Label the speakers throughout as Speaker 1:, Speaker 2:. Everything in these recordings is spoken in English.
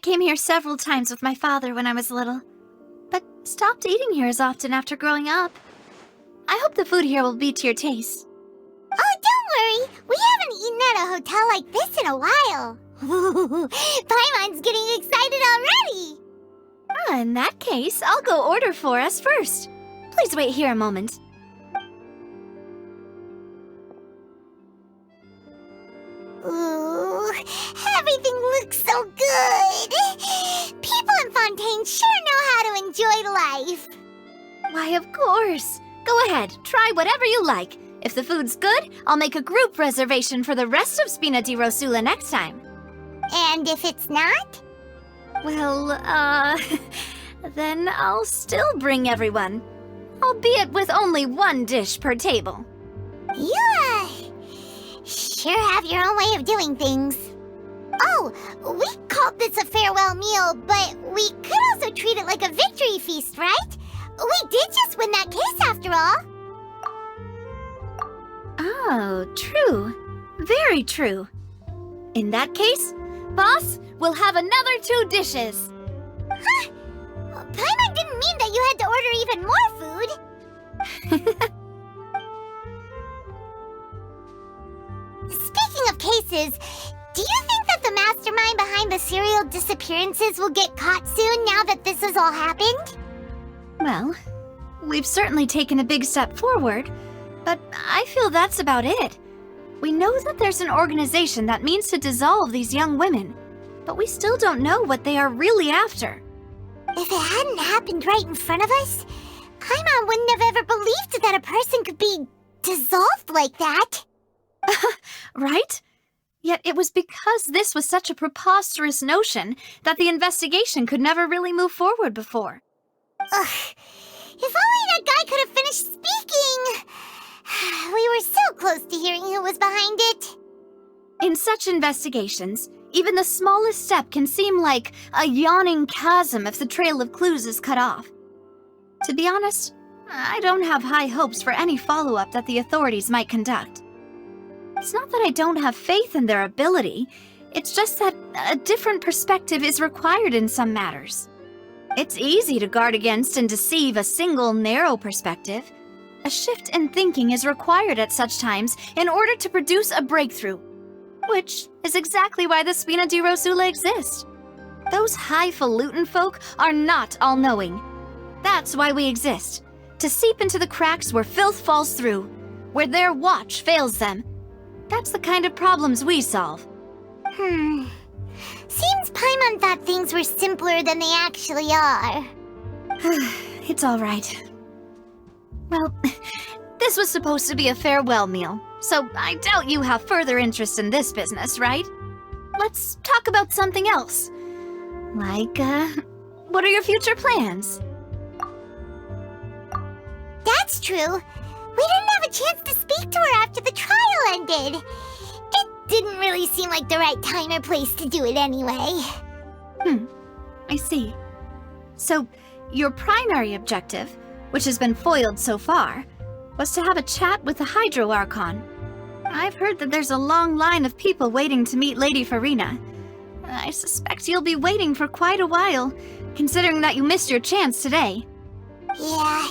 Speaker 1: came here several times with my father when I was little, but stopped eating here as often after growing up. I hope the food here will be to your taste.
Speaker 2: Oh, don't worry! We haven't eaten at a hotel like this in a while. Paimon's getting excited already!
Speaker 1: In that case, I'll go order for us first. Please wait here a moment.
Speaker 2: Ooh, everything looks so good! People in Fontaine sure know how to enjoy life!
Speaker 1: Why, of course. Go ahead, try whatever you like. If the food's good, I'll make a group reservation for the rest of Spina di Rosula next time.
Speaker 2: And if it's not?
Speaker 1: Well, then I'll still bring everyone. Albeit with only one dish per table.
Speaker 2: You, sure have your own way of doing things. Oh, we called this a farewell meal, but we could also treat it like a victory feast, right? We did just win that case after all.
Speaker 1: Oh, true. Very true. In that case, boss, we'll have another 2 dishes.
Speaker 2: Huh? Paimon didn't mean that you had to order even more food. Speaking of cases, do you think that the mastermind behind the serial disappearances will get caught soon now that this has all happened?
Speaker 1: Well, we've certainly taken a big step forward, but I feel that's about it. We know that there's an organization that means to dissolve these young women, but we still don't know what they are really after.
Speaker 2: If it hadn't happened right in front of us, Paimon wouldn't have ever believed that a person could be dissolved like that.
Speaker 1: Right? Yet it was because this was such a preposterous notion that the investigation could never really move forward before.
Speaker 2: Ugh. If only that guy could have finished speaking! We were so close to hearing who was behind it.
Speaker 1: In such investigations, even the smallest step can seem like a yawning chasm if the trail of clues is cut off. To be honest, I don't have high hopes for any follow-up that the authorities might conduct. It's not that I don't have faith in their ability, it's just that a different perspective is required in some matters. It's easy to guard against and deceive a single narrow perspective. A shift in thinking is required at such times in order to produce a breakthrough, which is exactly why the Spina di Rosula exist. Those highfalutin folk are not all-knowing. That's why we exist, to seep into the cracks where filth falls through, where their watch fails them. That's the kind of problems we solve.
Speaker 2: Seems Paimon thought things were simpler than they actually are.
Speaker 1: It's all right. Well, this was supposed to be a farewell meal, so I doubt you have further interest in this business, right? Let's talk about something else. Like, what are your future plans?
Speaker 2: That's true. We didn't have a chance to speak to her after the trial ended. It didn't really seem like the right time or place to do it anyway.
Speaker 1: I see. So, your primary objective, which has been foiled so far, was to have a chat with the Hydro Archon. I've heard that there's a long line of people waiting to meet Lady Farina. I suspect you'll be waiting for quite a while, considering that you missed your chance today.
Speaker 2: Yeah,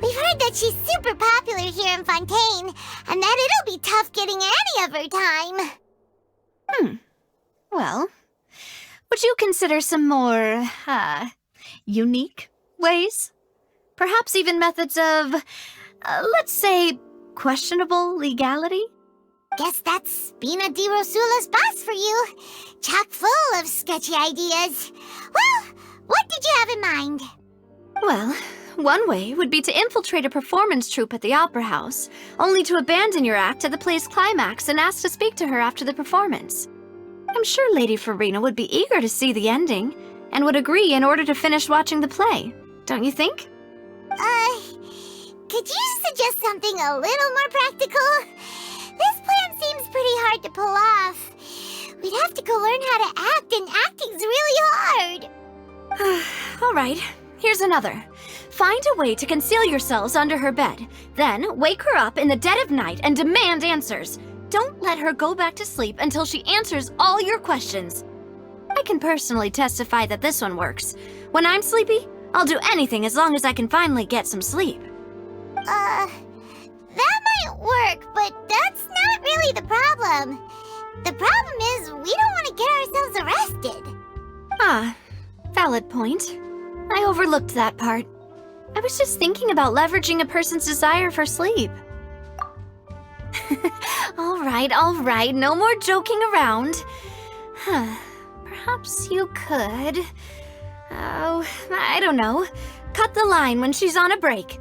Speaker 2: we've heard that she's super popular here in Fontaine, and that it'll be tough getting any of her time.
Speaker 1: Well, would you consider some more, unique ways? Perhaps even methods of, let's say, questionable legality?
Speaker 2: Guess that's Spina di Rosula's boss for you. Chock full of sketchy ideas. Well, what did you have in mind?
Speaker 1: Well, one way would be to infiltrate a performance troupe at the Opera House, only to abandon your act at the play's climax and ask to speak to her after the performance. I'm sure Lady Farina would be eager to see the ending, and would agree in order to finish watching the play, don't you think?
Speaker 2: Could you suggest something a little more practical? This plan seems pretty hard to pull off. We'd have to go learn how to act, and acting's really hard.
Speaker 1: All right, here's another. Find a way to conceal yourselves under her bed. Then wake her up in the dead of night and demand answers. Don't let her go back to sleep until she answers all your questions. I I can personally testify that this one works. When I'm sleepy, I'll do anything as long as I can finally get some sleep.
Speaker 2: That might work, but that's not really the problem. The problem is we don't want to get ourselves arrested.
Speaker 1: Ah, valid point. I overlooked that part. I was just thinking about leveraging a person's desire for sleep. All right, no more joking around. Perhaps you could... Oh, I don't know. Cut the line when she's on a break.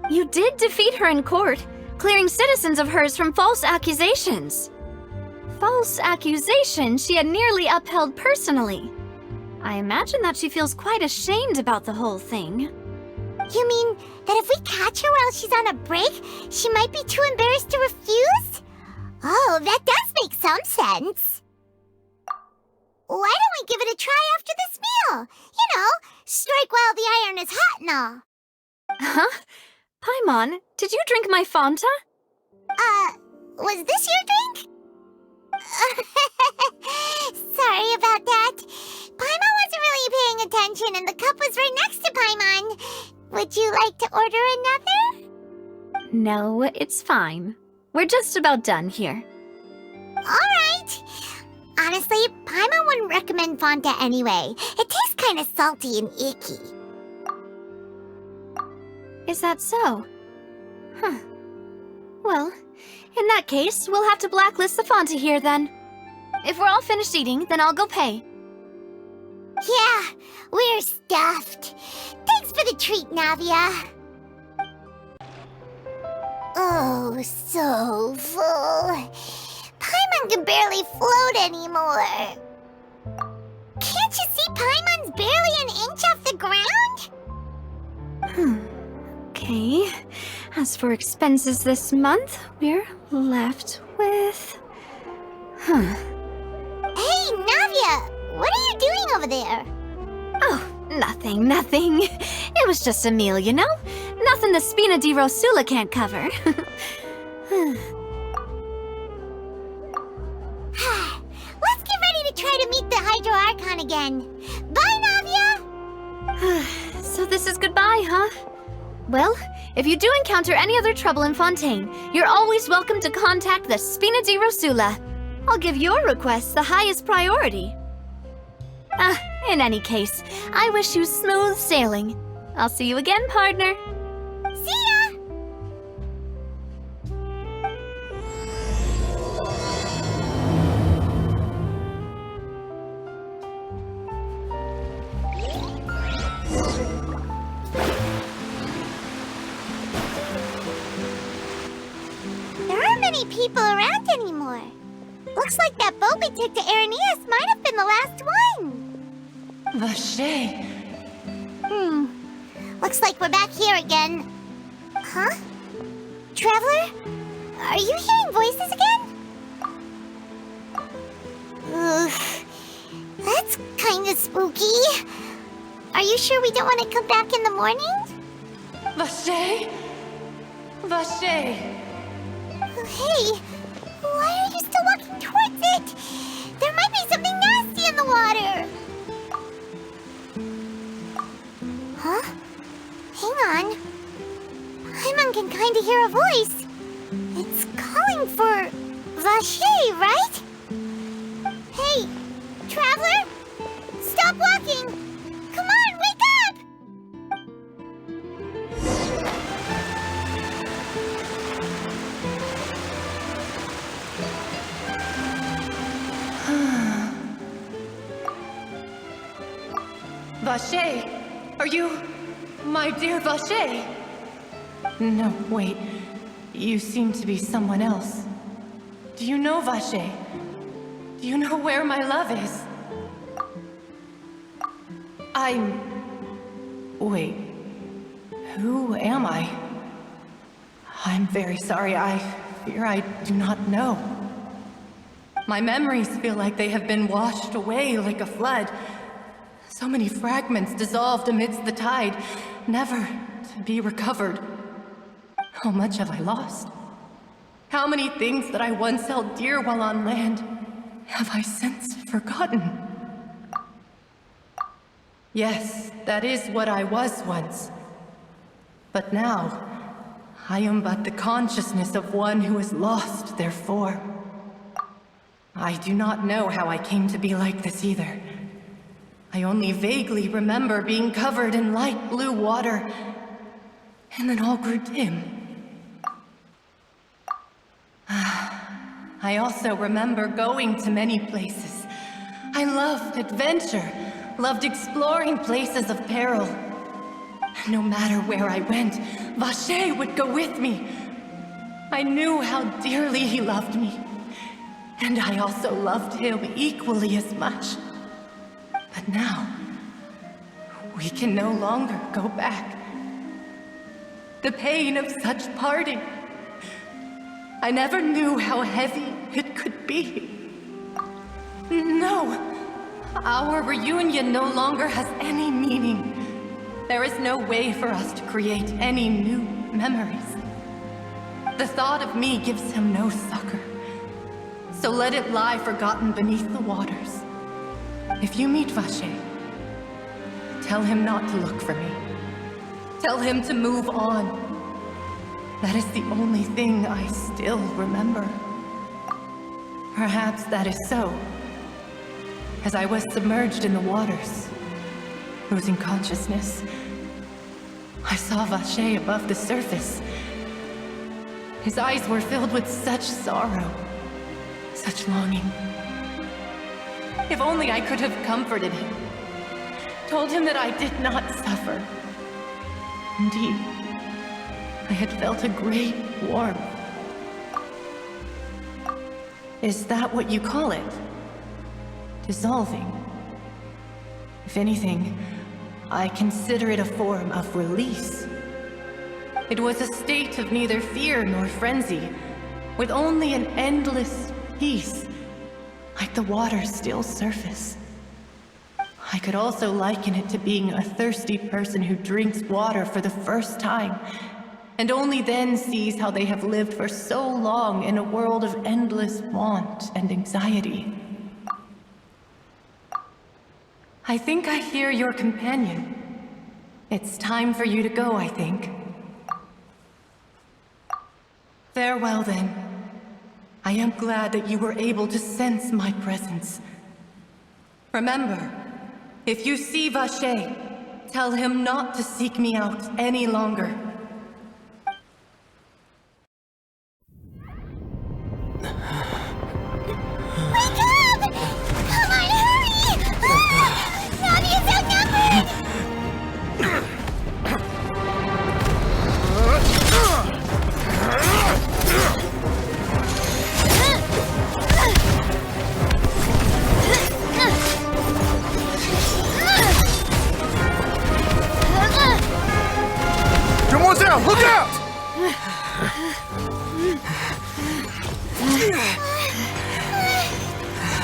Speaker 1: You did defeat her in court, clearing citizens of hers from false accusations. False accusations she had nearly upheld personally. I imagine that she feels quite ashamed about the whole thing.
Speaker 2: You mean that if we catch her while she's on a break, she might be too embarrassed to refuse? Oh, that does make some sense. Why don't we give it a try after this meal? You know, strike while the iron is hot and all.
Speaker 1: Huh? Paimon, did you drink my Fanta?
Speaker 2: Was this your drink? Sorry about that. Paimon wasn't really paying attention and the cup was right next to Paimon. Would you like to order another?
Speaker 1: No, it's fine. We're just about done here.
Speaker 2: Alright. Honestly, Paimon wouldn't recommend Fanta anyway. It tastes kind of salty and icky.
Speaker 1: Is that so? Huh. Well, in that case, we'll have to blacklist the Fanta here then. If we're all finished eating, then I'll go pay.
Speaker 2: Yeah, we're stuffed. Thanks for the treat, Navia. Oh, so full. Paimon can barely float anymore. Can't you see Paimon's barely an inch off the ground?
Speaker 1: Okay. As for expenses this month, we're left with...
Speaker 2: Hey, Navia! What are you doing over there?
Speaker 1: Oh, nothing. It was just a meal, you know? Nothing the Spina di Rosula can't cover.
Speaker 2: Let's get ready to try to meet the Hydro Archon again. Bye, Navia!
Speaker 1: So this is goodbye, huh? Well, if you do encounter any other trouble in Fontaine, you're always welcome to contact the Spina di Rosula. I'll give your request the highest priority. In any case, I wish you smooth sailing. I'll see you again, partner.
Speaker 2: See ya! There aren't many people around anymore. Looks like that boat we took to Araneus might have been the last one.
Speaker 3: Vache.
Speaker 2: Looks like we're back here again. Huh? Traveler? Are you hearing voices again? Ugh. That's kinda spooky. Are you sure we don't want to come back in the morning?
Speaker 3: Vache? Vache.
Speaker 2: Hey, why are you still walking towards it? There might be something nasty in the water. Huh? Hang on. Paimon can kinda hear a voice. It's calling for Vache, right? Hey, Traveler! Stop walking! Come on, wake up!
Speaker 3: Vache, are you... my dear Vache? No, wait. You seem to be someone else. Do you know Vache? Do you know where my love is? Wait. Who am I? I'm very sorry. I fear I do not know. My memories feel like they have been washed away like a flood. So many fragments dissolved amidst the tide, never to be recovered. How much have I lost? How many things that I once held dear while on land have I since forgotten? Yes, that is what I was once. But now, I am but the consciousness of one who has lost their form. I do not know how I came to be like this either. I only vaguely remember being covered in light blue water, and then all grew dim. I also remember going to many places. I loved adventure, loved exploring places of peril. No matter where I went, Vacher would go with me. I knew how dearly he loved me, and I also loved him equally as much. But now, we can no longer go back. The pain of such parting, I never knew how heavy it could be. No, our reunion no longer has any meaning. There is no way for us to create any new memories. The thought of me gives him no succor. So let it lie forgotten beneath the waters. If you meet Vacher, tell him not to look for me. Tell him to move on. That is the only thing I still remember. Perhaps that is so. As I was submerged in the waters, losing consciousness, I saw Vacher above the surface. His eyes were filled with such sorrow, such longing. If only I could have comforted him, told him that I did not suffer. Indeed, I had felt a great warmth. Is that what you call it? Dissolving? If anything, I consider it a form of release. It was a state of neither fear nor frenzy, with only an endless peace, like the water's still surface. I could also liken it to being a thirsty person who drinks water for the first time, and only then sees how they have lived for so long in a world of endless want and anxiety. I think I hear your companion. It's time for you to go, I think. Farewell, then. I am glad that you were able to sense my presence. Remember, if you see Vacher, tell him not to seek me out any longer.
Speaker 2: Wake up! Come on, hurry! Navia's outnumbered!
Speaker 4: Someone's out! Look out!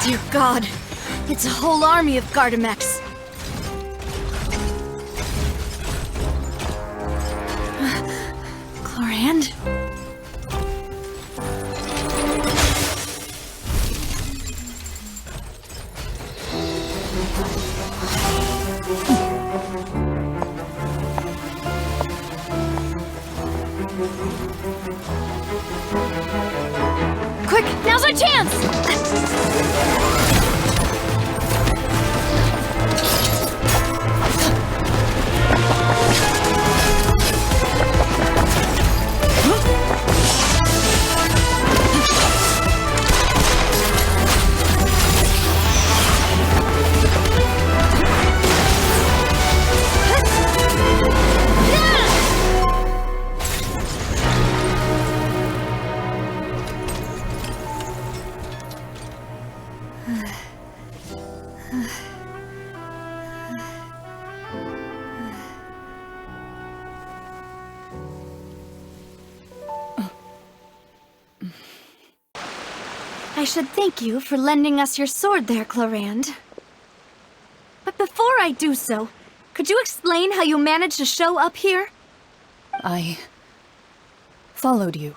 Speaker 1: Dear God, it's a whole army of Gardamex. Chlorand? Quick, now's our chance! I should thank you for lending us your sword there, Chlorand. But before I do so, could you explain how you managed to show up here?
Speaker 5: I followed you.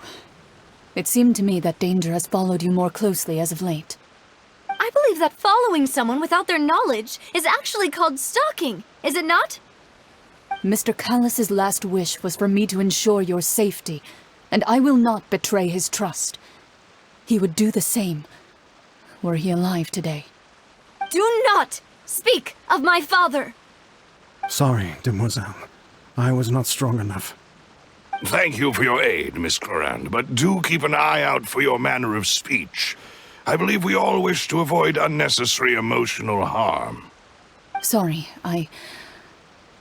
Speaker 5: It seemed to me that danger has followed you more closely as of late.
Speaker 1: I believe that following someone without their knowledge is actually called stalking. is it not?
Speaker 5: Mr. Callus's last wish was for me to ensure your safety, and I will not betray his trust. He would do the same, were he alive today.
Speaker 1: Do not speak of my father!
Speaker 4: Sorry, demoiselle. I was not strong enough.
Speaker 6: Thank you for your aid, Miss Clorand, but do keep an eye out for your manner of speech. I believe we all wish to avoid unnecessary emotional harm.
Speaker 5: Sorry, I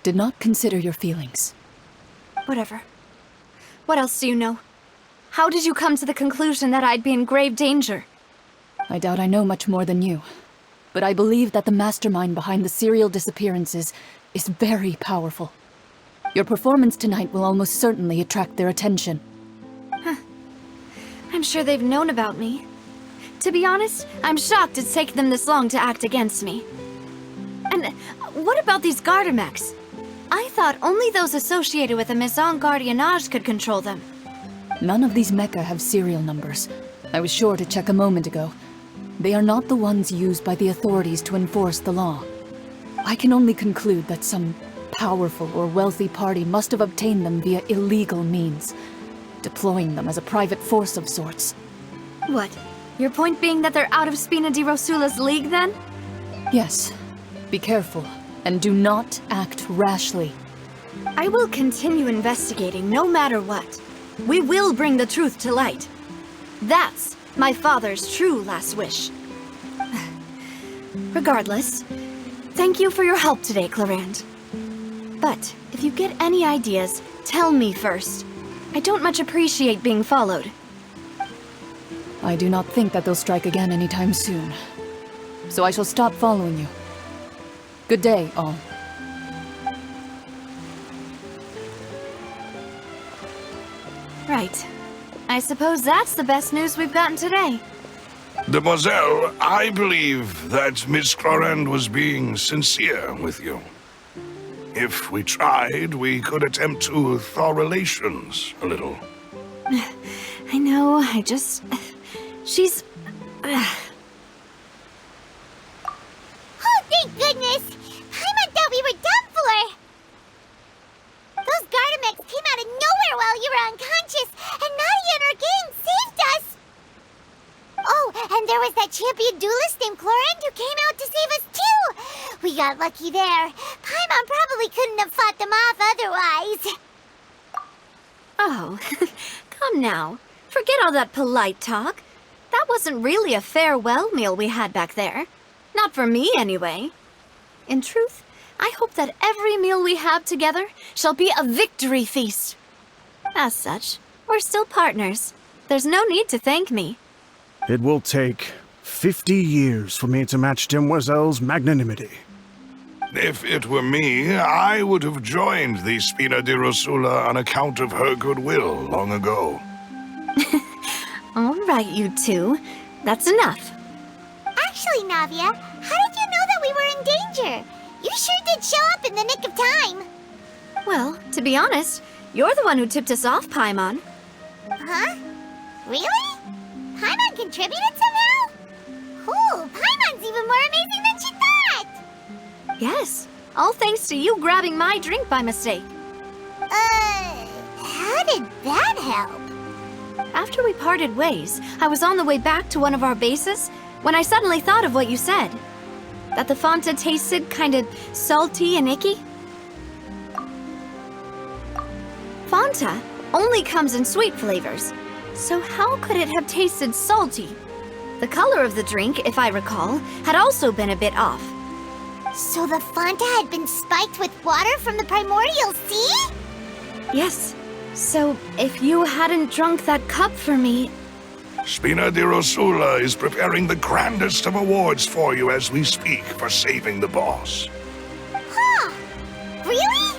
Speaker 5: did not consider your feelings.
Speaker 1: Whatever. What else do you know? How did you come to the conclusion that I'd be in grave danger?
Speaker 5: I doubt I know much more than you, but I believe that the mastermind behind the serial disappearances is very powerful. Your performance tonight will almost certainly attract their attention.
Speaker 1: I'm sure they've known about me. To be honest, I'm shocked it's taken them this long to act against me. And what about these Gardamex? I thought only those associated with the Maison Gardiennage could control them.
Speaker 5: None of these mecha have serial numbers. I was sure to check a moment ago. They are not the ones used by the authorities to enforce the law. I can only conclude that some powerful or wealthy party must have obtained them via illegal means, deploying them as a private force of sorts.
Speaker 1: What? Your point being that they're out of Spina di Rosula's league, then?
Speaker 5: Yes. Be careful, and do not act rashly.
Speaker 1: I will continue investigating no matter what. We will bring the truth to light. That's my father's true last wish. Regardless, thank you for your help today, Clorand. But if you get any ideas, tell me first. I don't much appreciate being followed.
Speaker 5: I do not think that they'll strike again anytime soon. So I shall stop following you. Good day, all.
Speaker 1: Right. I suppose that's the best news we've gotten today.
Speaker 6: Demoiselle, I believe that Miss Clorand was being sincere with you. If we tried, we could attempt to thaw relations a little.
Speaker 1: I know, she's...
Speaker 2: Oh, thank goodness! Paimon thought we were done for! Those Gardamex came out of nowhere while you were unconscious, and Navia and her gang saved us! Oh, and there was that champion duelist named Clorand who came out to save us too! We got lucky there. Paimon probably couldn't have fought them off otherwise.
Speaker 1: Oh, come now. Forget all that polite talk. That wasn't really a farewell meal we had back there. Not for me, anyway. In truth, I hope that every meal we have together shall be a victory feast. As such, we're still partners. There's no need to thank me.
Speaker 4: It will take 50 years for me to match Demoiselle's magnanimity.
Speaker 6: If it were me, I would have joined the Spina di Rosula on account of her goodwill long ago.
Speaker 1: All right, you two. That's enough.
Speaker 2: Actually, Navia, how did you know that we were in danger? You sure did show up in the nick of time.
Speaker 1: Well, to be honest, you're the one who tipped us off, Paimon.
Speaker 2: Huh? Really? Paimon contributed somehow? Ooh, Paimon's even more amazing than she thought!
Speaker 1: Yes, all thanks to you grabbing my drink by mistake.
Speaker 2: How did that help?
Speaker 1: After we parted ways, I was on the way back to one of our bases when I suddenly thought of what you said. That the Fanta tasted kind of salty and icky. Fanta only comes in sweet flavors, so how could it have tasted salty? The color of the drink, if I recall, had also been a bit off.
Speaker 2: So the Fanta had been spiked with water from the primordial sea?
Speaker 1: Yes. So, if you hadn't drunk that cup for me...
Speaker 6: Spina di Rosula is preparing the grandest of awards for you as we speak for saving the boss.
Speaker 2: Huh? Really?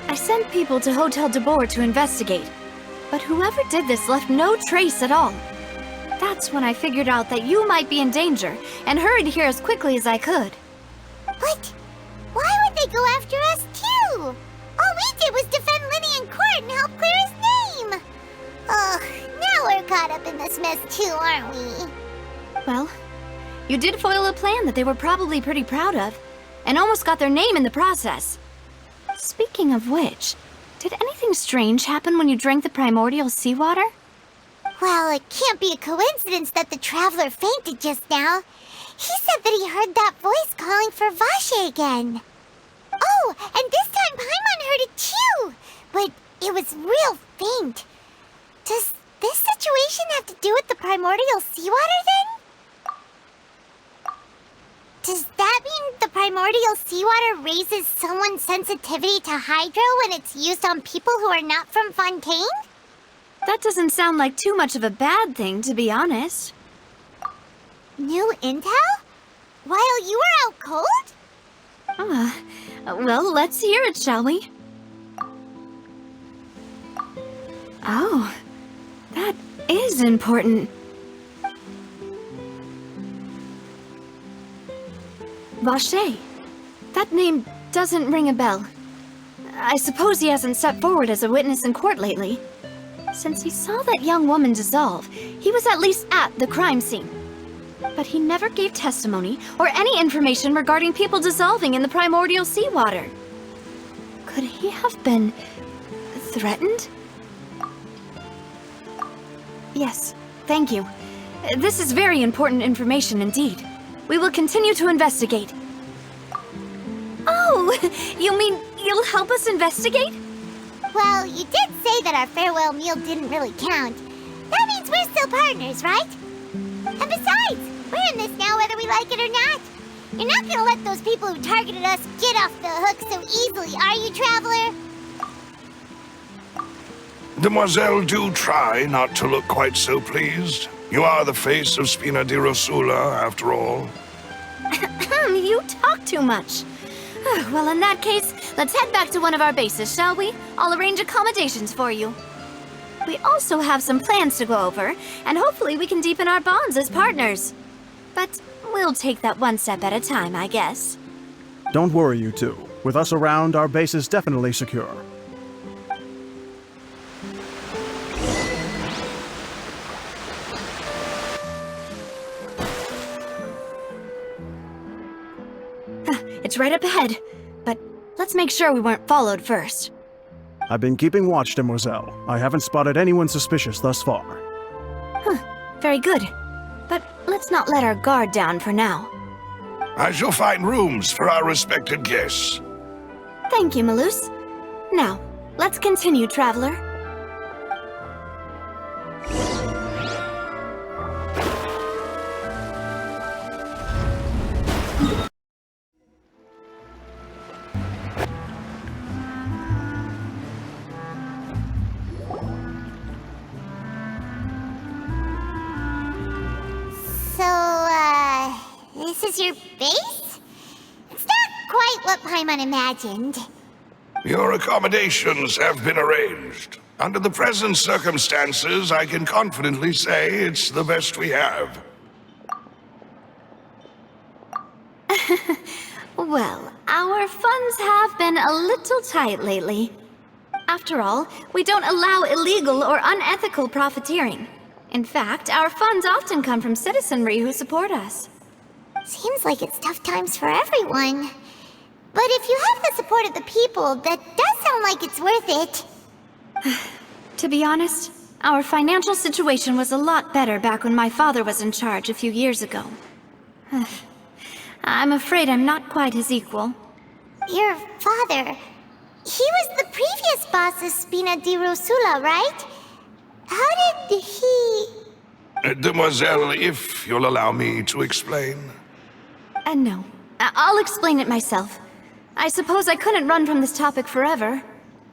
Speaker 1: I sent people to Hotel de Boer to investigate, but whoever did this left no trace at all. That's when I figured out that you might be in danger and hurried here as quickly as I could.
Speaker 2: What? Why would they go after us too? All we did was defend Linny in court and help clear his name! Ugh, now we're caught up in this mess too, aren't we?
Speaker 1: Well, You did foil a plan that they were probably pretty proud of, and almost got their name in the process. Speaking of which, did anything strange happen when you drank the primordial seawater?
Speaker 2: Well, it can't be a coincidence that the traveler fainted just now. He said that he heard that voice calling for Vache again. Oh, and this time Paimon heard it too, but it was real faint. Does this situation have to do with the primordial seawater then? Does that mean the primordial seawater raises someone's sensitivity to hydro when it's used on people who are not from Fontaine?
Speaker 1: That doesn't sound like too much of a bad thing, to be honest.
Speaker 2: New intel? While you were out cold?
Speaker 1: Well, let's hear it, shall we? Oh, that is important. Vache. That name doesn't ring a bell. I suppose he hasn't stepped forward as a witness in court lately. Since he saw that young woman dissolve, he was at least at the crime scene. But he never gave testimony or any information regarding people dissolving in the primordial seawater. Could he have been threatened? Yes, thank you. This is very important information indeed. We will continue to investigate. Oh, you mean you'll help us investigate?
Speaker 2: Well, you did say that our farewell meal didn't really count. That means we're still partners, right? And besides, we're in this now whether we like it or not. You're not gonna let those people who targeted us get off the hook so easily, are you, Traveler?
Speaker 6: Demoiselle, do try not to look quite so pleased. You are the face of Spina di Rosula, after all.
Speaker 1: You talk too much. Well, in that case, let's head back to one of our bases, shall we? I'll arrange accommodations for you. We also have some plans to go over, and hopefully we can deepen our bonds as partners. But we'll take that one step at a time, I guess.
Speaker 4: Don't worry, you two. With us around, our base is definitely secure.
Speaker 1: It's right up ahead, but let's make sure we weren't followed first.
Speaker 4: I've been keeping watch, Demoiselle. I haven't spotted anyone suspicious thus far.
Speaker 1: Very good. But let's not let our guard down for now.
Speaker 6: I shall find rooms for our respected guests.
Speaker 1: Thank you, Malus. Now, let's continue, Traveler.
Speaker 2: This is your base? It's not quite what Paimon imagined.
Speaker 6: Your accommodations have been arranged. Under the present circumstances, I can confidently say it's the best we have.
Speaker 1: Well, our funds have been a little tight lately. After all, we don't allow illegal or unethical profiteering. In fact, our funds often come from citizenry who support us.
Speaker 2: Seems like it's tough times for everyone. But if you have the support of the people, that does sound like it's worth it.
Speaker 1: To be honest, our financial situation was a lot better back when my father was in charge a few years ago. I'm afraid I'm not quite his equal.
Speaker 2: Your father... he was the previous boss of Spina di Rosula, right? How did he...
Speaker 6: Demoiselle, if you'll allow me to explain.
Speaker 1: No. I'll explain it myself. I suppose I couldn't run from this topic forever.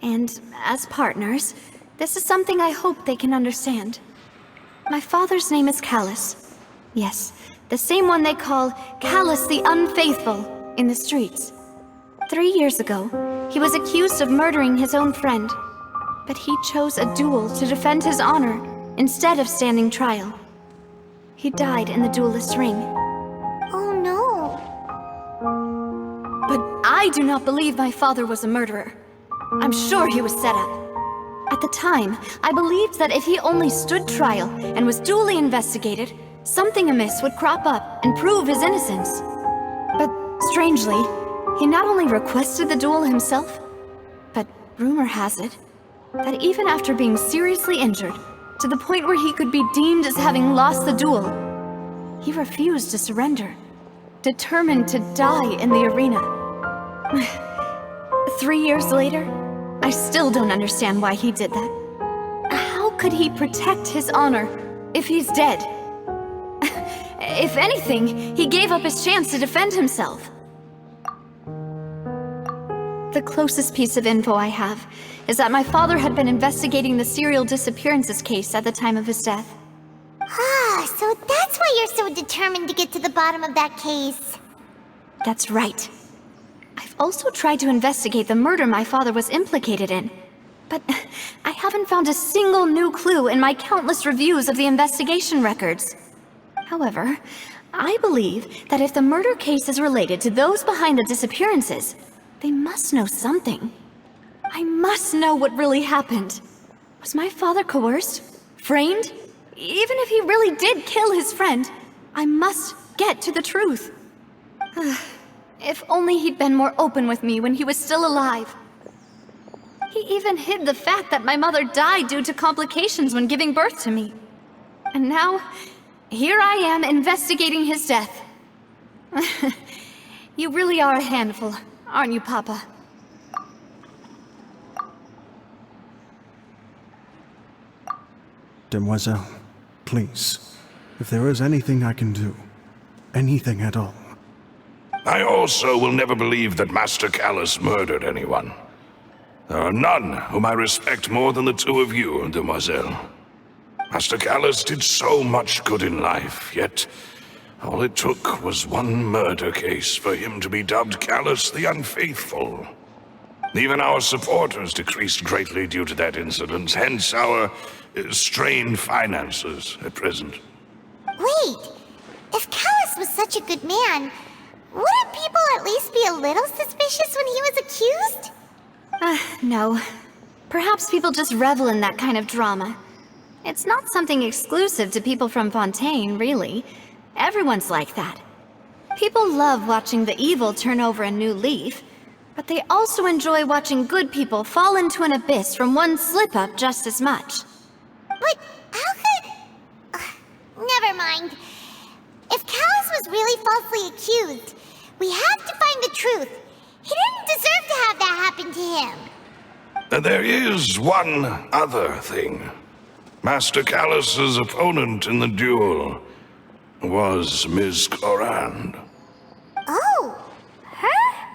Speaker 1: And as partners, this is something I hope they can understand. My father's name is Callus. Yes, the same one they call Callus the Unfaithful in the streets. 3 years ago, he was accused of murdering his own friend. But he chose a duel to defend his honor instead of standing trial. He died in the duelist's ring.
Speaker 2: Oh no.
Speaker 1: But I do not believe my father was a murderer. I'm sure he was set up. At the time, I believed that if he only stood trial and was duly investigated, something amiss would crop up and prove his innocence. But strangely, he not only requested the duel himself, but rumor has it that even after being seriously injured, to the point where he could be deemed as having lost the duel, he refused to surrender, determined to die in the arena. 3 years later, I still don't understand why he did that. How could he protect his honor if he's dead? If anything, he gave up his chance to defend himself. The closest piece of info I have is that my father had been investigating the serial disappearances case at the time of his death.
Speaker 2: Ah, so that's why you're so determined to get to the bottom of that case.
Speaker 1: That's right. I've also tried to investigate the murder my father was implicated in, but I haven't found a single new clue in my countless reviews of the investigation records. However, I believe that if the murder case is related to those behind the disappearances, they must know something. I must know what really happened. Was my father coerced? Framed? Even if he really did kill his friend, I must get to the truth. If only he'd been more open with me when he was still alive. He even hid the fact that my mother died due to complications when giving birth to me. And now, here I am investigating his death. You really are a handful, aren't you, Papa?
Speaker 4: Demoiselle, please, if there is anything I can do, anything at all.
Speaker 6: I also will never believe that Master Callus murdered anyone. There are none whom I respect more than the two of you, Demoiselle. Master Callus did so much good in life, yet all it took was one murder case for him to be dubbed Callus the Unfaithful. Even our supporters decreased greatly due to that incident, hence our strained finances at present.
Speaker 2: Wait, if Callus was such a good man, wouldn't people at least be a little suspicious when he was accused?
Speaker 1: No. Perhaps people just revel in that kind of drama. It's not something exclusive to people from Fontaine, really. Everyone's like that. People love watching the evil turn over a new leaf, but they also enjoy watching good people fall into an abyss from one slip-up just as much.
Speaker 2: But how could... never mind. If Callus was really falsely accused, we have to find the truth. He didn't deserve to have that happen to him.
Speaker 6: There is one other thing. Master Callus's opponent in the duel was Ms. Clorand.
Speaker 2: Oh, her?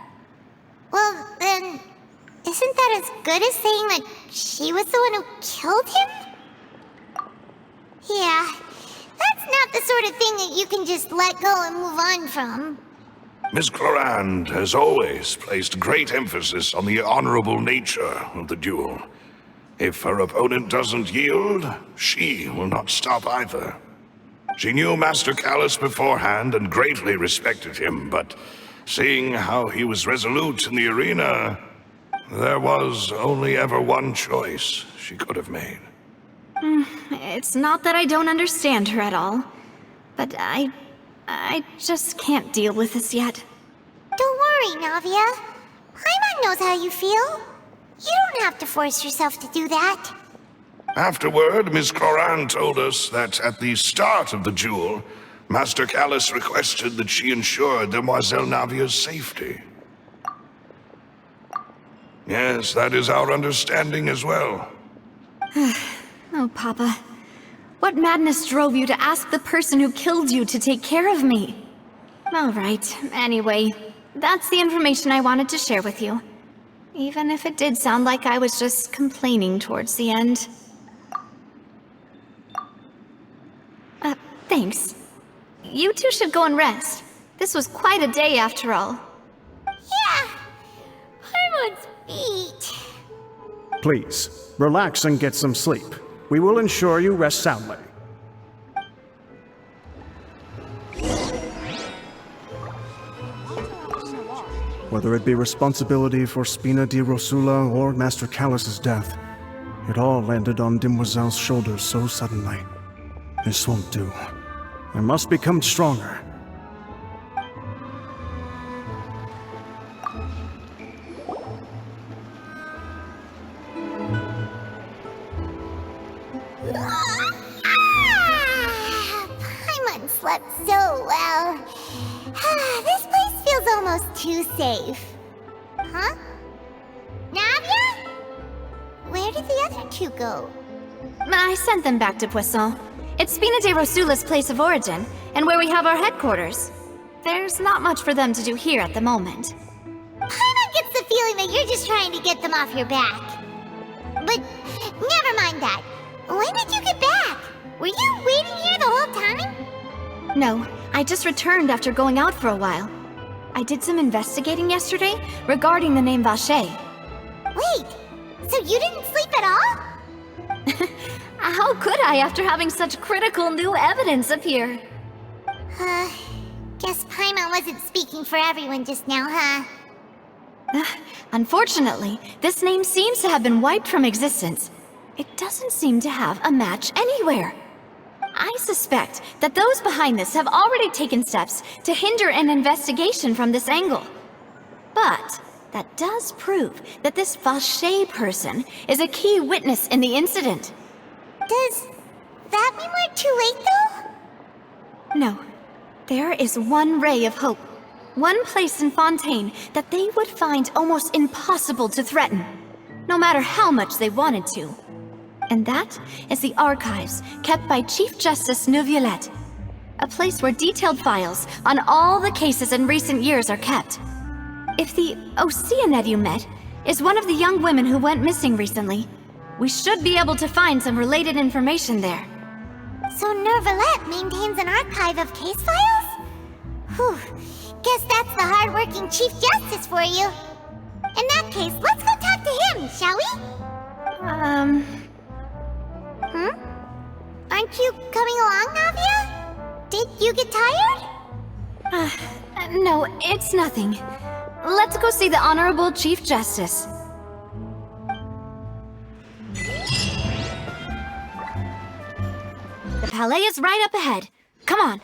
Speaker 2: Well, then, isn't that as good as saying that she was the one who killed him? Yeah, that's not the sort of thing that you can just let go and move on from.
Speaker 6: Ms. Clorand has always placed great emphasis on the honorable nature of the duel. If her opponent doesn't yield, she will not stop either. She knew Master Callus beforehand and greatly respected him, but seeing how he was resolute in the arena, there was only ever one choice she could have made.
Speaker 1: It's not that I don't understand her at all, but I just can't deal with this yet.
Speaker 2: Don't worry, Navia. Paimon knows how you feel. You don't have to force yourself to do that.
Speaker 6: Afterward, Ms. Clorand told us that at the start of the duel, Master Callus requested that she ensure Demoiselle Navia's safety. Yes, that is our understanding as well.
Speaker 1: Oh, Papa. What madness drove you to ask the person who killed you to take care of me? All right, anyway, that's the information I wanted to share with you. Even if it did sound like I was just complaining towards the end. Thanks. You two should go and rest. This was quite a day after all.
Speaker 2: Yeah, Paimon's beat.
Speaker 4: Please, relax and get some sleep. We will ensure you rest soundly. Whether it be responsibility for Spina di Rosula or Master Callus's death, it all landed on Demoiselle's shoulders so suddenly. This won't do. I must become stronger.
Speaker 2: Paimon slept so well. This place feels almost too safe. Huh? Navia? Where did the other two go?
Speaker 1: I sent them back to Poisson. It's Spina de Rosula's place of origin, and where we have our headquarters. There's not much for them to do here at the moment.
Speaker 2: Paimon gets the feeling that you're just trying to get them off your back. But never mind that. When did you get back? Were you waiting here the whole time?
Speaker 1: No, I just returned after going out for a while. I did some investigating yesterday regarding the name Vache.
Speaker 2: Wait, so you didn't sleep at all?
Speaker 1: How could I after having such critical new evidence appear?
Speaker 2: Guess Paimon wasn't speaking for everyone just now, huh?
Speaker 1: Unfortunately, this name seems to have been wiped from existence. It doesn't seem to have a match anywhere. I suspect that those behind this have already taken steps to hinder an investigation from this angle. But that does prove that this Vache person is a key witness in the incident.
Speaker 2: Does that mean we're too late, though?
Speaker 1: No. There is one ray of hope. One place in Fontaine that they would find almost impossible to threaten, no matter how much they wanted to. And that is the archives kept by Chief Justice Neuvillette, a place where detailed files on all the cases in recent years are kept. If the Oceanid you met is one of the young women who went missing recently, we should be able to find some related information there.
Speaker 2: So Neuvillette maintains an archive of case files? Whew. Guess that's the hard-working Chief Justice for you. In that case, let's go talk to him, shall we? Aren't you coming along, Navia? Did you get tired?
Speaker 1: No, it's nothing. Let's go see the Honorable Chief Justice. The Palais is right up ahead. Come on.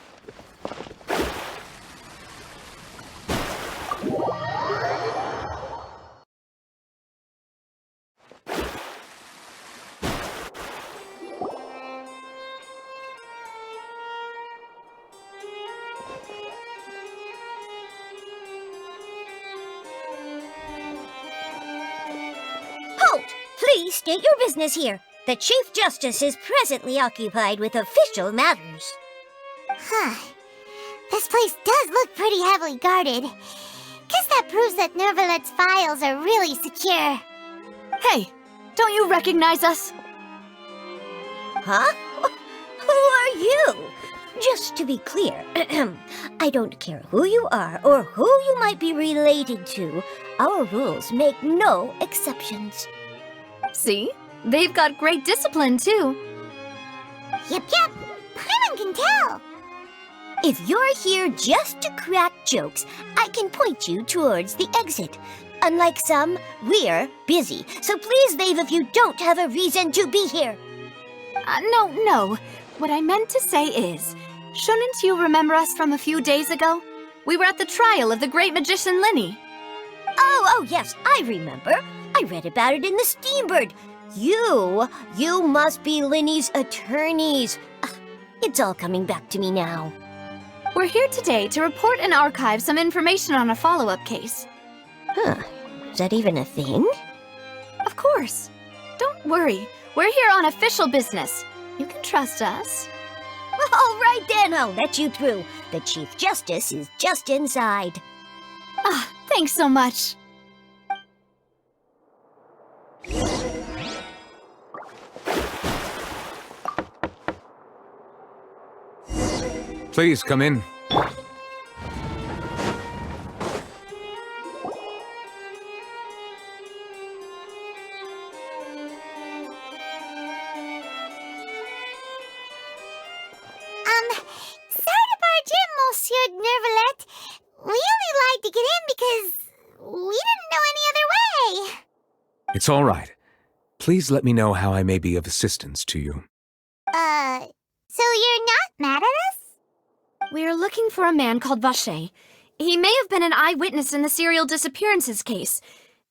Speaker 7: Please state your business here. The Chief Justice is presently occupied with official matters.
Speaker 2: This place does look pretty heavily guarded. Guess that proves that Neuvillette's files are really secure.
Speaker 1: Hey, don't you recognize us?
Speaker 7: Huh? Who are you? Just to be clear, I don't care who you are or who you might be related to. Our rules make no exceptions.
Speaker 1: See? They've got great discipline, too.
Speaker 2: Yep. Paimon can tell.
Speaker 7: If you're here just to crack jokes, I can point you towards the exit. Unlike some, we're busy, so please leave if you don't have a reason to be here.
Speaker 1: No. What I meant to say is, shouldn't you remember us from a few days ago? We were at the trial of the great magician Linny.
Speaker 7: Oh, yes, I remember. I read about it in the Steambird. You must be Linny's attorneys. It's all coming back to me now.
Speaker 1: We're here today to report and archive some information on a follow-up case.
Speaker 7: Is that even a thing?
Speaker 1: Of course. Don't worry. We're here on official business. You can trust us.
Speaker 7: All right then, I'll let you through. The Chief Justice is just inside.
Speaker 1: Thanks so much.
Speaker 8: Please come in.
Speaker 2: Sorry to barge in, Monsieur Neuvillette. We only lied to get in because we didn't know any other way.
Speaker 8: It's all right. Please let me know how I may be of assistance to you.
Speaker 2: So you're not mad at us?
Speaker 1: We're looking for a man called Vacher. He may have been an eyewitness in the serial disappearances case.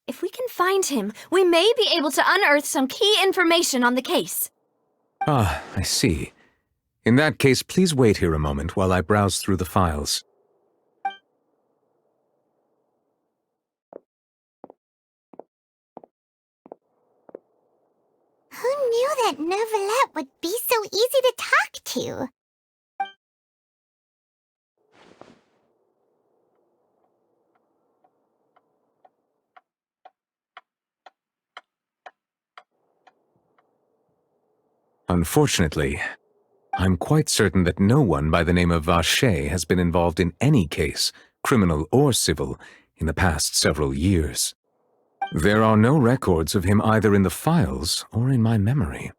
Speaker 1: If we can find him, we may be able to unearth some key information on the case.
Speaker 8: Ah, I see. In that case, please wait here a moment while I browse through the files.
Speaker 2: Who knew that Neuvillette would be so easy to talk to?
Speaker 8: Unfortunately, I'm quite certain that no one by the name of Vacher has been involved in any case, criminal or civil, in the past several years. There are no records of him either in the files or in my memory.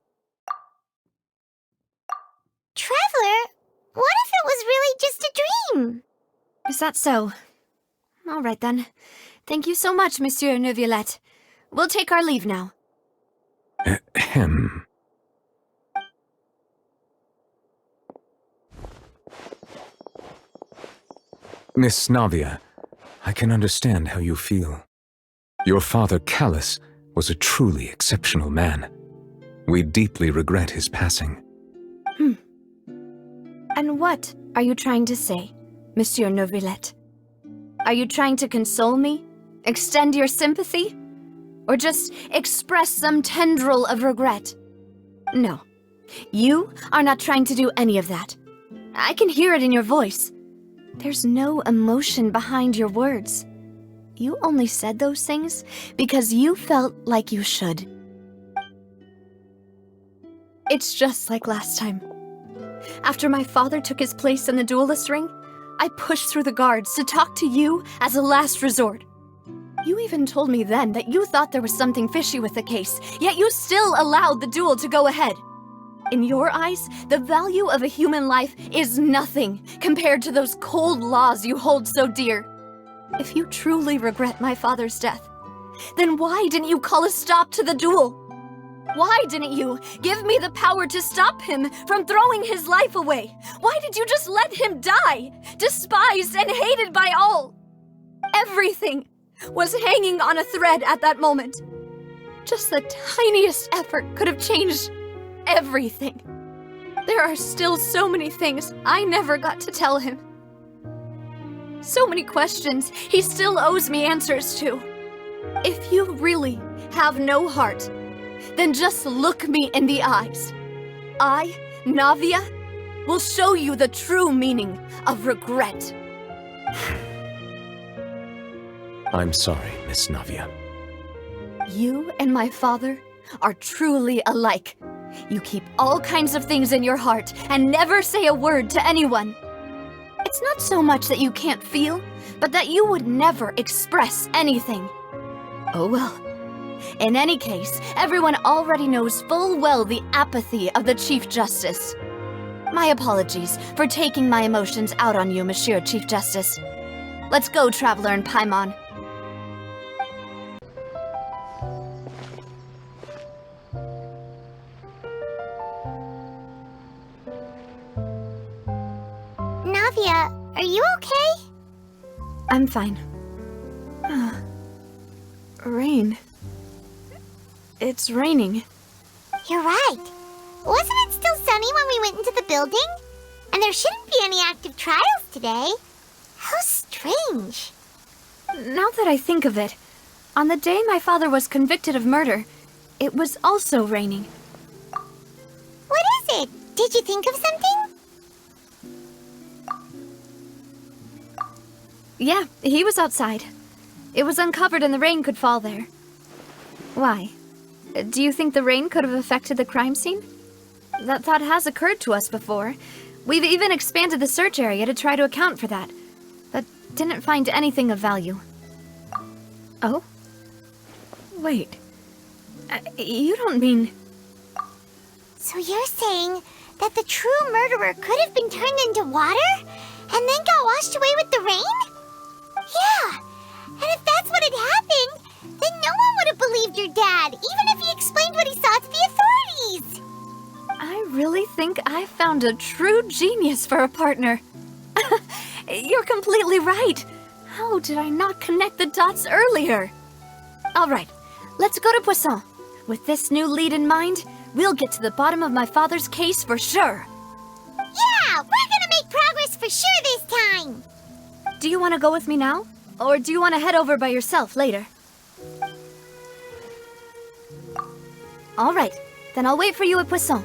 Speaker 2: Traveler, what if it was really just a dream?
Speaker 1: Is that so? All right then. Thank you so much, Monsieur Neuvillette. We'll take our leave now.
Speaker 8: Ahem. Miss Navia, I can understand how you feel. Your father, Callus, was a truly exceptional man. We deeply regret his passing.
Speaker 1: And what are you trying to say, Monsieur Neuvillette? Are you trying to console me? Extend your sympathy? Or just express some tendril of regret? No. You are not trying to do any of that. I can hear it in your voice. There's no emotion behind your words. You only said those things because you felt like you should. It's just like last time. After my father took his place in the duelist ring, I pushed through the guards to talk to you as a last resort. You even told me then that you thought there was something fishy with the case, yet you still allowed the duel to go ahead. In your eyes, the value of a human life is nothing compared to those cold laws you hold so dear. If you truly regret my father's death, then why didn't you call a stop to the duel? Why didn't you give me the power to stop him from throwing his life away? Why did you just let him die, despised and hated by all? Everything was hanging on a thread at that moment. Just the tiniest effort could have changed everything. There are still so many things I never got to tell him. So many questions he still owes me answers to. If you really have no heart, then just look me in the eyes. I, Navia, will show you the true meaning of regret.
Speaker 8: I'm sorry, Miss Navia.
Speaker 1: You and my father are truly alike. You keep all kinds of things in your heart and never say a word to anyone. It's not so much that you can't feel, but that you would never express anything. Oh well. In any case, everyone already knows full well the apathy of the Chief Justice. My apologies for taking my emotions out on you, Monsieur Chief Justice. Let's go, Traveler and Paimon.
Speaker 2: Navia, are you okay?
Speaker 1: I'm fine. Rain. It's raining.
Speaker 2: You're right. Wasn't it still sunny when we went into the building? And there shouldn't be any active trials today. How strange.
Speaker 1: Now that I think of it, on the day my father was convicted of murder, it was also raining.
Speaker 2: What is it? Did you think of something?
Speaker 1: Yeah, he was outside. It was uncovered and the rain could fall there. Why? Do you think the rain could have affected the crime scene? That thought has occurred to us before. We've even expanded the search area to try to account for that, but didn't find anything of value. Oh? Wait. You don't mean...
Speaker 2: So you're saying that the true murderer could have been turned into water and then got washed away with the rain? Yeah, and if that's what had happened, then no one would have believed your dad, even if he explained what he saw to the authorities.
Speaker 1: I really think I found a true genius for a partner. You're completely right. How did I not connect the dots earlier? All right, let's go to Poisson. With this new lead in mind, we'll get to the bottom of my father's case for sure.
Speaker 2: Yeah, we're gonna make progress for sure this time.
Speaker 1: Do you want to go with me now? Or do you want to head over by yourself later? All right, then I'll wait for you at Poisson.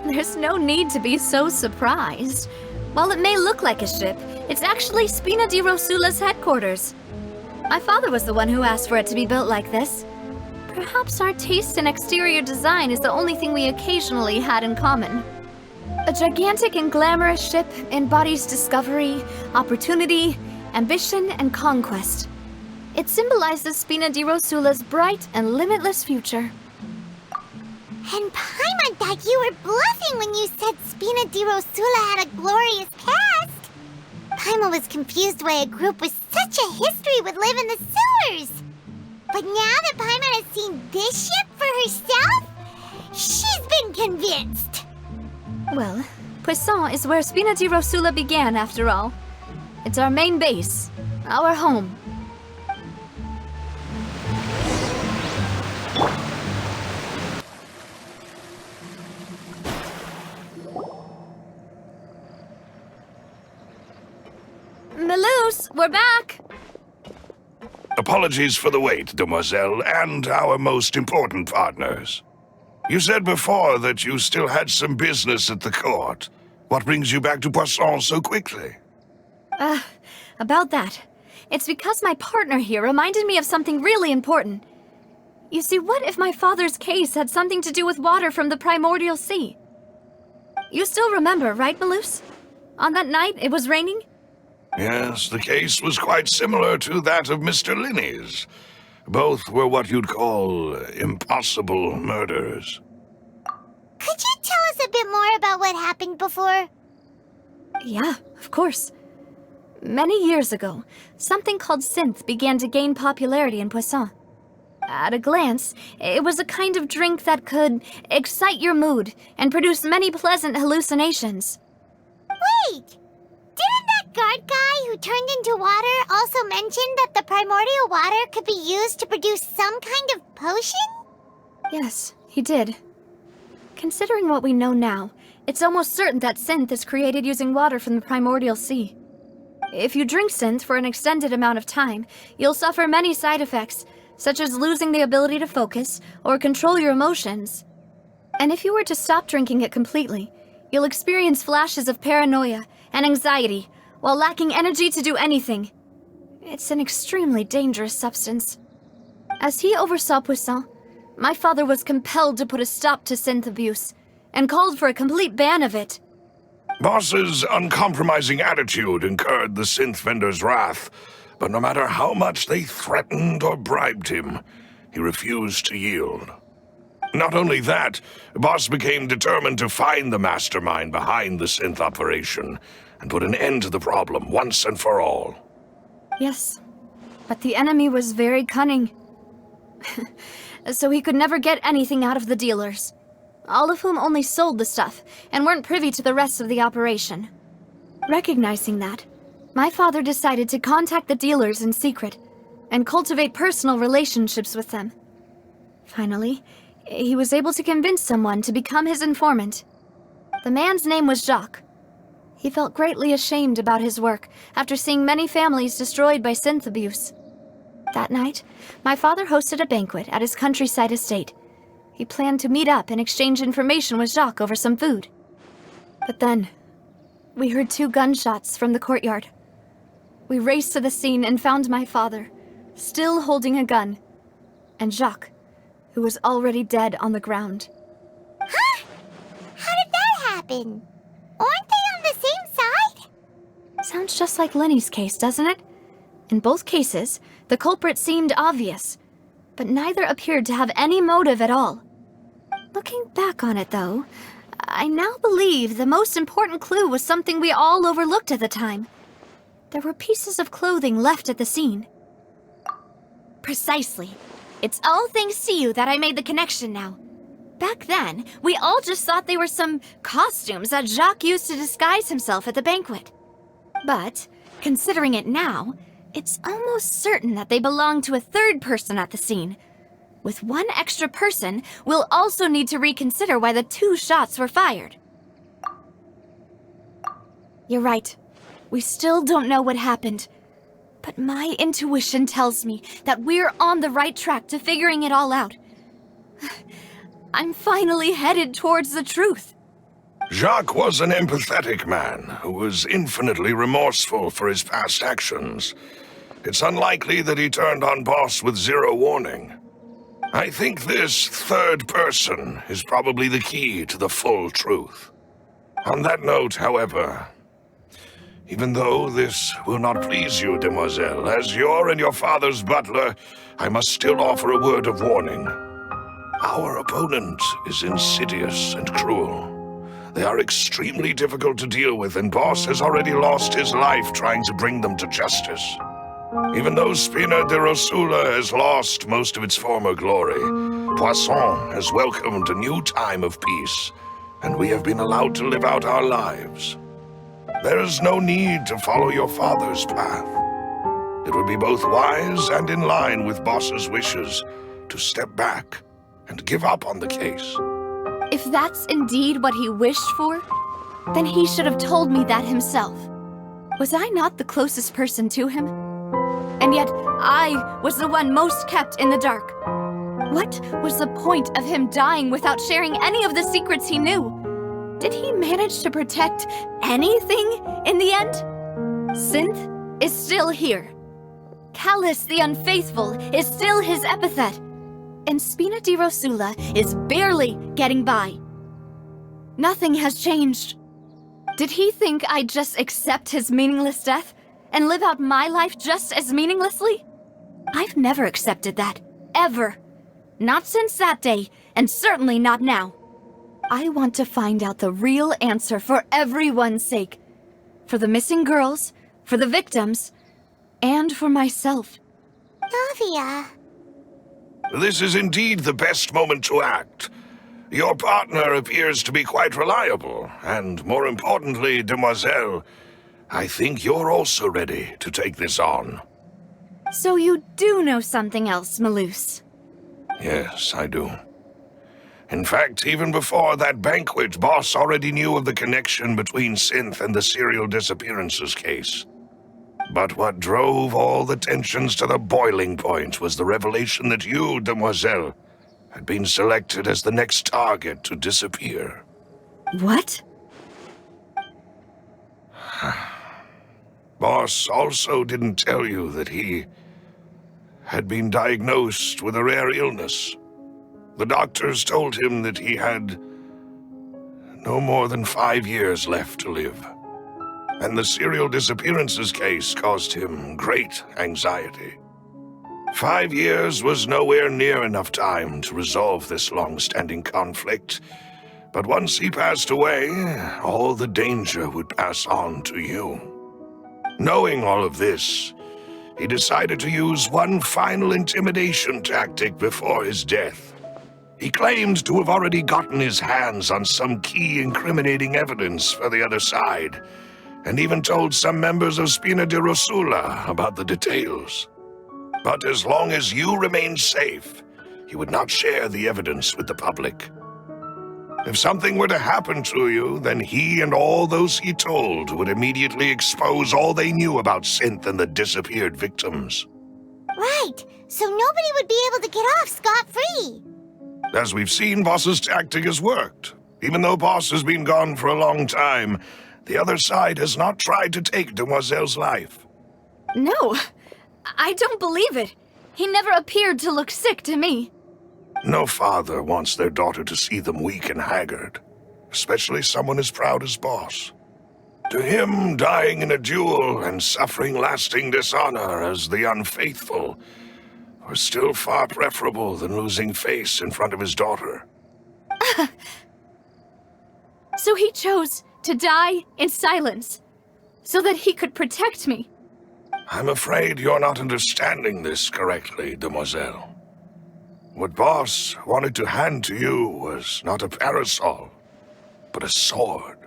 Speaker 1: There's no need to be so surprised. While it may look like a ship, it's actually Spina di Rosula's headquarters. My father was the one who asked for it to be built like this. Perhaps our taste in exterior design is the only thing we occasionally had in common. A gigantic and glamorous ship embodies discovery, opportunity, ambition, and conquest. It symbolizes Spina di Rosula's bright and limitless future.
Speaker 2: And Paimon thought you were bluffing when you said Spina di Rosula had a glorious past. Paimon was confused why a group with such a history would live in the sewers. But now that Paimon has seen this ship for herself, she's been convinced.
Speaker 1: Well, Poisson is where Spina di Rosula began, after all. It's our main base, our home. Melus, we're back!
Speaker 6: Apologies for the wait, demoiselle, and our most important partners. You said before that you still had some business at the court. What brings you back to Poisson so quickly?
Speaker 1: About that. It's because my partner here reminded me of something really important. You see, what if my father's case had something to do with water from the primordial sea? You still remember, right, Melus? On that night, it was raining?
Speaker 6: Yes, the case was quite similar to that of Mr. Linney's. Both were what you'd call impossible murders.
Speaker 2: Could you tell us a bit more about what happened before?
Speaker 1: Yeah, of course. Many years ago, something called synth began to gain popularity in Poisson. At a glance, it was a kind of drink that could excite your mood and produce many pleasant hallucinations.
Speaker 2: Wait! Didn't that guard guy who turned into water also mention that the primordial water could be used to produce some kind of potion?
Speaker 1: Yes, he did. Considering what we know now, it's almost certain that synth is created using water from the primordial sea. If you drink synth for an extended amount of time, you'll suffer many side effects, such as losing the ability to focus or control your emotions. And if you were to stop drinking it completely, you'll experience flashes of paranoia and anxiety while lacking energy to do anything. It's an extremely dangerous substance. As he oversaw Poisson, my father was compelled to put a stop to synth abuse and called for a complete ban of it.
Speaker 6: Boss's uncompromising attitude incurred the synth vendor's wrath, but no matter how much they threatened or bribed him, he refused to yield. Not only that, Boss became determined to find the mastermind behind the synth operation and put an end to the problem once and for all.
Speaker 1: Yes, but the enemy was very cunning. So he could never get anything out of the dealers, all of whom only sold the stuff and weren't privy to the rest of the operation. Recognizing that, my father decided to contact the dealers in secret and cultivate personal relationships with them. Finally, he was able to convince someone to become his informant. The man's name was Jacques. He felt greatly ashamed about his work after seeing many families destroyed by synth abuse. That night, my father hosted a banquet at his countryside estate. He planned to meet up and exchange information with Jacques over some food. But then, we heard 2 gunshots from the courtyard. We raced to the scene and found my father, still holding a gun, and Jacques, who was already dead on the ground.
Speaker 2: Huh? How did that happen? Aren't they on the same side?
Speaker 1: Sounds just like Lenny's case, doesn't it? In both cases, the culprit seemed obvious, but neither appeared to have any motive at all. Looking back on it, though, I now believe the most important clue was something we all overlooked at the time. There were pieces of clothing left at the scene. Precisely. It's all thanks to you that I made the connection now. Back then, we all just thought they were some costumes that Jacques used to disguise himself at the banquet. But, considering it now, it's almost certain that they belong to a third person at the scene. With one extra person, we'll also need to reconsider why the 2 shots were fired. You're right. We still don't know what happened. But my intuition tells me that we're on the right track to figuring it all out. I'm finally headed towards the truth.
Speaker 6: Jacques was an empathetic man who was infinitely remorseful for his past actions. It's unlikely that he turned on Boss with 0 warning. I think this third person is probably the key to the full truth. On that note, however, even though this will not please you, demoiselle, as your and your father's butler, I must still offer a word of warning. Our opponent is insidious and cruel. They are extremely difficult to deal with, and Boss has already lost his life trying to bring them to justice. Even though Spina de Rosula has lost most of its former glory, Poisson has welcomed a new time of peace, and we have been allowed to live out our lives. There is no need to follow your father's path. It would be both wise and in line with Boss's wishes to step back and give up on the case.
Speaker 1: If that's indeed what he wished for, then he should have told me that himself. Was I not the closest person to him? And yet, I was the one most kept in the dark. What was the point of him dying without sharing any of the secrets he knew? Did he manage to protect anything in the end? Synth is still here. Callus the Unfaithful is still his epithet. And Spina di Rosula is barely getting by. Nothing has changed. Did he think I'd just accept his meaningless death and live out my life just as meaninglessly? I've never accepted that. Ever. Not since that day, and certainly not now. I want to find out the real answer for everyone's sake. For the missing girls, for the victims, and for myself.
Speaker 2: Navia.
Speaker 6: This is indeed the best moment to act. Your partner appears to be quite reliable, and more importantly, demoiselle, I think you're also ready to take this on.
Speaker 1: So you do know something else, Maloose?
Speaker 6: Yes, I do. In fact, even before that banquet, Boss already knew of the connection between Synth and the serial disappearances case. But what drove all the tensions to the boiling point was the revelation that you, demoiselle, had been selected as the next target to disappear.
Speaker 1: What?
Speaker 6: Boss also didn't tell you that he had been diagnosed with a rare illness. The doctors told him that he had no more than 5 years left to live. And the serial disappearances case caused him great anxiety. 5 years was nowhere near enough time to resolve this long-standing conflict, but once he passed away, all the danger would pass on to you. Knowing all of this, he decided to use one final intimidation tactic before his death. He claimed to have already gotten his hands on some key incriminating evidence for the other side, and even told some members of Spina di Rosula about the details. But as long as you remained safe, he would not share the evidence with the public. If something were to happen to you, then he and all those he told would immediately expose all they knew about Synth and the disappeared victims.
Speaker 2: Right, so nobody would be able to get off scot-free.
Speaker 6: As we've seen, Boss's tactic has worked. Even though Boss has been gone for a long time, the other side has not tried to take Demoiselle's life.
Speaker 1: No, I don't believe it. He never appeared to look sick to me.
Speaker 6: No father wants their daughter to see them weak and haggard, especially someone as proud as Boss. To him, dying in a duel and suffering lasting dishonor as the unfaithful were still far preferable than losing face in front of his daughter.
Speaker 1: So he chose to die in silence, so that he could protect me.
Speaker 6: I'm afraid you're not understanding this correctly, Demoiselle. What Boss wanted to hand to you was not a parasol, but a sword.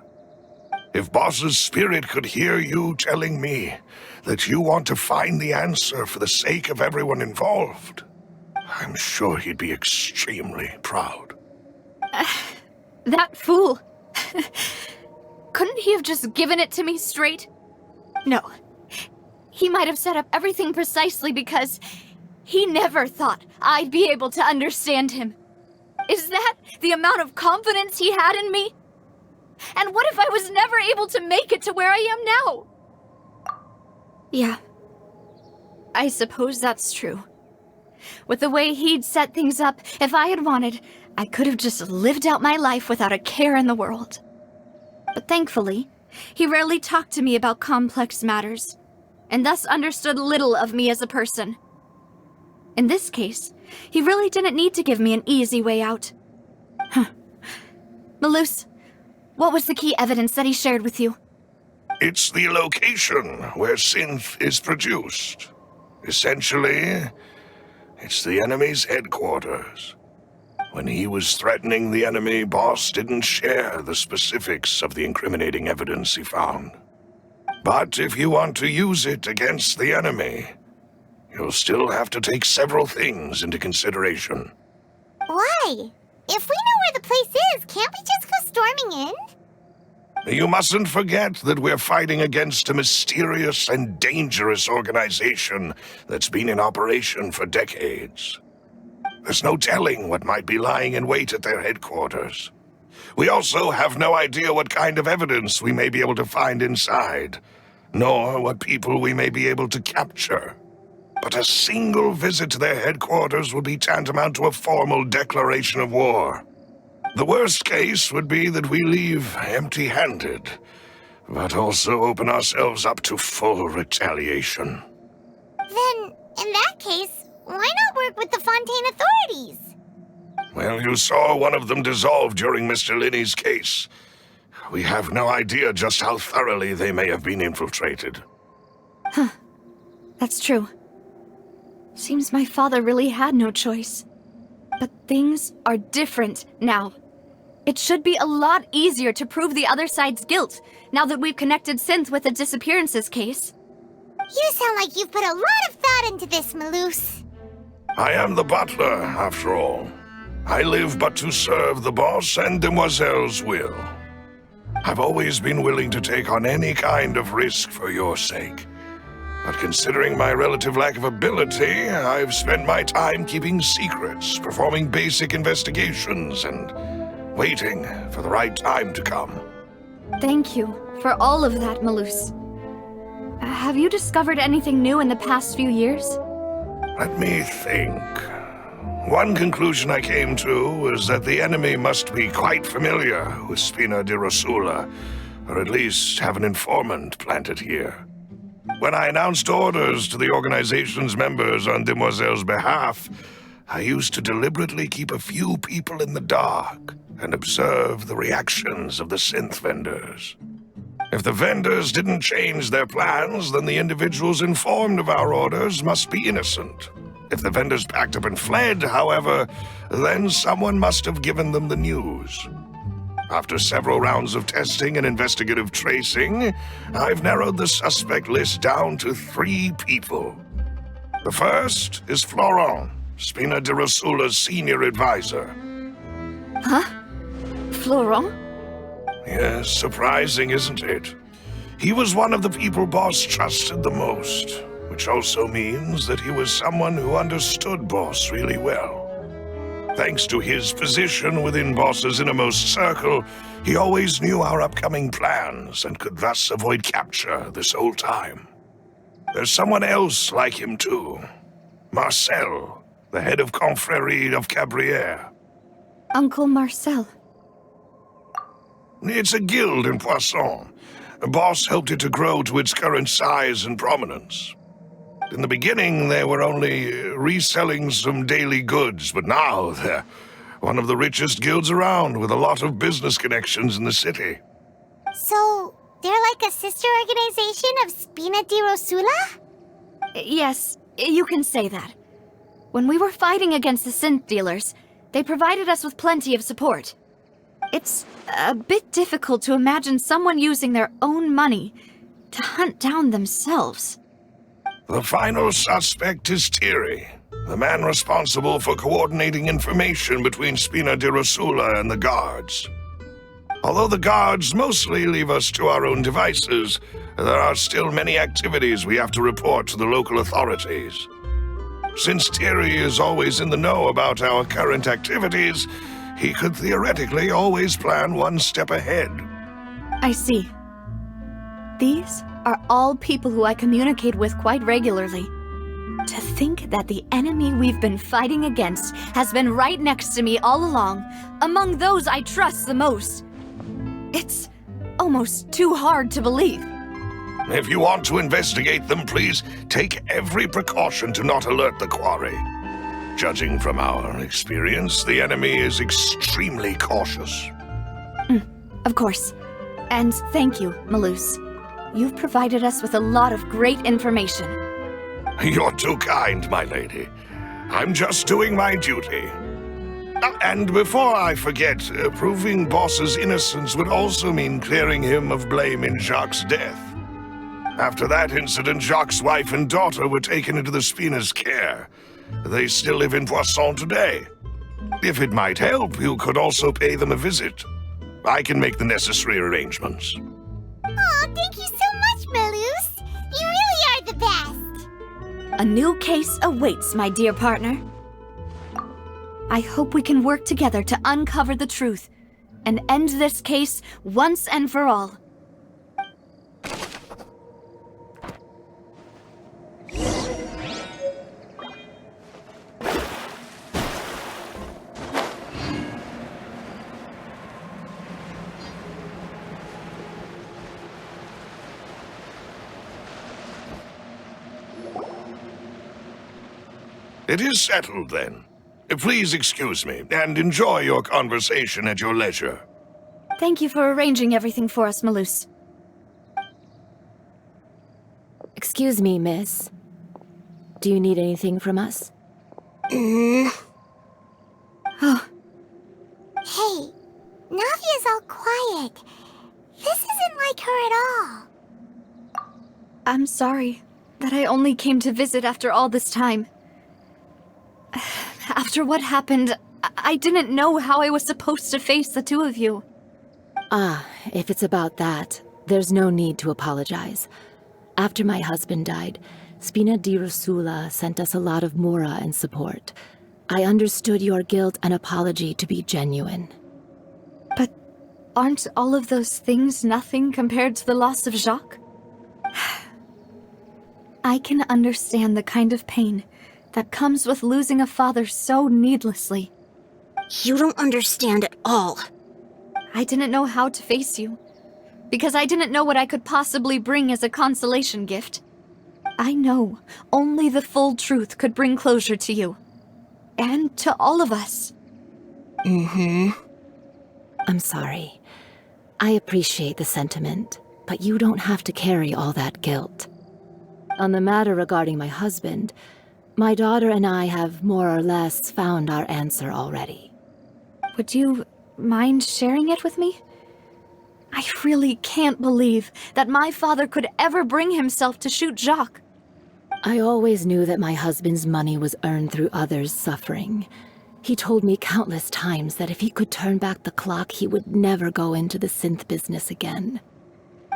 Speaker 6: If Boss's spirit could hear you telling me that you want to find the answer for the sake of everyone involved, I'm sure he'd be extremely proud.
Speaker 1: That fool. Couldn't he have just given it to me straight? No. He might have set up everything precisely because he never thought I'd be able to understand him. Is that the amount of confidence he had in me? And what if I was never able to make it to where I am now? Yeah. I suppose that's true. With the way he'd set things up, if I had wanted, I could have just lived out my life without a care in the world. But thankfully, he rarely talked to me about complex matters, and thus understood little of me as a person. In this case, he really didn't need to give me an easy way out. Maloose, what was the key evidence that he shared with you?
Speaker 6: It's the location where Synth is produced. Essentially, it's the enemy's headquarters. When he was threatening the enemy, Boss didn't share the specifics of the incriminating evidence he found. But if you want to use it against the enemy, you'll still have to take several things into consideration.
Speaker 2: Why? If we know where the place is, can't we just go storming in?
Speaker 6: You mustn't forget that we're fighting against a mysterious and dangerous organization that's been in operation for decades. There's no telling what might be lying in wait at their headquarters. We also have no idea what kind of evidence we may be able to find inside, nor what people we may be able to capture. But a single visit to their headquarters would be tantamount to a formal declaration of war. The worst case would be that we leave empty-handed, but also open ourselves up to full retaliation.
Speaker 2: Then, in that case, why not work with the Fontaine authorities?
Speaker 6: Well, you saw one of them dissolve during Mr. Linney's case. We have no idea just how thoroughly they may have been infiltrated.
Speaker 1: Huh. That's true. Seems my father really had no choice. But things are different now. It should be a lot easier to prove the other side's guilt, now that we've connected Synth with the disappearances case.
Speaker 2: You sound like you've put a lot of thought into this, Maloose.
Speaker 6: I am the butler, after all. I live but to serve the boss and Demoiselle's will. I've always been willing to take on any kind of risk for your sake. But considering my relative lack of ability, I've spent my time keeping secrets, performing basic investigations, and waiting for the right time to come.
Speaker 1: Thank you for all of that, Maloose. Have you discovered anything new in the past few years?
Speaker 6: Let me think. One conclusion I came to was that the enemy must be quite familiar with Spina di Rosula, or at least have an informant planted here. When I announced orders to the organization's members on Demoiselle's behalf, I used to deliberately keep a few people in the dark and observe the reactions of the synth vendors. If the vendors didn't change their plans, then the individuals informed of our orders must be innocent. If the vendors packed up and fled, however, then someone must have given them the news. After several rounds of testing and investigative tracing, I've narrowed the suspect list down to 3 people. The first is Florent, Spina di Rosula's senior advisor.
Speaker 1: Huh? Florent?
Speaker 6: Yes, surprising, isn't it? He was one of the people Boss trusted the most, which also means that he was someone who understood Boss really well. Thanks to his position within Boss's innermost circle, he always knew our upcoming plans and could thus avoid capture this whole time. There's someone else like him too. Marcel, the head of Confrérie of Cabrières.
Speaker 1: Uncle Marcel.
Speaker 6: It's a guild in Poisson. Boss helped it to grow to its current size and prominence. In the beginning, they were only reselling some daily goods, but now they're one of the richest guilds around with a lot of business connections in the city.
Speaker 2: So, they're like a sister organization of Spina di Rosula?
Speaker 1: Yes, you can say that. When we were fighting against the synth dealers, they provided us with plenty of support. It's a bit difficult to imagine someone using their own money to hunt down themselves.
Speaker 6: The final suspect is Thierry, the man responsible for coordinating information between Spina di Rosula and the guards. Although the guards mostly leave us to our own devices, there are still many activities we have to report to the local authorities. Since Thierry is always in the know about our current activities, he could theoretically always plan one step ahead.
Speaker 1: I see. These are all people who I communicate with quite regularly. To think that the enemy we've been fighting against has been right next to me all along, among those I trust the most. It's almost too hard to believe.
Speaker 6: If you want to investigate them, please take every precaution to not alert the quarry. Judging from our experience, the enemy is extremely cautious.
Speaker 1: Of course. And thank you, Maloose. You've provided us with a lot of great information.
Speaker 6: You're too kind, my lady. I'm just doing my duty. And before I forget, proving Boss's innocence would also mean clearing him of blame in Jacques' death. After that incident, Jacques' wife and daughter were taken into the Spina's care. They still live in Poisson today. If it might help, you could also pay them a visit. I can make the necessary arrangements.
Speaker 2: Oh, thank you so much, Maloose. You really are the best.
Speaker 1: A new case awaits, my dear partner. I hope we can work together to uncover the truth and end this case once and for all.
Speaker 6: It is settled, then. Please excuse me, and enjoy your conversation at your leisure.
Speaker 1: Thank you for arranging everything for us, Malus.
Speaker 9: Excuse me, miss. Do you need anything from us?
Speaker 1: Oh,
Speaker 2: Hey, Navia's all quiet. This isn't like her at all.
Speaker 1: I'm sorry that I only came to visit after all this time. After what happened, I didn't know how I was supposed to face the two of you.
Speaker 9: Ah, if it's about that, there's no need to apologize. After my husband died, Spina di Rusula sent us a lot of mora and support. I understood your guilt and apology to be genuine.
Speaker 1: But aren't all of those things nothing compared to the loss of Jacques? I can understand the kind of pain that comes with losing a father so needlessly.
Speaker 7: You don't understand at all.
Speaker 1: I didn't know how to face you, because I didn't know what I could possibly bring as a consolation gift. I know only the full truth could bring closure to you. And to all of us.
Speaker 9: I'm sorry. I appreciate the sentiment, but you don't have to carry all that guilt. On the matter regarding my husband, my daughter and I have more or less found our answer already.
Speaker 1: Would you mind sharing it with me? I really can't believe that my father could ever bring himself to shoot Jacques.
Speaker 9: I always knew that my husband's money was earned through others' suffering. He told me countless times that if he could turn back the clock, he would never go into the synth business again.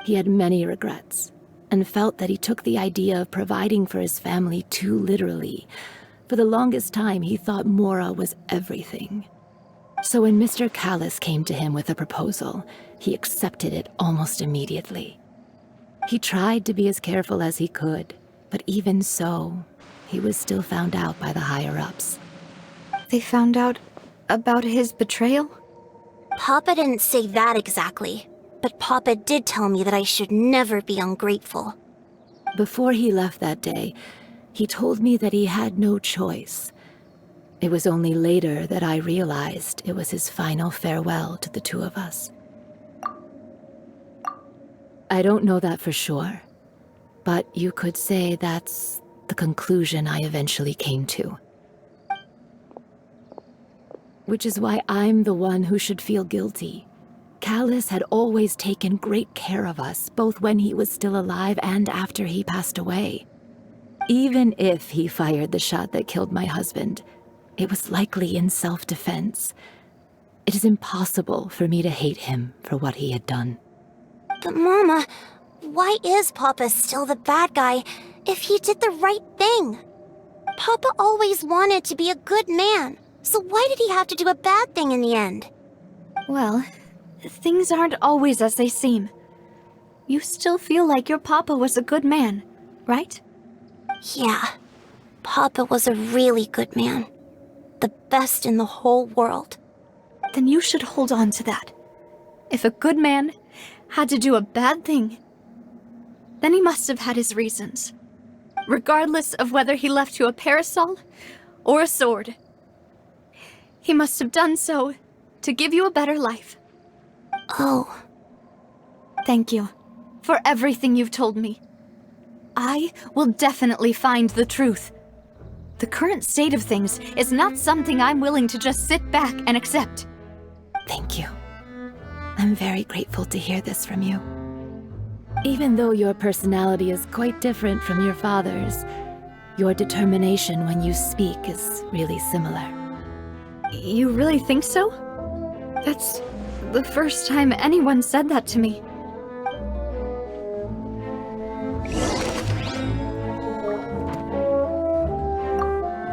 Speaker 9: He had many regrets, and felt that he took the idea of providing for his family too literally. For the longest time, he thought mora was everything. So when Mr. Callis came to him with a proposal, he accepted it almost immediately. He tried to be as careful as he could, but even so, he was still found out by the higher-ups.
Speaker 1: They found out about his betrayal?
Speaker 7: Papa didn't say that exactly, but Papa did tell me that I should never be ungrateful.
Speaker 9: Before he left that day, he told me that he had no choice. It was only later that I realized it was his final farewell to the two of us. I don't know that for sure, but you could say that's the conclusion I eventually came to. Which is why I'm the one who should feel guilty. Callis had always taken great care of us, both when he was still alive and after he passed away. Even if he fired the shot that killed my husband, it was likely in self-defense. It is impossible for me to hate him for what he had done.
Speaker 7: But Mama, why is Papa still the bad guy if he did the right thing? Papa always wanted to be a good man, so why did he have to do a bad thing in the end?
Speaker 1: Well, things aren't always as they seem. You still feel like your papa was a good man, right?
Speaker 7: Yeah, Papa was a really good man. The best in the whole world.
Speaker 1: Then you should hold on to that. If a good man had to do a bad thing, then he must have had his reasons. Regardless of whether he left you a parasol or a sword. He must have done so to give you a better life.
Speaker 7: Oh.
Speaker 1: Thank you for everything you've told me. I will definitely find the truth. The current state of things is not something I'm willing to just sit back and accept.
Speaker 9: Thank you. I'm very grateful to hear this from you. Even though your personality is quite different from your father's, your determination when you speak is really similar.
Speaker 1: You really think so? That's the first time anyone said that to me.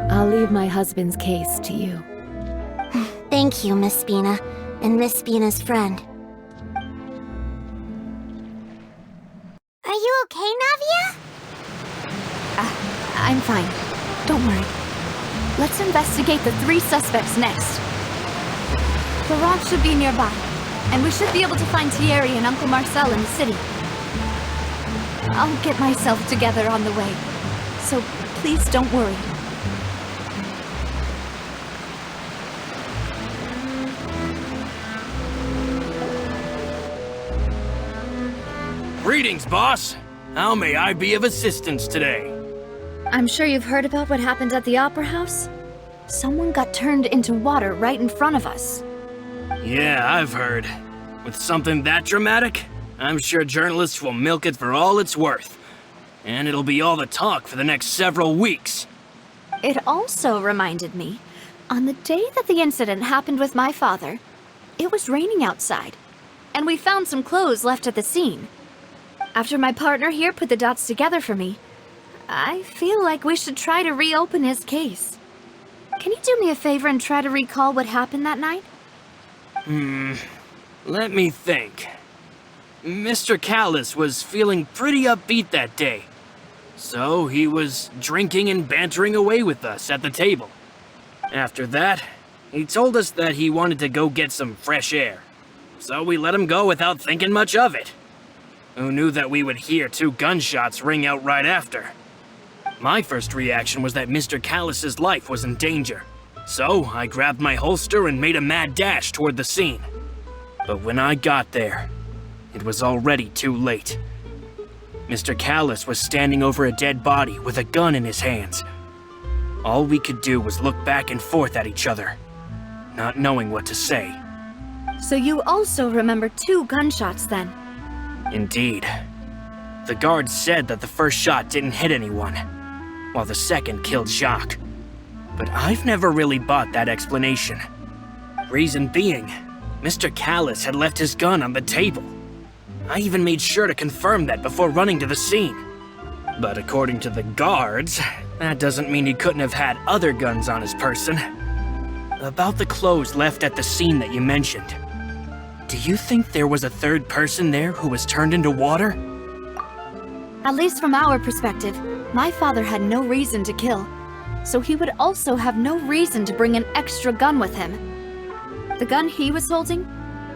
Speaker 9: I'll leave my husband's case to you.
Speaker 7: Thank you, Miss Spina, and Miss Spina's friend.
Speaker 2: Are you okay, Navia?
Speaker 1: I'm fine. Don't worry. Let's investigate the 3 suspects next. Laurent should be nearby, and we should be able to find Thierry and Uncle Marcel in the city. I'll get myself together on the way, so please don't worry.
Speaker 10: Greetings, boss. How may I be of assistance today?
Speaker 1: I'm sure you've heard about what happened at the Opera House. Someone got turned into water right in front of us.
Speaker 10: Yeah, I've heard. With something that dramatic, I'm sure journalists will milk it for all it's worth. And it'll be all the talk for the next several weeks.
Speaker 1: It also reminded me, on the day that the incident happened with my father, it was raining outside, and we found some clothes left at the scene. After my partner here put the dots together for me, I feel like we should try to reopen his case. Can you do me a favor and try to recall what happened that night?
Speaker 10: Let me think. Mr. Callis was feeling pretty upbeat that day. So he was drinking and bantering away with us at the table. After that, he told us that he wanted to go get some fresh air. So we let him go without thinking much of it. Who knew that we would hear 2 gunshots ring out right after? My first reaction was that Mr. Callis's life was in danger. So I grabbed my holster and made a mad dash toward the scene. But when I got there, it was already too late. Mr. Callis was standing over a dead body with a gun in his hands. All we could do was look back and forth at each other, not knowing what to say.
Speaker 1: So you also remember 2 gunshots then?
Speaker 10: Indeed. The guard said that the first shot didn't hit anyone, while the second killed Jacques. But I've never really bought that explanation. Reason being, Mr. Callis had left his gun on the table. I even made sure to confirm that before running to the scene. But according to the guards, that doesn't mean he couldn't have had other guns on his person. About the clothes left at the scene that you mentioned, do you think there was a third person there who was turned into water?
Speaker 1: At least from our perspective, my father had no reason to kill, so he would also have no reason to bring an extra gun with him. The gun he was holding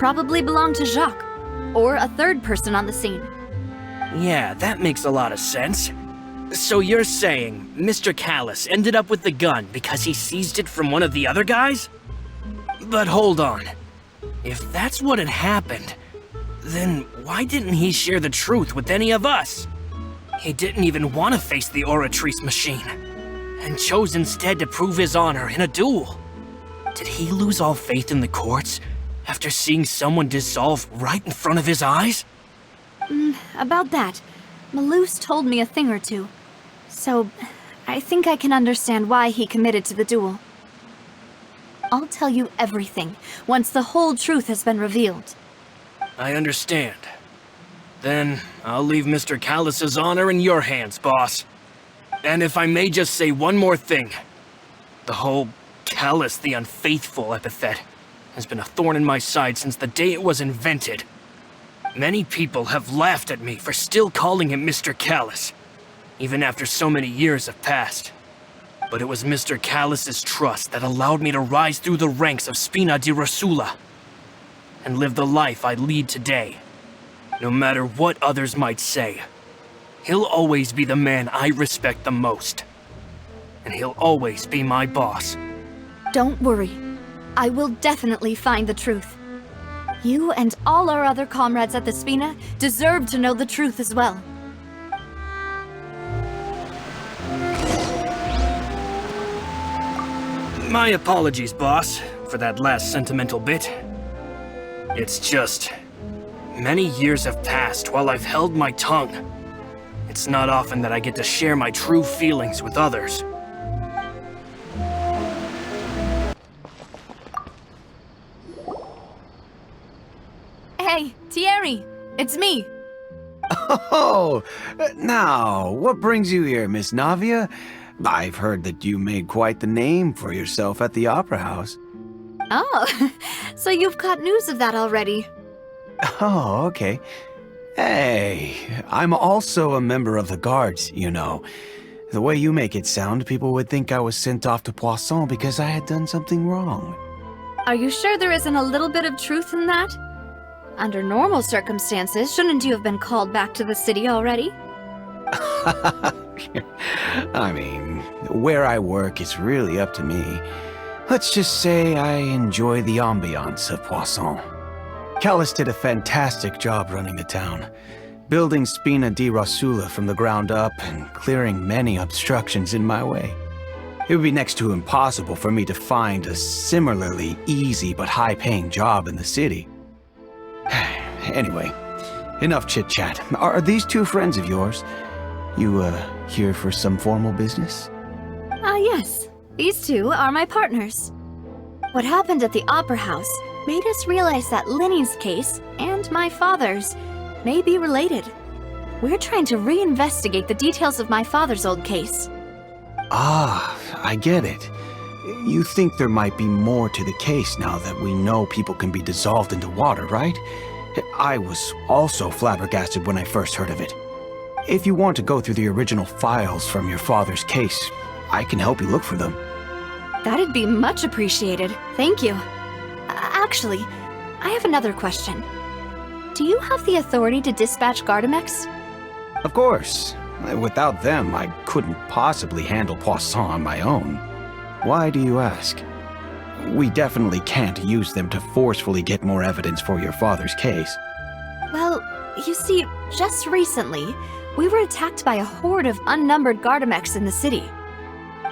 Speaker 1: probably belonged to Jacques, or a third person on the scene.
Speaker 10: Yeah, that makes a lot of sense. So you're saying Mr. Callis ended up with the gun because he seized it from one of the other guys? But hold on. If that's what had happened, then why didn't he share the truth with any of us? He didn't even want to face the Oratrice machine, and chose instead to prove his honor in a duel. Did he lose all faith in the courts after seeing someone dissolve right in front of his eyes?
Speaker 1: About that, Malus told me a thing or two, so I think I can understand why he committed to the duel. I'll tell you everything once the whole truth has been revealed.
Speaker 10: I understand. Then I'll leave Mr. Callis's honor in your hands, boss. And if I may just say one more thing, the whole Callis the Unfaithful epithet has been a thorn in my side since the day it was invented. Many people have laughed at me for still calling him Mr. Callis, even after so many years have passed. But it was Mr. Callis's trust that allowed me to rise through the ranks of Spina di Rosula and live the life I lead today. No matter what others might say, he'll always be the man I respect the most. And he'll always be my boss.
Speaker 1: Don't worry. I will definitely find the truth. You and all our other comrades at the Spina deserve to know the truth as well.
Speaker 10: My apologies, boss, for that last sentimental bit. It's just, many years have passed while I've held my tongue. It's not often that I get to share my true feelings with others.
Speaker 1: Hey, Thierry, it's me.
Speaker 11: Oh, now, what brings you here, Miss Navia? I've heard that you made quite the name for yourself at the Opera House.
Speaker 1: Oh, so you've caught news of that already.
Speaker 11: Oh, okay. Hey, I'm also a member of the guards, you know. The way you make it sound, people would think I was sent off to Poisson because I had done something wrong.
Speaker 1: Are you sure there isn't a little bit of truth in that? Under normal circumstances, shouldn't you have been called back to the city already?
Speaker 11: I mean, where I work is really up to me. Let's just say I enjoy the ambiance of Poisson. Callis did a fantastic job running the town. building Spina di Rosula from the ground up and clearing many obstructions in my way. It would be next to impossible for me to find a similarly easy but high-paying job in the city. Anyway, enough chit-chat. Are these two friends of yours? You, here for some formal business?
Speaker 1: Yes. These two are my partners. What happened at the Opera House made us realize that Linny's case and my father's may be related. We're trying to reinvestigate the details of my father's old case.
Speaker 11: Ah, I get it. You think there might be more to the case now that we know people can be dissolved into water, right? I was also flabbergasted when I first heard of it. If you want to go through the original files from your father's case, I can help you look for them.
Speaker 1: That'd be much appreciated. Thank you. Actually, I have another question. Do you have the authority to dispatch Gardamex?
Speaker 11: Of course. Without them, I couldn't possibly handle Poisson on my own. Why do you ask? We definitely can't use them to forcefully get more evidence for your father's case.
Speaker 1: Well, you see, just recently, we were attacked by a horde of unnumbered Gardamex in the city.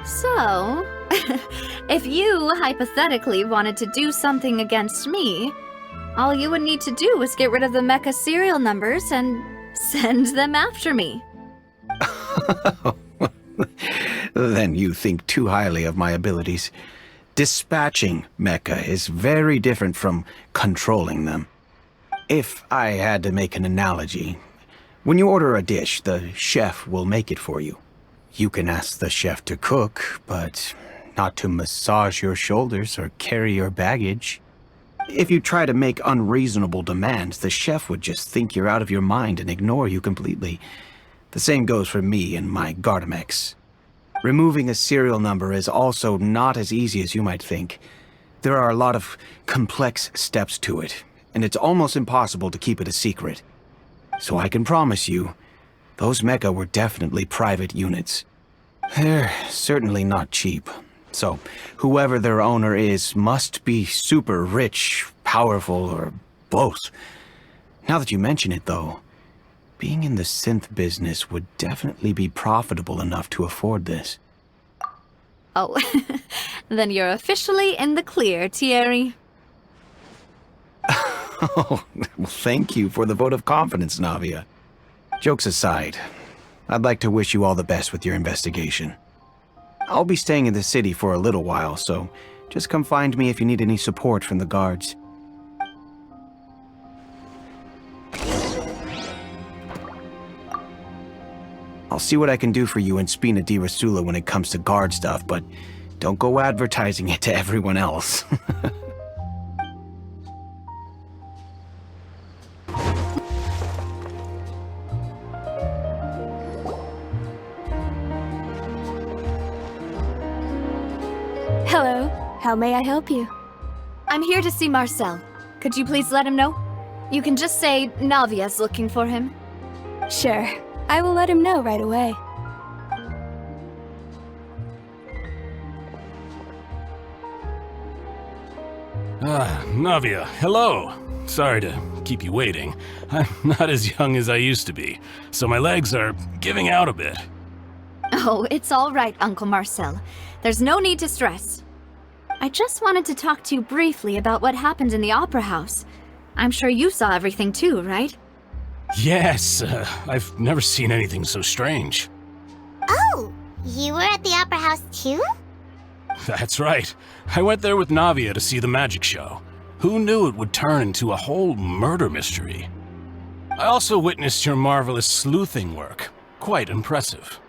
Speaker 1: So, if you hypothetically wanted to do something against me, all you would need to do is get rid of the mecha serial numbers and send them after me.
Speaker 11: Then you think too highly of my abilities. Dispatching mecha is very different from controlling them. If I had to make an analogy, when you order a dish, the chef will make it for you. You can ask the chef to cook, but not to massage your shoulders or carry your baggage. If you try to make unreasonable demands, the chef would just think you're out of your mind and ignore you completely. The same goes for me and my Gardamex. Removing a serial number is also not as easy as you might think. There are a lot of complex steps to it, and it's almost impossible to keep it a secret. So I can promise you, those mecha were definitely private units. They're certainly not cheap. So, whoever their owner is must be super rich, powerful, or both. Now that you mention it, though, being in the synth business would definitely be profitable enough to afford this.
Speaker 1: Oh, then you're officially in the clear, Thierry.
Speaker 11: Oh, well, thank you for the vote of confidence, Navia. Jokes aside, I'd like to wish you all the best with your investigation. I'll be staying in the city for a little while, so just come find me if you need any support from the guards. I'll see what I can do for you in Spina di Rosula when it comes to guard stuff, but don't go advertising it to everyone else.
Speaker 12: Hello, how may I help you?
Speaker 1: I'm here to see Marcel. Could you please let him know? You can just say Navia's looking for him.
Speaker 12: Sure, I will let him know right away.
Speaker 13: Navia, hello. Sorry to keep you waiting. I'm not as young as I used to be, so my legs are giving out a bit.
Speaker 1: Oh, it's all right, Uncle Marcel. There's no need to stress. I just wanted to talk to you briefly about what happened in the Opera House. I'm sure you saw everything too, right?
Speaker 13: Yes, I've never seen anything so strange.
Speaker 2: Oh, you were at the Opera House too?
Speaker 13: That's right. I went there with Navia to see the magic show. Who knew it would turn into a whole murder mystery? I also witnessed your marvelous sleuthing work. Quite impressive.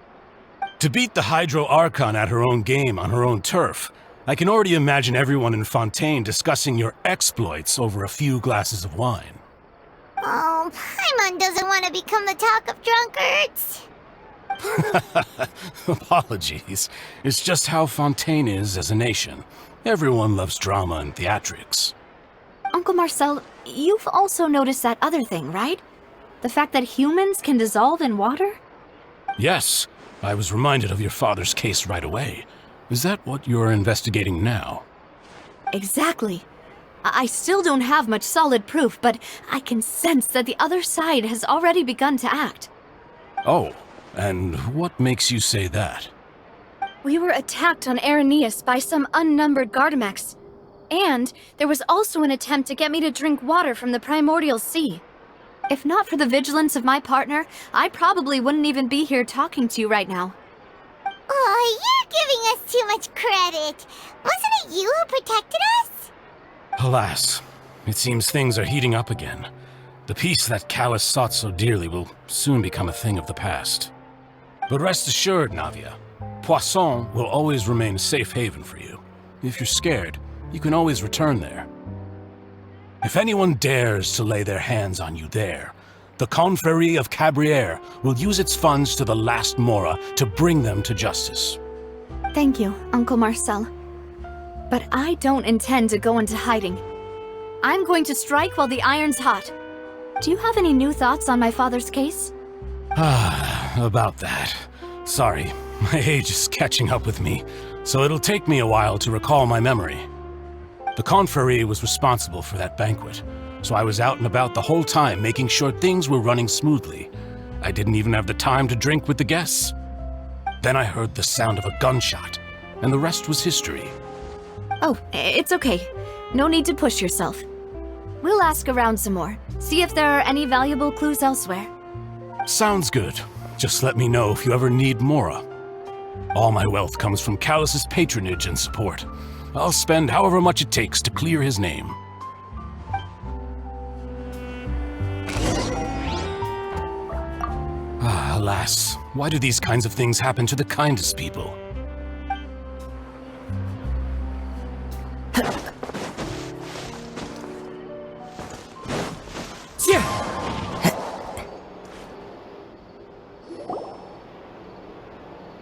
Speaker 13: To beat the Hydro Archon at her own game on her own turf, I can already imagine everyone in Fontaine discussing your exploits over a few glasses of wine.
Speaker 2: Oh, Paimon doesn't want to become the talk of drunkards.
Speaker 13: Apologies. It's just how Fontaine is as a nation. Everyone loves drama and theatrics.
Speaker 1: Uncle Marcel, you've also noticed that other thing, right? The fact that humans can dissolve in water?
Speaker 13: Yes, I was reminded of your father's case right away. Is that what you're investigating now?
Speaker 1: Exactly. I still don't have much solid proof, but I can sense that the other side has already begun to act.
Speaker 13: Oh, and what makes you say that?
Speaker 1: We were attacked on Araneus by some unnumbered Gardamex. And there was also an attempt to get me to drink water from the primordial sea. If not for the vigilance of my partner, I probably wouldn't even be here talking to you right now.
Speaker 2: Oh, you're giving us too much credit. Wasn't it you who protected us?
Speaker 13: Alas, it seems things are heating up again. The peace that Callus sought so dearly will soon become a thing of the past. But rest assured, Navia, Poisson will always remain a safe haven for you. If you're scared, you can always return there. If anyone dares to lay their hands on you there, the Confrérie of Cabriere will use its funds to the last Mora to bring them to justice.
Speaker 1: Thank you, Uncle Marcel. But I don't intend to go into hiding. I'm going to strike while the iron's hot. Do you have any new thoughts on my father's case?
Speaker 13: About that. Sorry, my age is catching up with me, so it'll take me a while to recall my memory. The Confrérie was responsible for that banquet, so I was out and about the whole time making sure things were running smoothly. I didn't even have the time to drink with the guests. Then I heard the sound of a gunshot, and the rest was history.
Speaker 1: Oh, it's okay. No need to push yourself. We'll ask around some more, see if there are any valuable clues elsewhere.
Speaker 13: Sounds good. Just let me know if you ever need Mora. All my wealth comes from Callus's patronage and support. I'll spend however much it takes to clear his name. Alas, why do these kinds of things happen to the kindest people?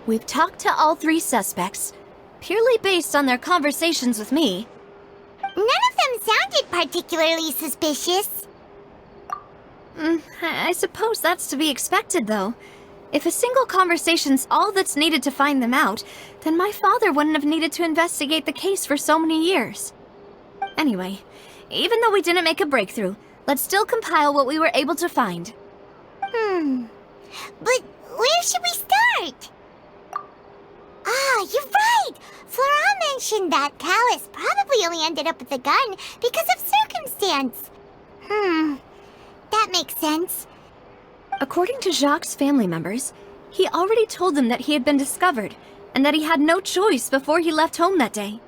Speaker 1: We've talked to all three suspects, purely based on their conversations with me.
Speaker 2: None of them sounded particularly suspicious.
Speaker 1: I suppose that's to be expected, though. If a single conversation's all that's needed to find them out, then my father wouldn't have needed to investigate the case for so many years. Anyway, even though we didn't make a breakthrough, let's still compile what we were able to find.
Speaker 2: But where should we start? Ah, you're right! Flora mentioned that Callus probably only ended up with the gun because of circumstance. That makes sense.
Speaker 1: According to Jacques' family members, he already told them that he had been discovered, and that he had no choice before he left home that day.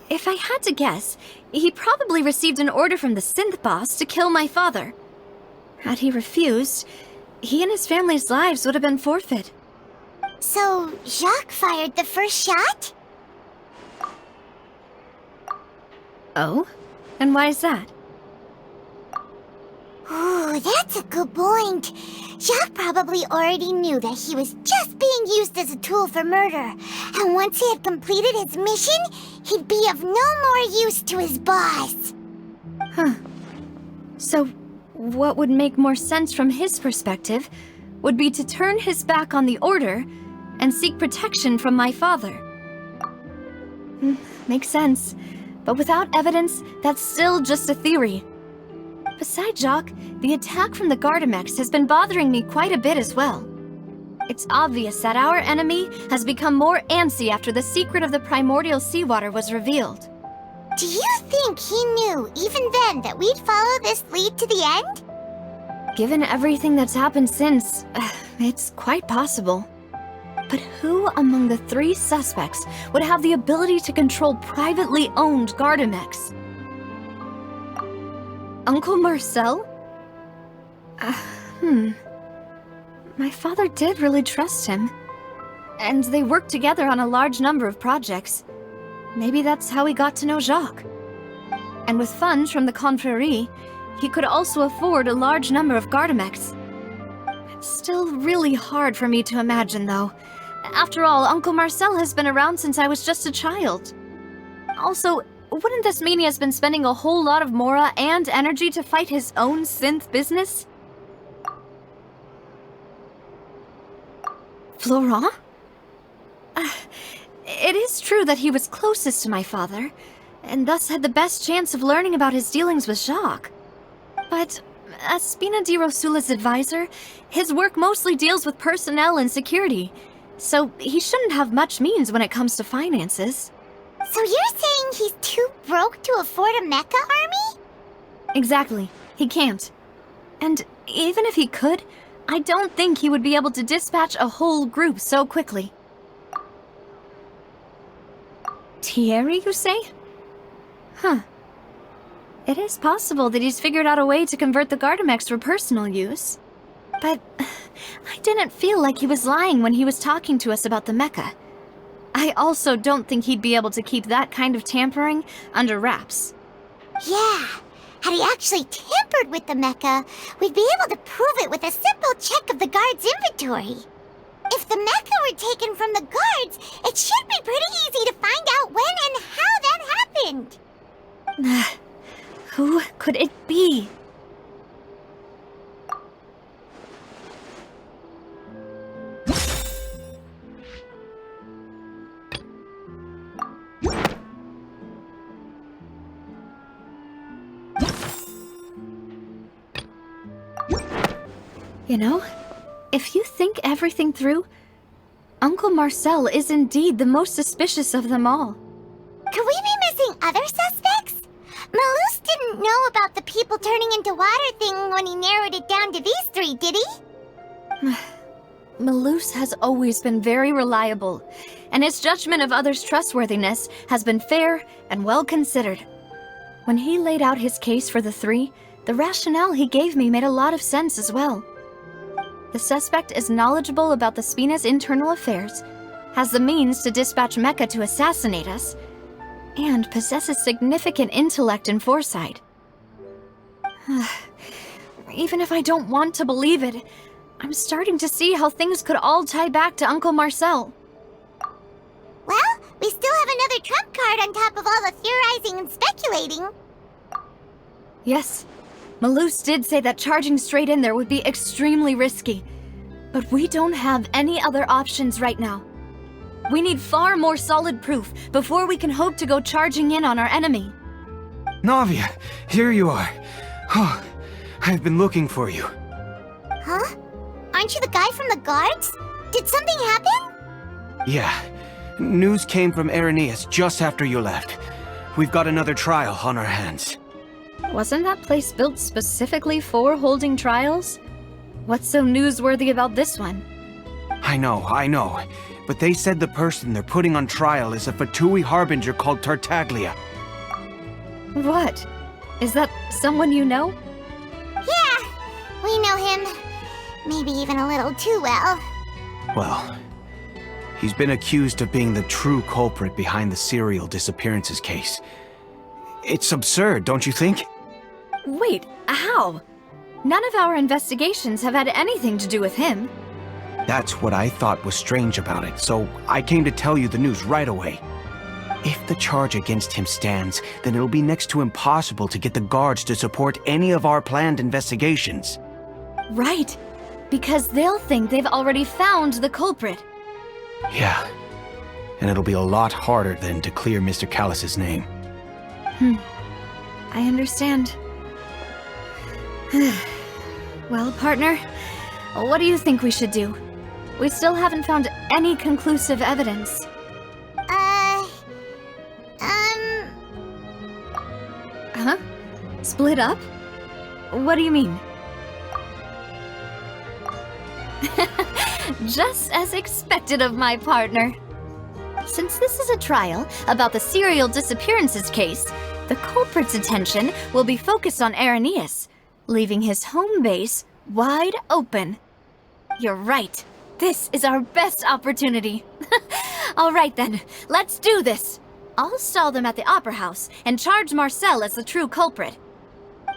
Speaker 1: If I had to guess, he probably received an order from the synth boss to kill my father. Had he refused, he and his family's lives would have been forfeit.
Speaker 2: So, Jacques fired the first shot?
Speaker 1: Oh? And why is that?
Speaker 2: Ooh, that's a good point. Jacques probably already knew that he was just being used as a tool for murder. And once he had completed his mission, he'd be of no more use to his boss.
Speaker 1: So, what would make more sense from his perspective would be to turn his back on the Order and seek protection from my father. Makes sense. But without evidence, that's still just a theory. Besides Jacques, the attack from the Gardamex has been bothering me quite a bit as well. It's obvious that our enemy has become more antsy after the secret of the primordial seawater was revealed.
Speaker 2: Do you think he knew, even then, that we'd follow this lead to the end?
Speaker 1: Given everything that's happened since, it's quite possible. But who among the three suspects would have the ability to control privately owned Gardamex? Uncle Marcel? My father did really trust him. And they worked together on a large number of projects. Maybe that's how he got to know Jacques. And with funds from the Confrérie, he could also afford a large number of Gardamex. It's still really hard for me to imagine, though. After all, Uncle Marcel has been around since I was just a child. Also, wouldn't this mean he has been spending a whole lot of Mora and energy to fight his own synth business? Florent? It is true that he was closest to my father, and thus had the best chance of learning about his dealings with Jacques. But as Spina di Rosula's advisor, his work mostly deals with personnel and security, so he shouldn't have much means when it comes to finances.
Speaker 2: So you're saying he's too broke to afford a mecha army?
Speaker 1: Exactly. He can't. And even if he could, I don't think he would be able to dispatch a whole group so quickly. Thierry, you say? Huh. It is possible that he's figured out a way to convert the Gardamex for personal use. But I didn't feel like he was lying when he was talking to us about the mecha. I also don't think he'd be able to keep that kind of tampering under wraps.
Speaker 2: Yeah, had he actually tampered with the mecha, we'd be able to prove it with a simple check of the guard's inventory. If the mecha were taken from the guards, it should be pretty easy to find out when and how that happened.
Speaker 1: Who could it be? You know, if you think everything through, Uncle Marcel is indeed the most suspicious of them all.
Speaker 2: Could we be missing other suspects? Malus didn't know about the people turning into water thing when he narrowed it down to these three, did he?
Speaker 1: Malus has always been very reliable, and his judgment of others' trustworthiness has been fair and well considered. When he laid out his case for the three, the rationale he gave me made a lot of sense as well. The suspect is knowledgeable about the Spina's internal affairs, has the means to dispatch Mecha to assassinate us, and possesses significant intellect and foresight. Even if I don't want to believe it, I'm starting to see how things could all tie back to Uncle Marcel.
Speaker 2: Well, we still have another trump card on top of all the theorizing and speculating.
Speaker 1: Yes, Malus did say that charging straight in there would be extremely risky, but we don't have any other options right now. We need far more solid proof before we can hope to go charging in on our enemy.
Speaker 11: Navia, here you are. Oh, I've been looking for you.
Speaker 2: Huh? Aren't you the guy from the guards? Did something happen?
Speaker 11: Yeah. News came from Irenaeus just after you left. We've got another trial on our hands.
Speaker 1: Wasn't that place built specifically for holding trials? What's so newsworthy about this one?
Speaker 11: I know. But they said the person they're putting on trial is a Fatui harbinger called Tartaglia.
Speaker 1: What? Is that someone you know?
Speaker 2: Yeah, we know him. Maybe even a little too well.
Speaker 11: Well, he's been accused of being the true culprit behind the serial disappearances case. It's absurd, don't you think?
Speaker 1: Wait, how? None of our investigations have had anything to do with him.
Speaker 11: That's what I thought was strange about it, so I came to tell you the news right away. If the charge against him stands, then it'll be next to impossible to get the guards to support any of our planned investigations.
Speaker 1: Right, because they'll think they've already found the culprit.
Speaker 11: Yeah, and it'll be a lot harder then to clear Mr. Callus's name.
Speaker 1: I understand. Well, partner, what do you think we should do? We still haven't found any conclusive evidence. Huh? Split up? What do you mean? Just as expected of my partner. Since this is a trial about the serial disappearances case, the culprit's attention will be focused on Irenaeus, leaving his home base wide open. You're right. This is our best opportunity. All right then, let's do this. I'll stall them at the Opera House and charge Marcel as the true culprit.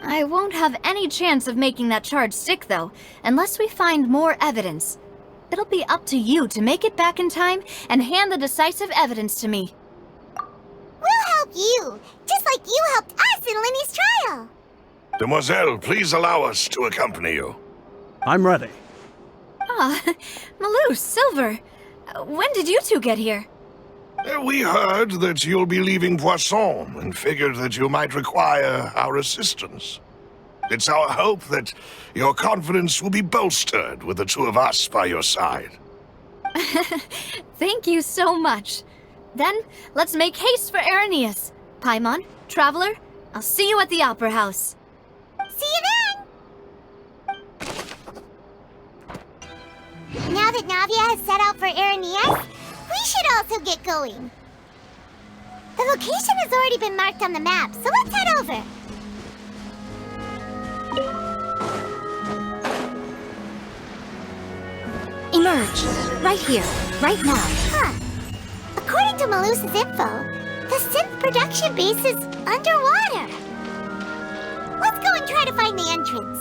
Speaker 1: I won't have any chance of making that charge stick, though, unless we find more evidence. It'll be up to you to make it back in time and hand the decisive evidence to me.
Speaker 2: We'll help you, just like you helped us in Linny's trial.
Speaker 6: Demoiselle, please allow us to accompany you.
Speaker 4: I'm ready.
Speaker 1: Ah, Malus, Silver. When did you two get here?
Speaker 6: We heard that you'll be leaving Poisson and figured that you might require our assistance. It's our hope that your confidence will be bolstered with the two of us by your side.
Speaker 1: Thank you so much. Then, let's make haste for Irenaeus. Paimon, Traveler, I'll see you at the Opera House.
Speaker 2: See you then! Now that Navia has set out for Irenaeus, we should also get going. The location has already been marked on the map, so let's head over.
Speaker 1: Emerge. Right here. Right now.
Speaker 2: Huh. According to Malus's info, the synth production base is underwater. Let's go and try to find the entrance.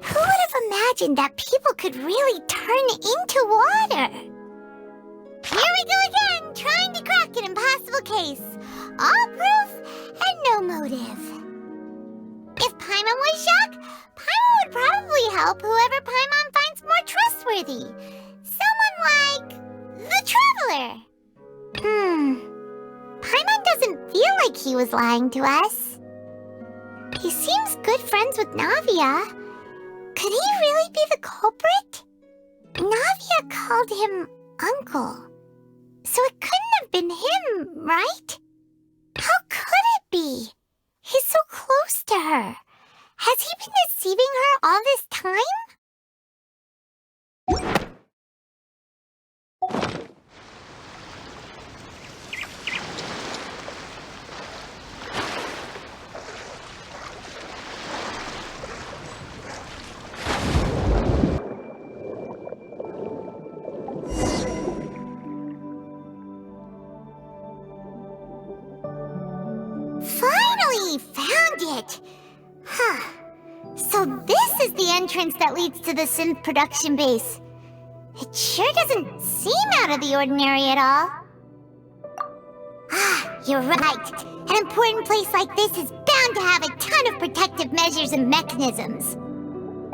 Speaker 2: Who would have imagined that people could really turn into water? Here we go again, trying to crack an impossible case. All proof and no motive. If Paimon was Jacques, Paimon would probably help whoever Paimon finds more trustworthy. Someone like the Traveler. Paimon doesn't feel like he was lying to us. He seems good friends with Navia. Could he really be the culprit? Navia called him Uncle. So it couldn't have been him, right? How could it be? He's so close to her. Has he been deceiving her all this time? Finally found it! Huh. So this is the entrance that leads to the synth production base. It sure doesn't seem out of the ordinary at all. Ah, you're right. An important place like this is bound to have a ton of protective measures and mechanisms.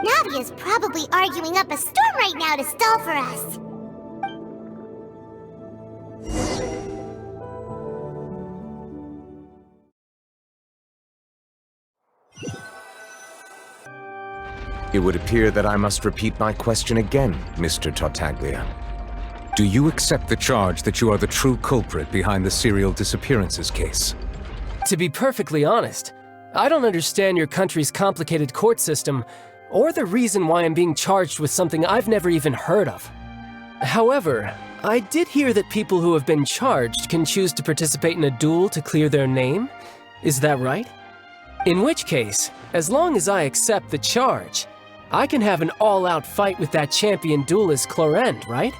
Speaker 2: Navia's probably arguing up a storm right now to stall for us.
Speaker 8: It would appear that I must repeat my question again, Mr. Tartaglia. Do you accept the charge that you are the true culprit behind the serial disappearances case?
Speaker 14: To be perfectly honest, I don't understand your country's complicated court system, or the reason why I'm being charged with something I've never even heard of. However, I did hear that people who have been charged can choose to participate in a duel to clear their name. Is that right? In which case, as long as I accept the charge, I can have an all-out fight with that champion duelist Clorend, right?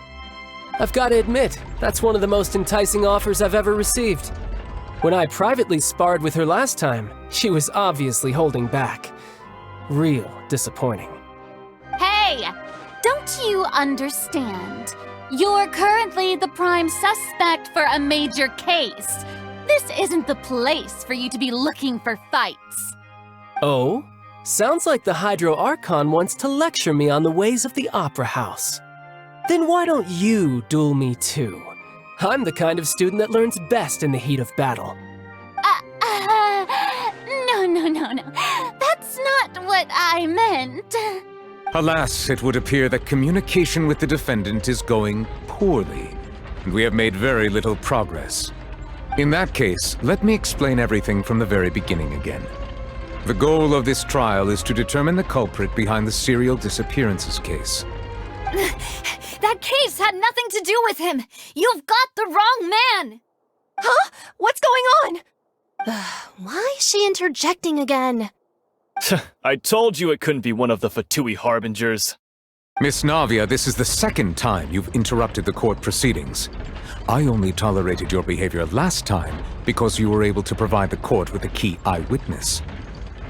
Speaker 14: I've got to admit, that's one of the most enticing offers I've ever received. When I privately sparred with her last time, she was obviously holding back. Real disappointing.
Speaker 1: Hey! Don't you understand? You're currently the prime suspect for a major case. This isn't the place for you to be looking for fights.
Speaker 14: Oh? Sounds like the Hydro Archon wants to lecture me on the ways of the Opera House. Then why don't you duel me too? I'm the kind of student that learns best in the heat of battle.
Speaker 1: No. That's not what I meant.
Speaker 8: Alas, it would appear that communication with the defendant is going poorly, and we have made very little progress. In that case, let me explain everything from the very beginning again. The goal of this trial is to determine the culprit behind the serial disappearances case.
Speaker 1: That case had nothing to do with him! You've got the wrong man!
Speaker 12: Huh? What's going on? Why is she interjecting again?
Speaker 15: I told you it couldn't be one of the Fatui Harbingers.
Speaker 8: Miss Navia, this is the second time you've interrupted the court proceedings. I only tolerated your behavior last time because you were able to provide the court with a key eyewitness.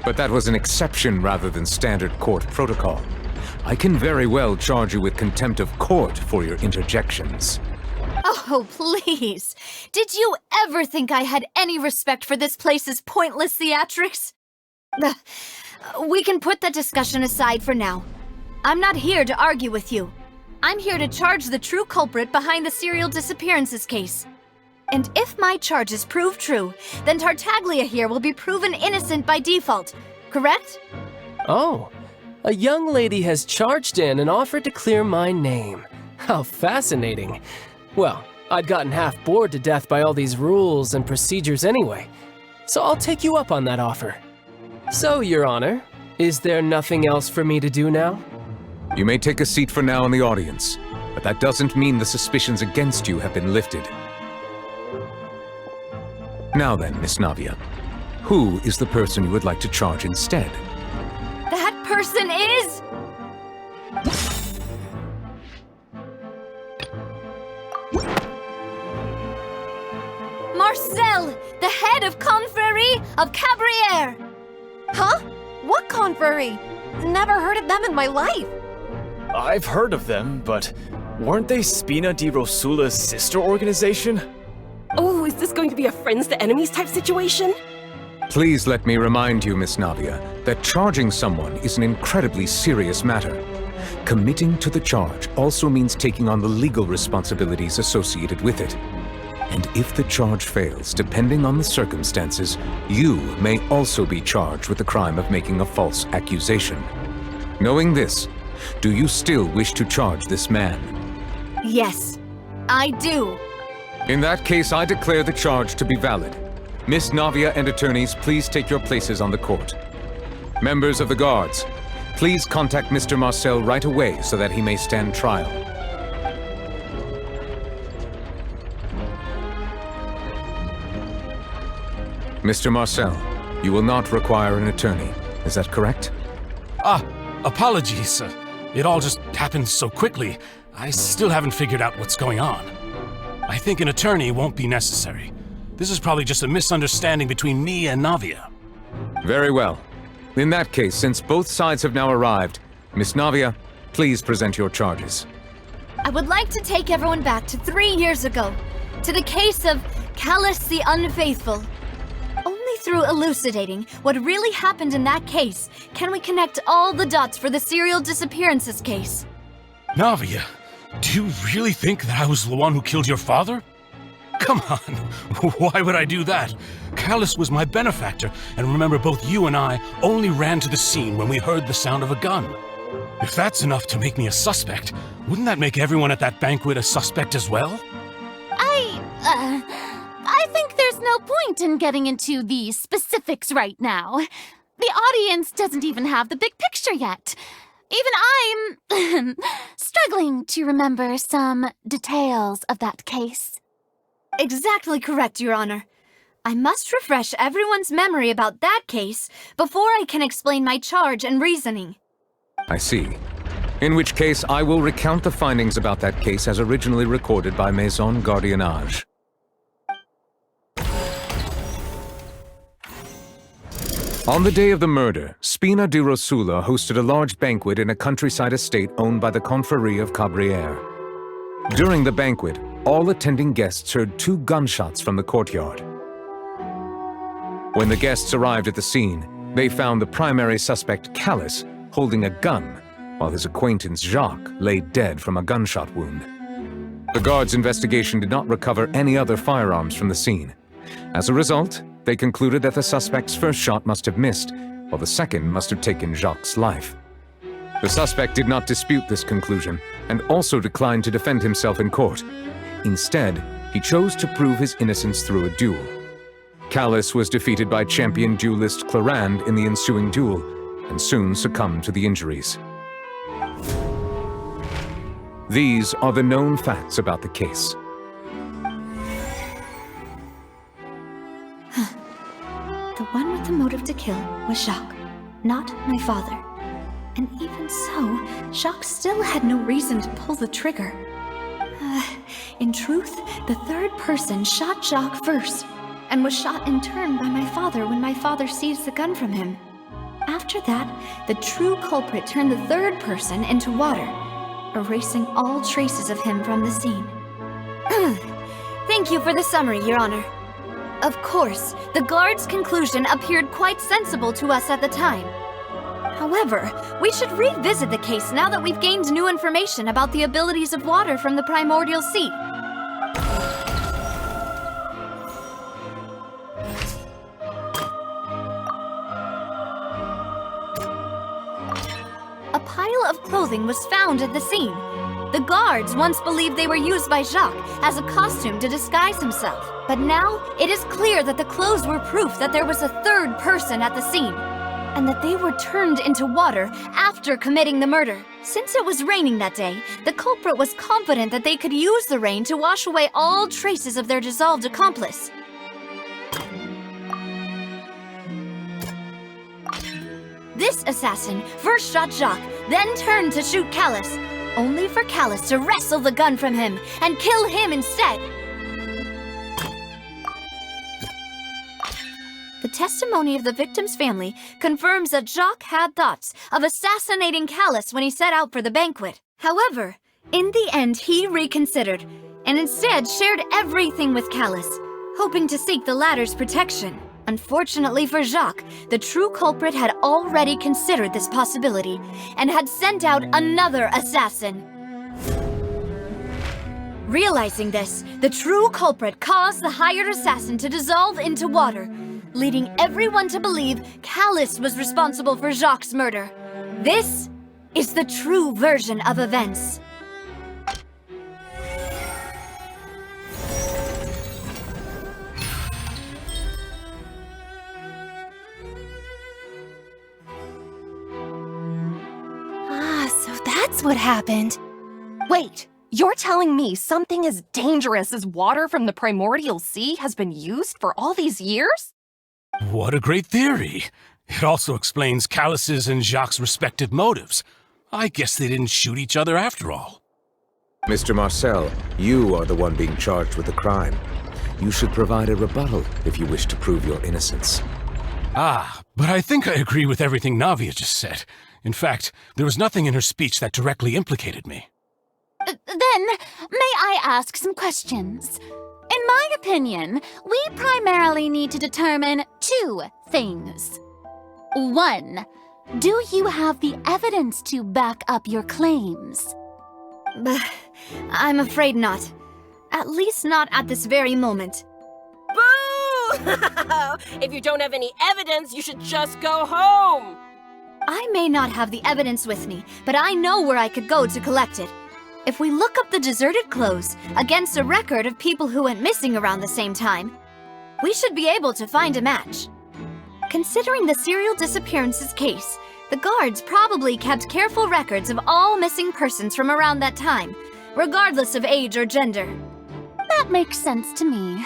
Speaker 8: But that was an exception rather than standard court protocol. I can very well charge you with contempt of court for your interjections.
Speaker 1: Oh, please. Did you ever think I had any respect for this place's pointless theatrics? We can put that discussion aside for now. I'm not here to argue with you. I'm here to charge the true culprit behind the serial disappearances case. And if my charges prove true, then Tartaglia here will be proven innocent by default, correct?
Speaker 14: Oh, a young lady has charged in and offered to clear my name. How fascinating. Well, I'd gotten half bored to death by all these rules and procedures anyway, so I'll take you up on that offer. So, Your Honor, is there nothing else for me to do now?
Speaker 8: You may take a seat for now in the audience, but that doesn't mean the suspicions against you have been lifted. Now then, Miss Navia, who is the person you would like to charge instead?
Speaker 1: That person is... Marcel, the head of Confrérie of Cabrières!
Speaker 12: Huh? What confrérie? Never heard of them in my life.
Speaker 15: I've heard of them, but weren't they Spina di Rosula's sister organization?
Speaker 16: Oh, is this going to be a friends to enemies type situation?
Speaker 8: Please let me remind you, Miss Navia, that charging someone is an incredibly serious matter. Committing to the charge also means taking on the legal responsibilities associated with it. And if the charge fails, depending on the circumstances, you may also be charged with the crime of making a false accusation. Knowing this, do you still wish to charge this man?
Speaker 1: Yes, I do.
Speaker 8: In that case, I declare the charge to be valid. Miss Navia and attorneys, please take your places on the court. Members of the guards, please contact Mr. Marcel right away so that he may stand trial. Mr. Marcel, you will not require an attorney. Is that correct?
Speaker 13: Apologies. It all just happened so quickly. I still haven't figured out what's going on. I think an attorney won't be necessary. This is probably just a misunderstanding between me and Navia.
Speaker 8: Very well. In that case, since both sides have now arrived, Miss Navia, please present your charges.
Speaker 1: I would like to take everyone back to 3 years ago, to the case of Callus the Unfaithful. Only through elucidating what really happened in that case can we connect all the dots for the serial disappearances case.
Speaker 13: Navia, do you really think that I was the one who killed your father? Come on, why would I do that? Callus was my benefactor, and remember both you and I only ran to the scene when we heard the sound of a gun. If that's enough to make me a suspect, wouldn't that make everyone at that banquet a suspect as well?
Speaker 17: I think there's no point in getting into the specifics right now. The audience doesn't even have the big picture yet. Even I'm struggling to remember some details of that case.
Speaker 1: Exactly correct, Your Honor. I must refresh everyone's memory about that case before I can explain my charge and reasoning.
Speaker 8: I see. In which case, I will recount the findings about that case as originally recorded by Maison Gardiennage. On the day of the murder, Spina di Rosula hosted a large banquet in a countryside estate owned by the Confrérie of Cabrières. During the banquet, all attending guests heard 2 gunshots from the courtyard. When the guests arrived at the scene, they found the primary suspect, Callus, holding a gun, while his acquaintance, Jacques, lay dead from a gunshot wound. The guards' investigation did not recover any other firearms from the scene. As a result, they concluded that the suspect's first shot must have missed, while the second must have taken Jacques' life. The suspect did not dispute this conclusion, and also declined to defend himself in court. Instead, he chose to prove his innocence through a duel. Callus was defeated by champion duelist Clarand in the ensuing duel, and soon succumbed to the injuries. These are the known facts about the case.
Speaker 1: The one with the motive to kill was Jacques, not my father. And even so, Jacques still had no reason to pull the trigger. In truth, the third person shot Jacques first, and was shot in turn by my father when my father seized the gun from him. After that, the true culprit turned the third person into water, erasing all traces of him from the scene. Thank you for the summary, Your Honor. Of course, the guard's conclusion appeared quite sensible to us at the time. However, we should revisit the case now that we've gained new information about the abilities of water from the primordial sea. A pile of clothing was found at the scene. The guards once believed they were used by Jacques as a costume to disguise himself. But now, it is clear that the clothes were proof that there was a third person at the scene, and that they were turned into water after committing the murder. Since it was raining that day, the culprit was confident that they could use the rain to wash away all traces of their dissolved accomplice. This assassin first shot Jacques, then turned to shoot Callus, only for Callus to wrestle the gun from him and kill him instead. The testimony of the victim's family confirms that Jacques had thoughts of assassinating Callus when he set out for the banquet. However, in the end he reconsidered, and instead shared everything with Callus, hoping to seek the latter's protection. Unfortunately for Jacques, the true culprit had already considered this possibility, and had sent out another assassin. Realizing this, the true culprit caused the hired assassin to dissolve into water, leading everyone to believe Callus was responsible for Jacques' murder. This is the true version of events.
Speaker 12: So that's what happened. Wait, you're telling me something as dangerous as water from the primordial sea has been used for all these years?
Speaker 13: What a great theory. It also explains Callus's and Jacques' respective motives. I guess they didn't shoot each other after all.
Speaker 8: Mr. Marcel, you are the one being charged with the crime. You should provide a rebuttal if you wish to prove your innocence.
Speaker 13: But I think I agree with everything Navia just said. In fact, there was nothing in her speech that directly implicated me.
Speaker 17: Then, may I ask some questions? In my opinion, we primarily need to determine two things. 1. Do you have the evidence to back up your claims?
Speaker 1: I'm afraid not. At least not at this very moment.
Speaker 16: Boo! If you don't have any evidence, you should just go home!
Speaker 1: I may not have the evidence with me, but I know where I could go to collect it. If we look up the deserted clothes against a record of people who went missing around the same time, we should be able to find a match. Considering the serial disappearances case, the guards probably kept careful records of all missing persons from around that time, regardless of age or gender.
Speaker 17: That makes sense to me.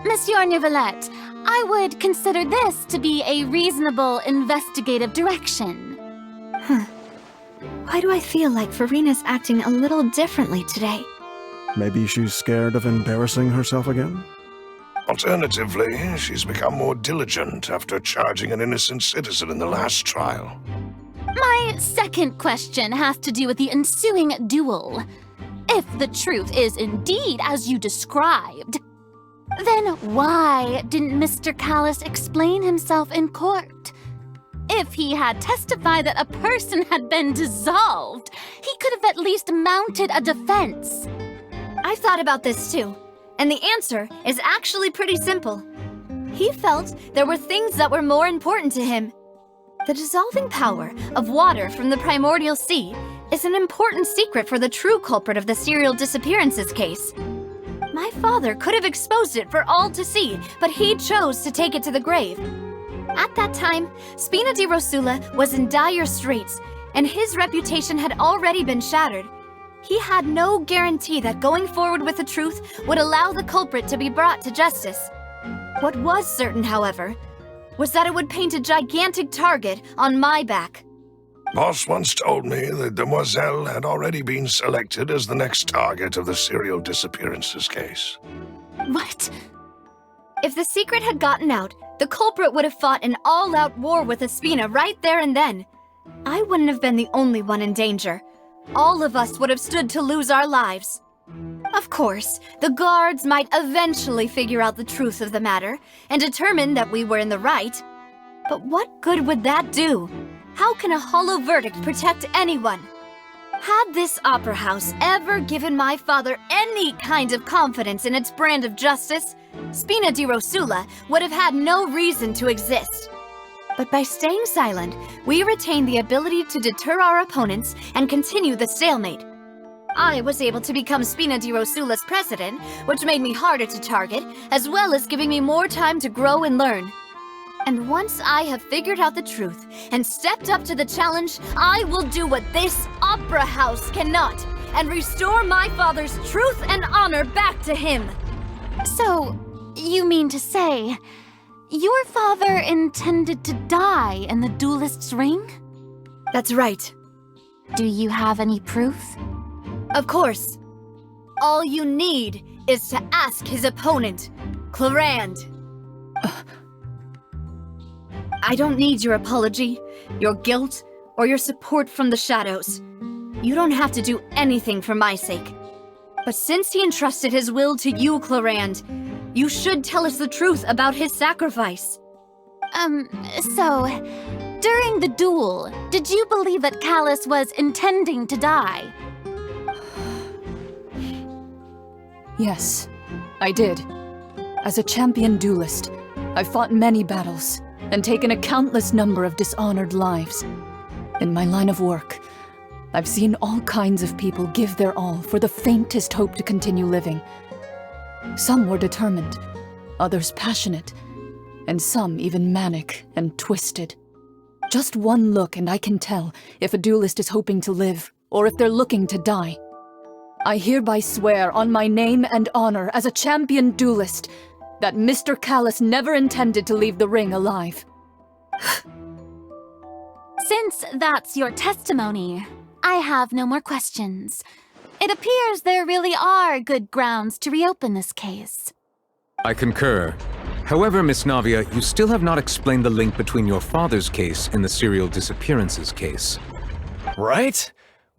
Speaker 17: Monsieur Neuvillette, I would consider this to be a reasonable investigative direction.
Speaker 1: Why do I feel like Farina's acting a little differently today?
Speaker 4: Maybe she's scared of embarrassing herself again?
Speaker 6: Alternatively, she's become more diligent after charging an innocent citizen in the last trial.
Speaker 17: My second question has to do with the ensuing duel. If the truth is indeed as you described, then why didn't Mr. Callus explain himself in court? If he had testified that a person had been dissolved, he could have at least mounted a defense.
Speaker 1: I've thought about this too, and the answer is actually pretty simple. He felt there were things that were more important to him. The dissolving power of water from the primordial sea is an important secret for the true culprit of the serial disappearances case. My father could have exposed it for all to see, but he chose to take it to the grave. At that time, Spina di Rosula was in dire straits, and his reputation had already been shattered. He had no guarantee that going forward with the truth would allow the culprit to be brought to justice. What was certain, however, was that it would paint a gigantic target on my back.
Speaker 6: Boss once told me that Demoiselle had already been selected as the next target of the serial disappearances case.
Speaker 17: What?
Speaker 1: If the secret had gotten out, the culprit would have fought an all-out war with Espina right there and then. I wouldn't have been the only one in danger. All of us would have stood to lose our lives. Of course, the guards might eventually figure out the truth of the matter and determine that we were in the right. But what good would that do? How can a hollow verdict protect anyone? Had this opera house ever given my father any kind of confidence in its brand of justice, Spina di Rosula would have had no reason to exist. But by staying silent, we retain the ability to deter our opponents and continue the stalemate. I was able to become Spina di Rosula's president, which made me harder to target, as well as giving me more time to grow and learn. And once I have figured out the truth and stepped up to the challenge, I will do what this opera house cannot, and restore my father's truth and honor back to him.
Speaker 17: So, you mean to say, your father intended to die in the duelist's ring?
Speaker 1: That's right.
Speaker 17: Do you have any proof?
Speaker 1: Of course. All you need is to ask his opponent, Clorand. I don't need your apology, your guilt, or your support from the shadows. You don't have to do anything for my sake. But since he entrusted his will to you, Clorand, you should tell us the truth about his sacrifice.
Speaker 17: So, during the duel, did you believe that Callus was intending to die?
Speaker 5: Yes, I did. As a champion duelist, I've fought many battles and taken a countless number of dishonored lives. In my line of work, I've seen all kinds of people give their all for the faintest hope to continue living. Some were determined, others passionate, and some even manic and twisted. Just one look and I can tell if a duelist is hoping to live or if they're looking to die. I hereby swear on my name and honor as a champion duelist that Mr. Callus never intended to leave the ring alive.
Speaker 17: Since that's your testimony, I have no more questions. It appears there really are good grounds to reopen this case.
Speaker 8: I concur. However, Miss Navia, you still have not explained the link between your father's case and the serial disappearances case.
Speaker 15: Right?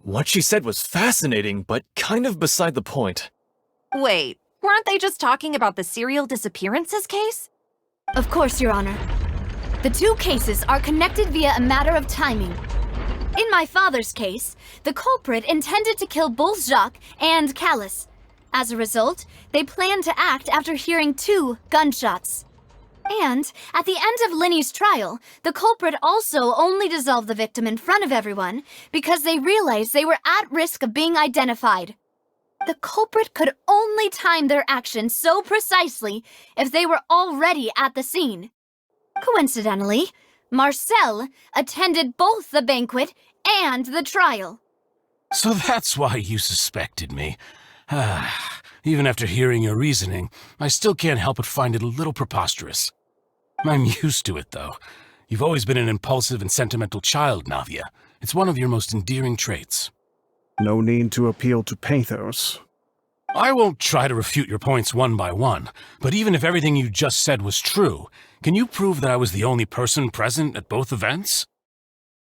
Speaker 15: What she said was fascinating, but kind of beside the point.
Speaker 12: Wait, weren't they just talking about the serial disappearances case?
Speaker 1: Of course, Your Honor. The two cases are connected via a matter of timing. In my father's case, the culprit intended to kill both Jacques and Callus. As a result, they planned to act after hearing 2 gunshots. And at the end of Linny's trial, the culprit also only dissolved the victim in front of everyone because they realized they were at risk of being identified. The culprit could only time their actions so precisely if they were already at the scene. Coincidentally, Marcel attended both the banquet and the trial.
Speaker 13: So that's why you suspected me. Even after hearing your reasoning, I still can't help but find it a little preposterous. I'm used to it, though. You've always been an impulsive and sentimental child, Navia. It's one of your most endearing traits.
Speaker 4: No need to appeal to pathos.
Speaker 13: I won't try to refute your points one by one, but even if everything you just said was true, can you prove that I was the only person present at both events?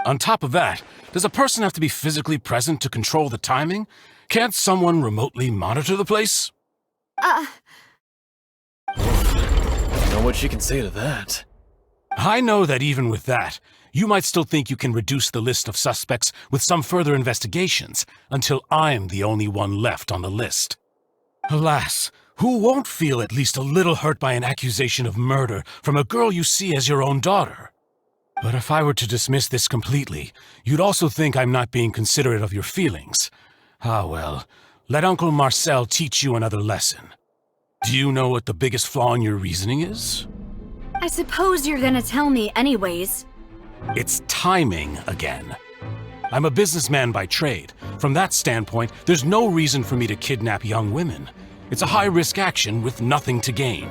Speaker 13: On top of that, does a person have to be physically present to control the timing? Can't someone remotely monitor the place?
Speaker 15: I don't know what she can say to that.
Speaker 13: I know that even with that, you might still think you can reduce the list of suspects with some further investigations until I'm the only one left on the list. Alas, who won't feel at least a little hurt by an accusation of murder from a girl you see as your own daughter? But if I were to dismiss this completely, you'd also think I'm not being considerate of your feelings. Ah well, let Uncle Marcel teach you another lesson. Do you know what the biggest flaw in your reasoning is?
Speaker 1: I suppose you're gonna tell me anyways.
Speaker 13: It's timing again. I'm a businessman by trade. From that standpoint, there's no reason for me to kidnap young women. It's a high-risk action with nothing to gain.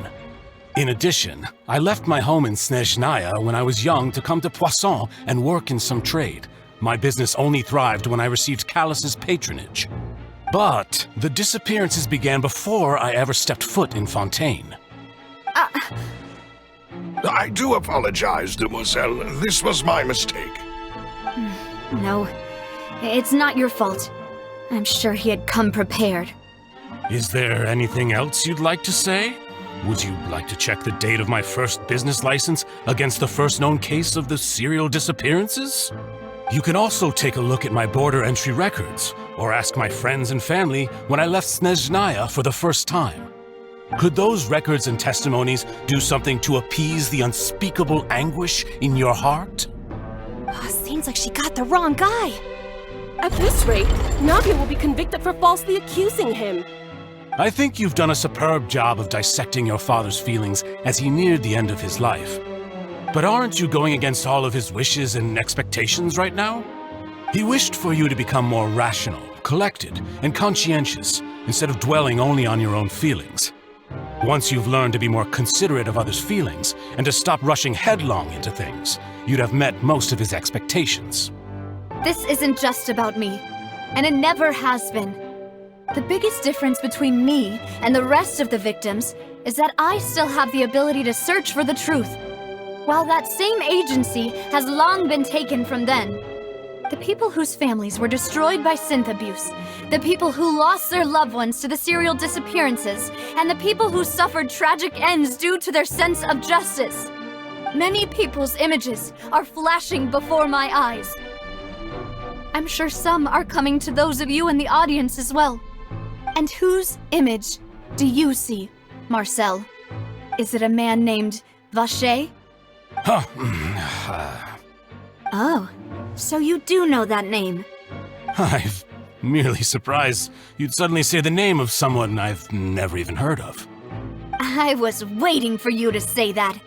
Speaker 13: In addition, I left my home in Snezhnaya when I was young to come to Poisson and work in some trade. My business only thrived when I received Callus's patronage. But the disappearances began before I ever stepped foot in Fontaine.
Speaker 6: I do apologize, demoiselle. This was my mistake.
Speaker 1: No, it's not your fault. I'm sure he had come prepared.
Speaker 13: Is there anything else you'd like to say? Would you like to check the date of my first business license against the first known case of the serial disappearances? You can also take a look at my border entry records, or ask my friends and family when I left Snezhnaya for the first time. Could those records and testimonies do something to appease the unspeakable anguish in your heart?
Speaker 12: Seems like she got the wrong guy. At this rate, Navia will be convicted for falsely accusing him.
Speaker 13: I think you've done a superb job of dissecting your father's feelings as he neared the end of his life. But aren't you going against all of his wishes and expectations right now? He wished for you to become more rational, collected, and conscientious, instead of dwelling only on your own feelings. Once you've learned to be more considerate of others' feelings, and to stop rushing headlong into things, you'd have met most of his expectations.
Speaker 1: This isn't just about me, and it never has been. The biggest difference between me and the rest of the victims is that I still have the ability to search for the truth, while that same agency has long been taken from them. The people whose families were destroyed by synth abuse, the people who lost their loved ones to the serial disappearances, and the people who suffered tragic ends due to their sense of justice. Many people's images are flashing before my eyes. I'm sure some are coming to those of you in the audience as well. And whose image do you see, Marcel? Is it a man named Vacher? Oh, so you do know that name.
Speaker 13: I'm merely surprised you'd suddenly say the name of someone I've never even heard of.
Speaker 1: I was waiting for you to say that.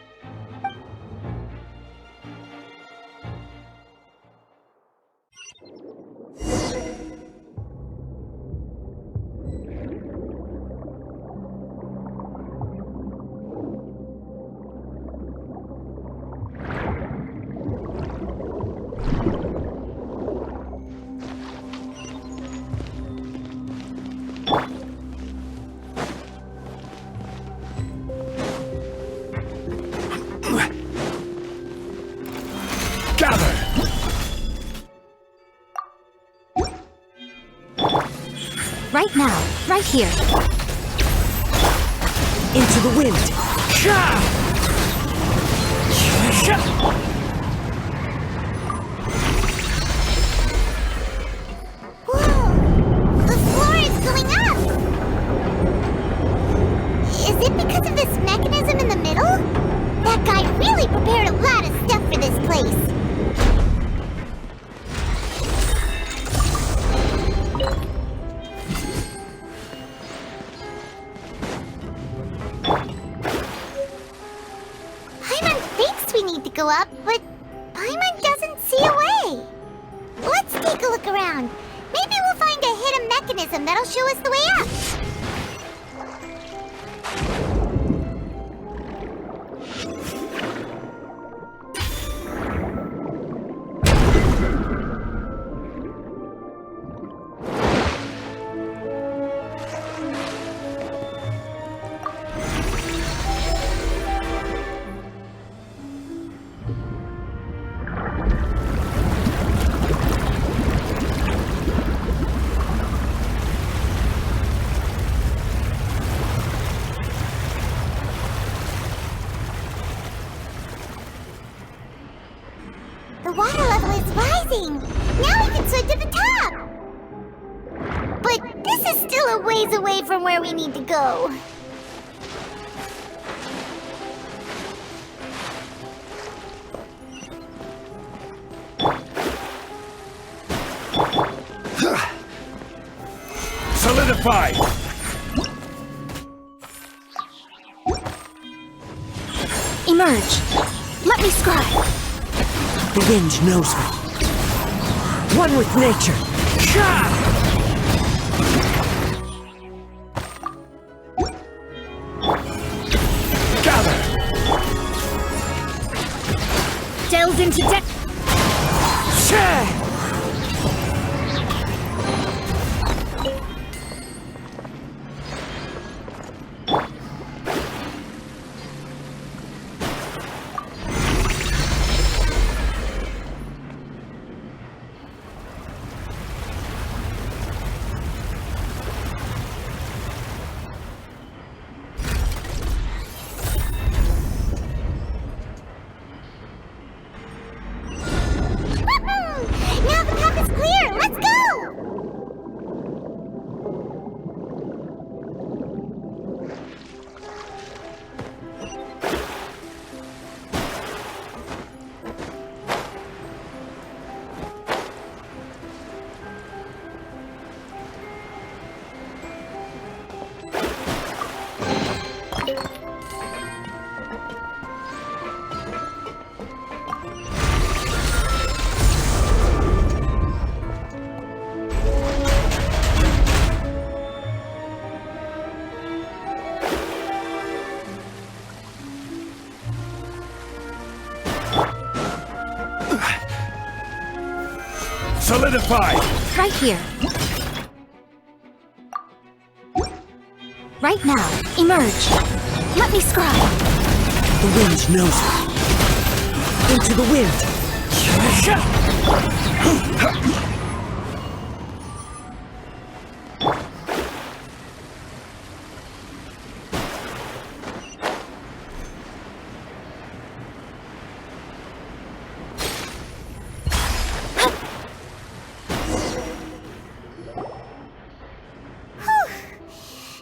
Speaker 18: Right now, right here.
Speaker 19: Into the wind.
Speaker 2: Whoa! The floor is going up! Is it because of this mechanism in the middle? That guy really prepared a lot of stuff for this place. Go up, but Paimon doesn't see a way. Let's take a look around. Maybe we'll find a hidden mechanism that'll show us the way up. The water level is rising! Now we can swim to the top! But this is still a ways away from where we need to go.
Speaker 6: Solidify!
Speaker 18: Emerge. Let me scribe.
Speaker 19: The wind knows me. One with nature.
Speaker 6: Gather!
Speaker 18: Delve into depth.
Speaker 19: Solidified!
Speaker 18: Right here. Right now, emerge. Let me scribe.
Speaker 19: The wind knows me. Into the wind!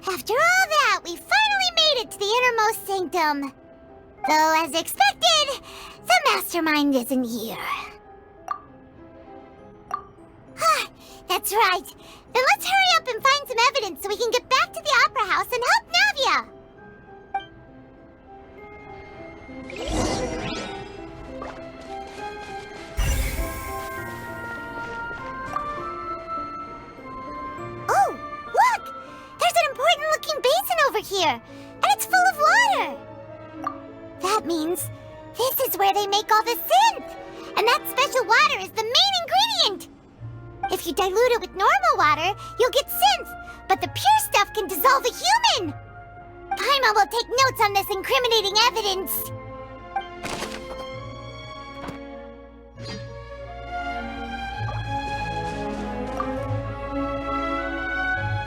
Speaker 2: After all that, we finally made it to the innermost sanctum. Though, as expected, the mastermind isn't here. That's right. Then let's hurry up and find some evidence so we can get back to the Opera House and help Navia. Oh, look! There's an important-looking basin over here, and it's full of water. That means this is where they make all the synth, and that special water is the main ingredient. If you dilute it with normal water, you'll get synth, but the pure stuff can dissolve a human. Paimon will take notes on this incriminating evidence.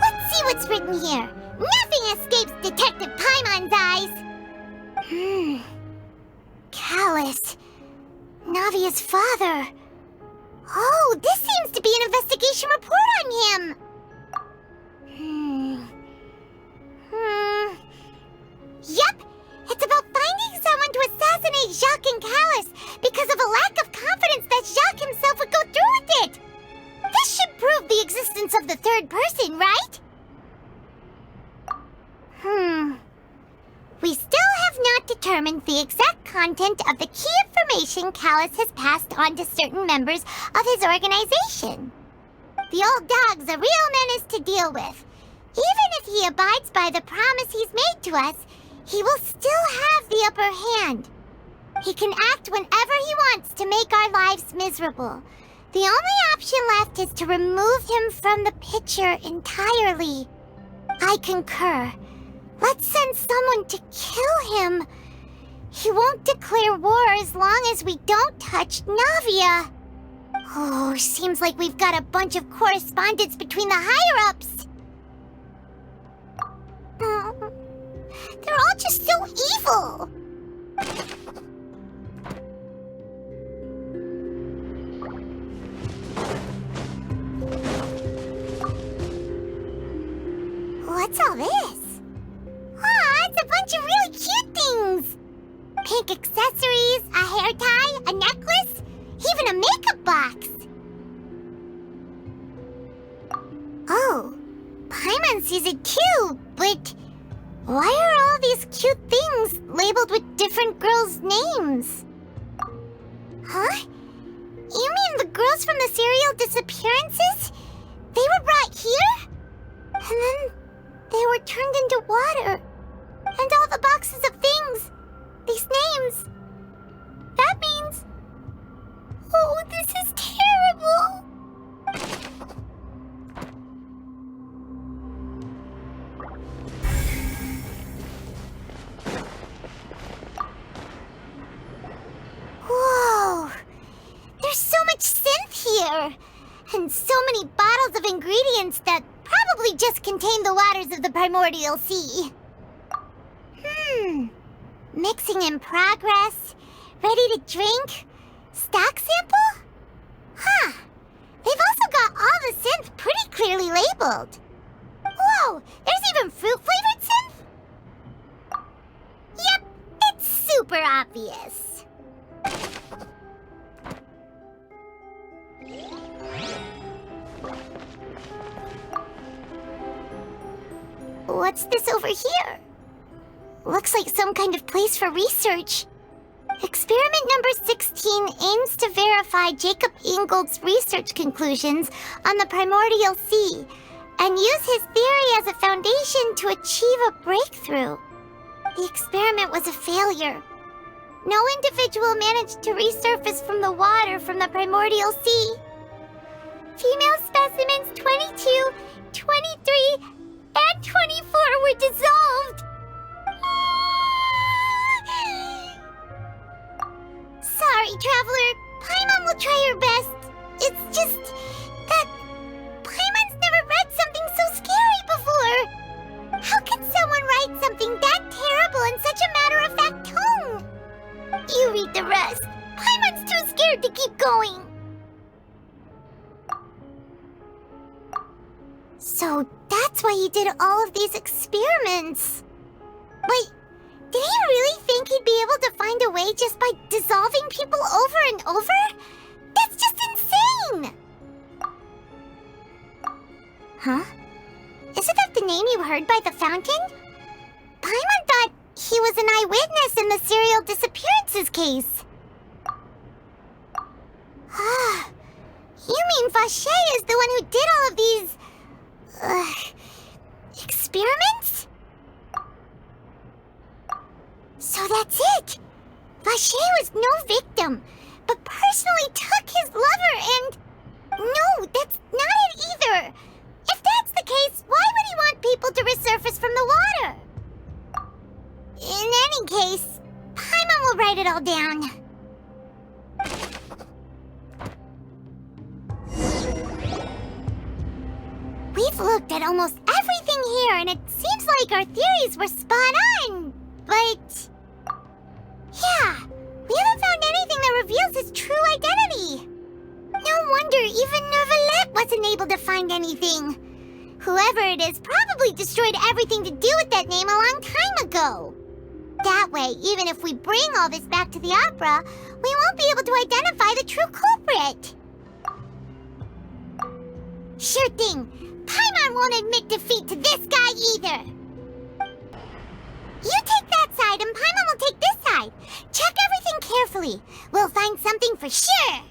Speaker 2: Let's see what's written here. Nothing escapes Detective Paimon's eyes. Callus. Navia's father. Oh, this seems to be an investigation report on him. Yep, it's about finding someone to assassinate Jacques and Callus because of a lack of confidence that Jacques himself would go through with it. This should prove the existence of the third person, right? We still have not determined the exact content of the key information Callus has passed on to certain members of his organization. The old dog's a real menace to deal with. Even if he abides by the promise he's made to us, he will still have the upper hand. He can act whenever he wants to make our lives miserable. The only option left is to remove him from the picture entirely. I concur. Let's send someone to kill him. He won't declare war as long as we don't touch Navia. Oh, seems like we've got a bunch of correspondence between the higher-ups. They're all just so evil. What's all this? It's a bunch of really cute things. Pink accessories, a hair tie, a necklace, even a makeup box. Oh, Paimon sees it too, but why are all these cute things labeled with different girls' names? Huh? You mean the girls from the serial disappearances? They were brought here? And then they were turned into water. And all the boxes of things, these names, that means... Oh, this is terrible! Whoa! There's so much synth here! And so many bottles of ingredients that probably just contain the waters of the primordial sea. Mixing in progress, ready to drink, stock sample? Huh. They've also got all the synth pretty clearly labeled. Whoa, there's even fruit-flavored synth? Yep, it's super obvious. What's this over here? Looks like some kind of place for research. Experiment number 16 aims to verify Jacob Ingold's research conclusions on the primordial sea and use his theory as a foundation to achieve a breakthrough. The experiment was a failure. No individual managed to resurface from the water from the primordial sea. Female specimens 22, 23, and 24 were dissolved. Sorry, Traveler. Paimon will try her best. It's just that Paimon's never read something so scary before. How can someone write something that terrible in such a matter-of-fact tone? You read the rest. Paimon's too scared to keep going. So that's why he did all of these experiments. Wait, did he really think he'd be able to find a way just by dissolving people over and over? That's just insane! Huh? Isn't that the name you heard by the fountain? Paimon thought he was an eyewitness in the serial disappearances case. Ah, you mean Vacher is the one who did all of these... experiments? So that's it! Vacher was no victim, but personally took his lover and... No, that's not it either! If that's the case, why would he want people to resurface from the water? In any case, Paimon will write it all down. We've looked at almost everything here, and it seems like our theories were spot on, but... Yeah, we haven't found anything that reveals his true identity. No wonder even Neuvillette wasn't able to find anything. Whoever it is probably destroyed everything to do with that name a long time ago. That way, even if we bring all this back to the opera, we won't be able to identify the true culprit. Sure thing. Paimon won't admit defeat to this guy either. You take that side and Paimon will take this side. Check everything carefully. We'll find something for sure.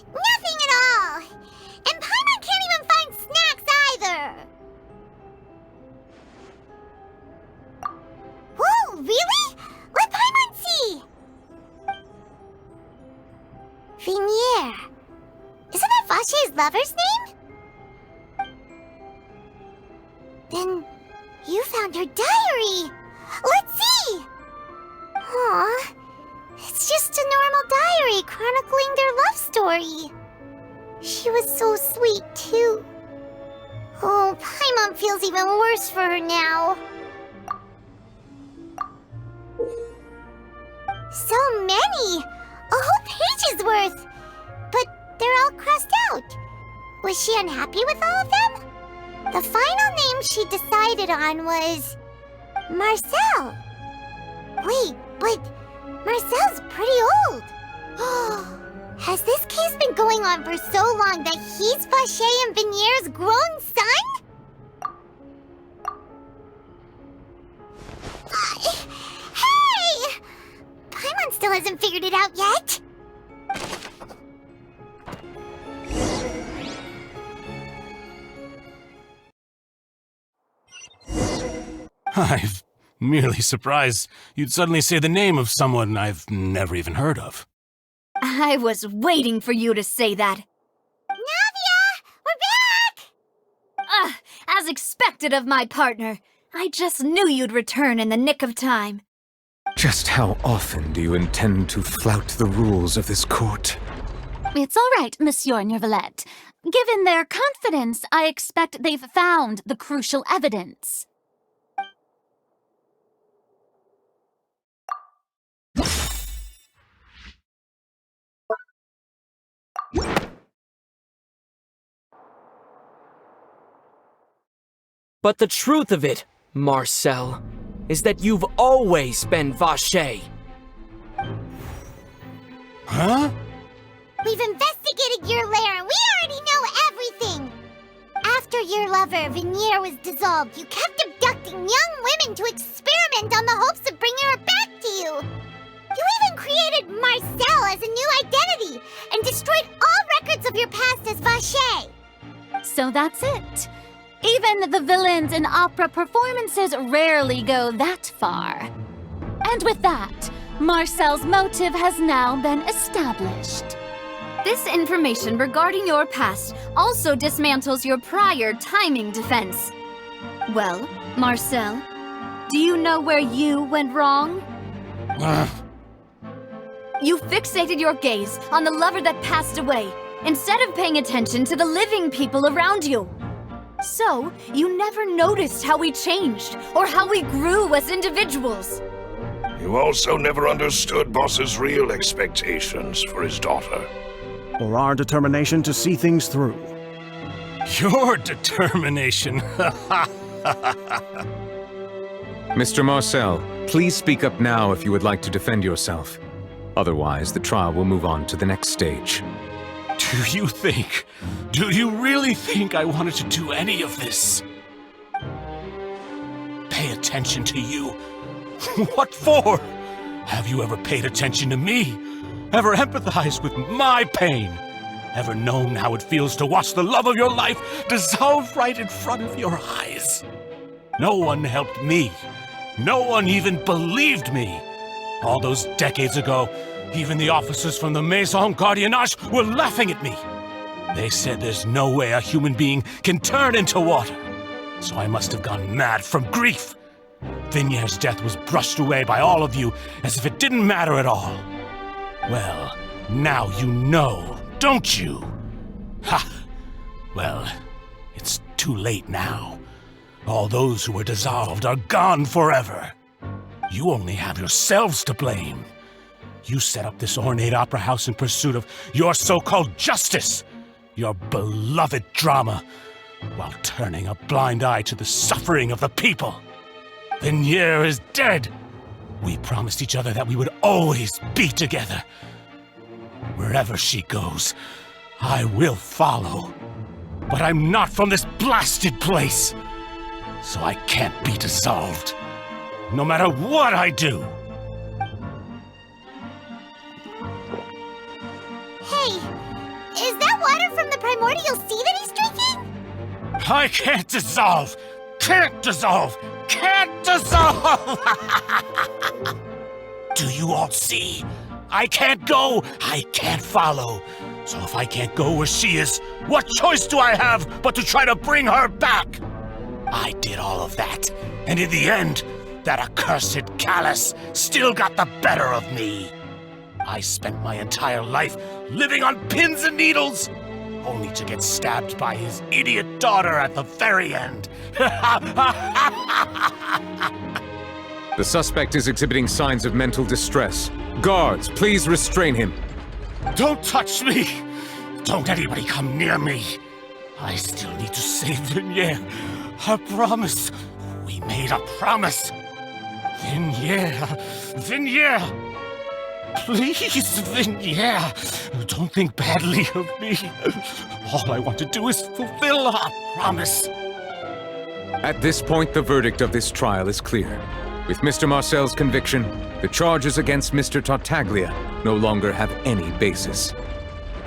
Speaker 2: Nothing at all! And Paimon can't even find snacks either! Whoa, really? Let Paimon see! Vinier. Isn't that Vacher's lover's name? Then you found her diary! Let's see! Aww. It's just a normal diary chronicling their love story. She was so sweet, too. Oh, Paimon feels even worse for her now. So many! A whole page's worth! But they're all crossed out. Was she unhappy with all of them? The final name she decided on was... Marcel. Wait, but... Marcel's pretty old. Has this case been going on for so long that he's Vacher and Vinier's grown son? Hey! Paimon still hasn't figured it out yet.
Speaker 13: I'm merely surprised you'd suddenly say the name of someone I've never even heard of.
Speaker 1: I was waiting for you to say that.
Speaker 2: Navia! We're back!
Speaker 1: As expected of my partner. I just knew you'd return in the nick of time.
Speaker 8: Just how often do you intend to flout the rules of this court?
Speaker 17: It's all right, Monsieur Nervalette. Given their confidence, I expect they've found the crucial evidence.
Speaker 20: But the truth of it, Marcel, is that you've always been Vacher.
Speaker 13: Huh?
Speaker 2: We've investigated your lair and we already know everything! After your lover, Vignier, was dissolved, you kept abducting young women to experiment on the hopes of bringing her back to you! You even created Marcel as a new identity and destroyed all records of your past as Vacher!
Speaker 17: So that's it. Even the villains in opera performances rarely go that far. And with that, Marcel's motive has now been established.
Speaker 1: This information regarding your past also dismantles your prior timing defense. Well, Marcel, do you know where you went wrong? You fixated your gaze on the lover that passed away, instead of paying attention to the living people around you. So, you never noticed how we changed, or how we grew as individuals.
Speaker 6: You also never understood Boss's real expectations for his daughter.
Speaker 4: Or our determination to see things through.
Speaker 13: Your determination.
Speaker 8: Mr. Marcel, please speak up now if you would like to defend yourself. Otherwise, the trial will move on to the next stage.
Speaker 13: Do you really think I wanted to do any of this? Pay attention to you? What for? Have you ever paid attention to me? Ever empathized with my pain? Ever known how it feels to watch the love of your life dissolve right in front of your eyes? No one helped me. No one even believed me. All those decades ago, even the officers from the Maison Gardiennage were laughing at me. They said there's no way a human being can turn into water. So I must have gone mad from grief. Vignier's death was brushed away by all of you as if it didn't matter at all. Well, now you know, don't you? Ha! Well, it's too late now. All those who were dissolved are gone forever. You only have yourselves to blame. You set up this ornate opera house in pursuit of your so-called justice, your beloved drama, while turning a blind eye to the suffering of the people. Vignier is dead. We promised each other that we would always be together. Wherever she goes, I will follow. But I'm not from this blasted place, so I can't be dissolved, no matter what I do.
Speaker 2: Hey, is that water from the primordial sea that he's drinking?
Speaker 13: I can't dissolve! Can't dissolve! Can't dissolve! Do you all see? I can't go! I can't follow! So if I can't go where she is, what choice do I have but to try to bring her back? I did all of that, and in the end, that accursed Callus still got the better of me. I spent my entire life living on pins and needles, only to get stabbed by his idiot daughter at the very end.
Speaker 8: The suspect is exhibiting signs of mental distress. Guards, please restrain him.
Speaker 13: Don't touch me! Don't anybody come near me! I still need to save Vignier. A promise. We made a promise. Vignier! Please, Vignier! Don't think badly of me. All I want to do is fulfill our promise.
Speaker 8: At this point, the verdict of this trial is clear. With Mr. Marcel's conviction, the charges against Mr. Tartaglia no longer have any basis.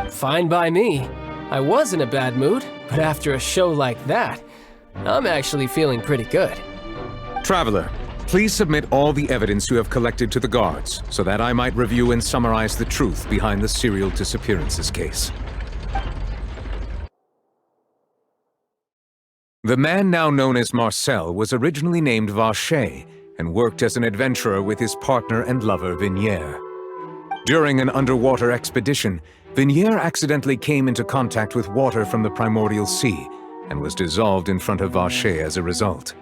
Speaker 14: Fine by me. I was in a bad mood, but after a show like that, I'm actually feeling pretty good.
Speaker 8: Traveler, please submit all the evidence you have collected to the guards, so that I might review and summarize the truth behind the serial disappearances case. The man now known as Marcel was originally named Vacher and worked as an adventurer with his partner and lover Vignier. During an underwater expedition, Vignier accidentally came into contact with water from the primordial sea and was dissolved in front of Vacher as a result.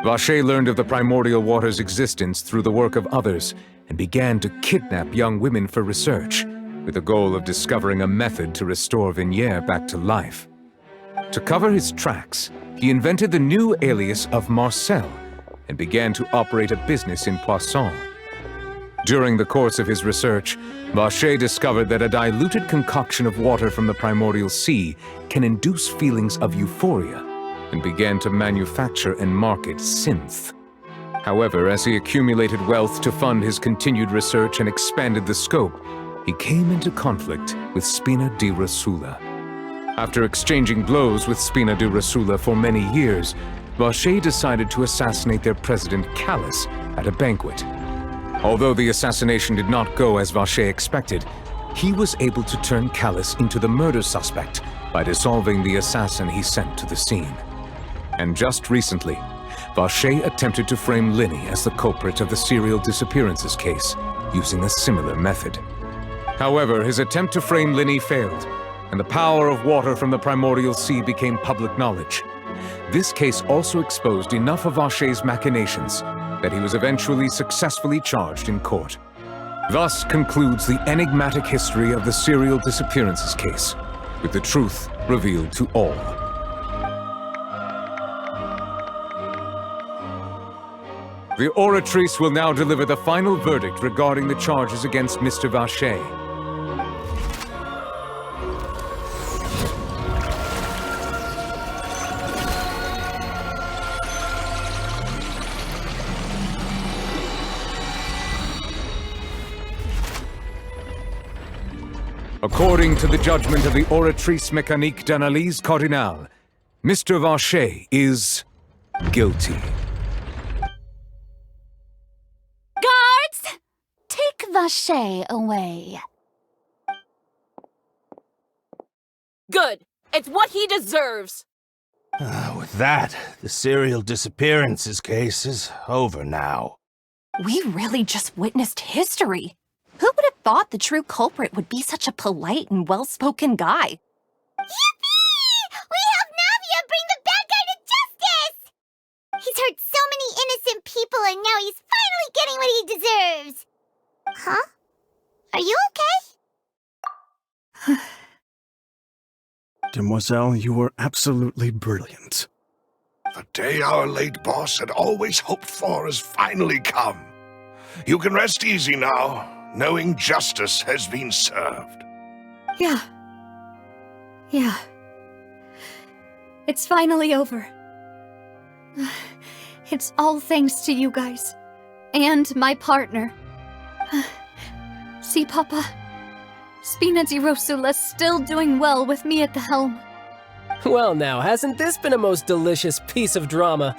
Speaker 8: Vacher learned of the primordial water's existence through the work of others and began to kidnap young women for research, with the goal of discovering a method to restore Vignier back to life. To cover his tracks, he invented the new alias of Marcel and began to operate a business in Poisson. During the course of his research, Vacher discovered that a diluted concoction of water from the primordial sea can induce feelings of euphoria, and began to manufacture and market synth. However, as he accumulated wealth to fund his continued research and expanded the scope, he came into conflict with Spina di Rosula. After exchanging blows with Spina di Rosula for many years, Vacher decided to assassinate their president Callus at a banquet. Although the assassination did not go as Vacher expected, he was able to turn Callus into the murder suspect by dissolving the assassin he sent to the scene. And just recently, Vacher attempted to frame Linny as the culprit of the serial disappearances case, using a similar method. However, his attempt to frame Linny failed, and the power of water from the primordial sea became public knowledge. This case also exposed enough of Vacher's machinations that he was eventually successfully charged in court. Thus concludes the enigmatic history of the serial disappearances case, with the truth revealed to all. The Oratrice will now deliver the final verdict regarding the charges against Mr. Vacher. According to the judgment of the Oratrice Mécanique d'Analyse Cardinale, Mr. Vacher is guilty.
Speaker 17: Guards! Take Vacher away.
Speaker 16: Good. It's what he deserves.
Speaker 2: With that, the serial disappearances case is over now.
Speaker 12: We really just witnessed history. Who would have thought the true culprit would be such a polite and well-spoken guy?
Speaker 2: Yippee! We have Navia bring the bad guy to justice! He's hurt so many innocent people and now he's finally getting what he deserves! Huh? Are you okay?
Speaker 4: Demoiselle, you were absolutely brilliant.
Speaker 6: The day our late boss had always hoped for has finally come. You can rest easy now, knowing justice has been served.
Speaker 1: Yeah. It's finally over. It's all thanks to you guys. And my partner. See, Papa? Spina di Rosula's still doing well with me at the helm.
Speaker 14: Well now, hasn't this been a most delicious piece of drama?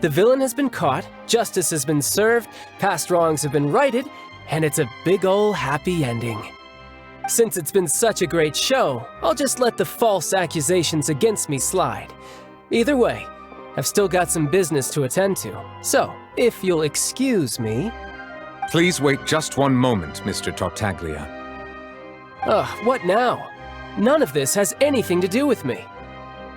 Speaker 14: The villain has been caught, justice has been served, past wrongs have been righted, and it's a big ol' happy ending. Since it's been such a great show, I'll just let the false accusations against me slide. Either way, I've still got some business to attend to, so if you'll excuse me...
Speaker 8: Please wait just one moment, Mr. Tartaglia.
Speaker 14: What now? None of this has anything to do with me.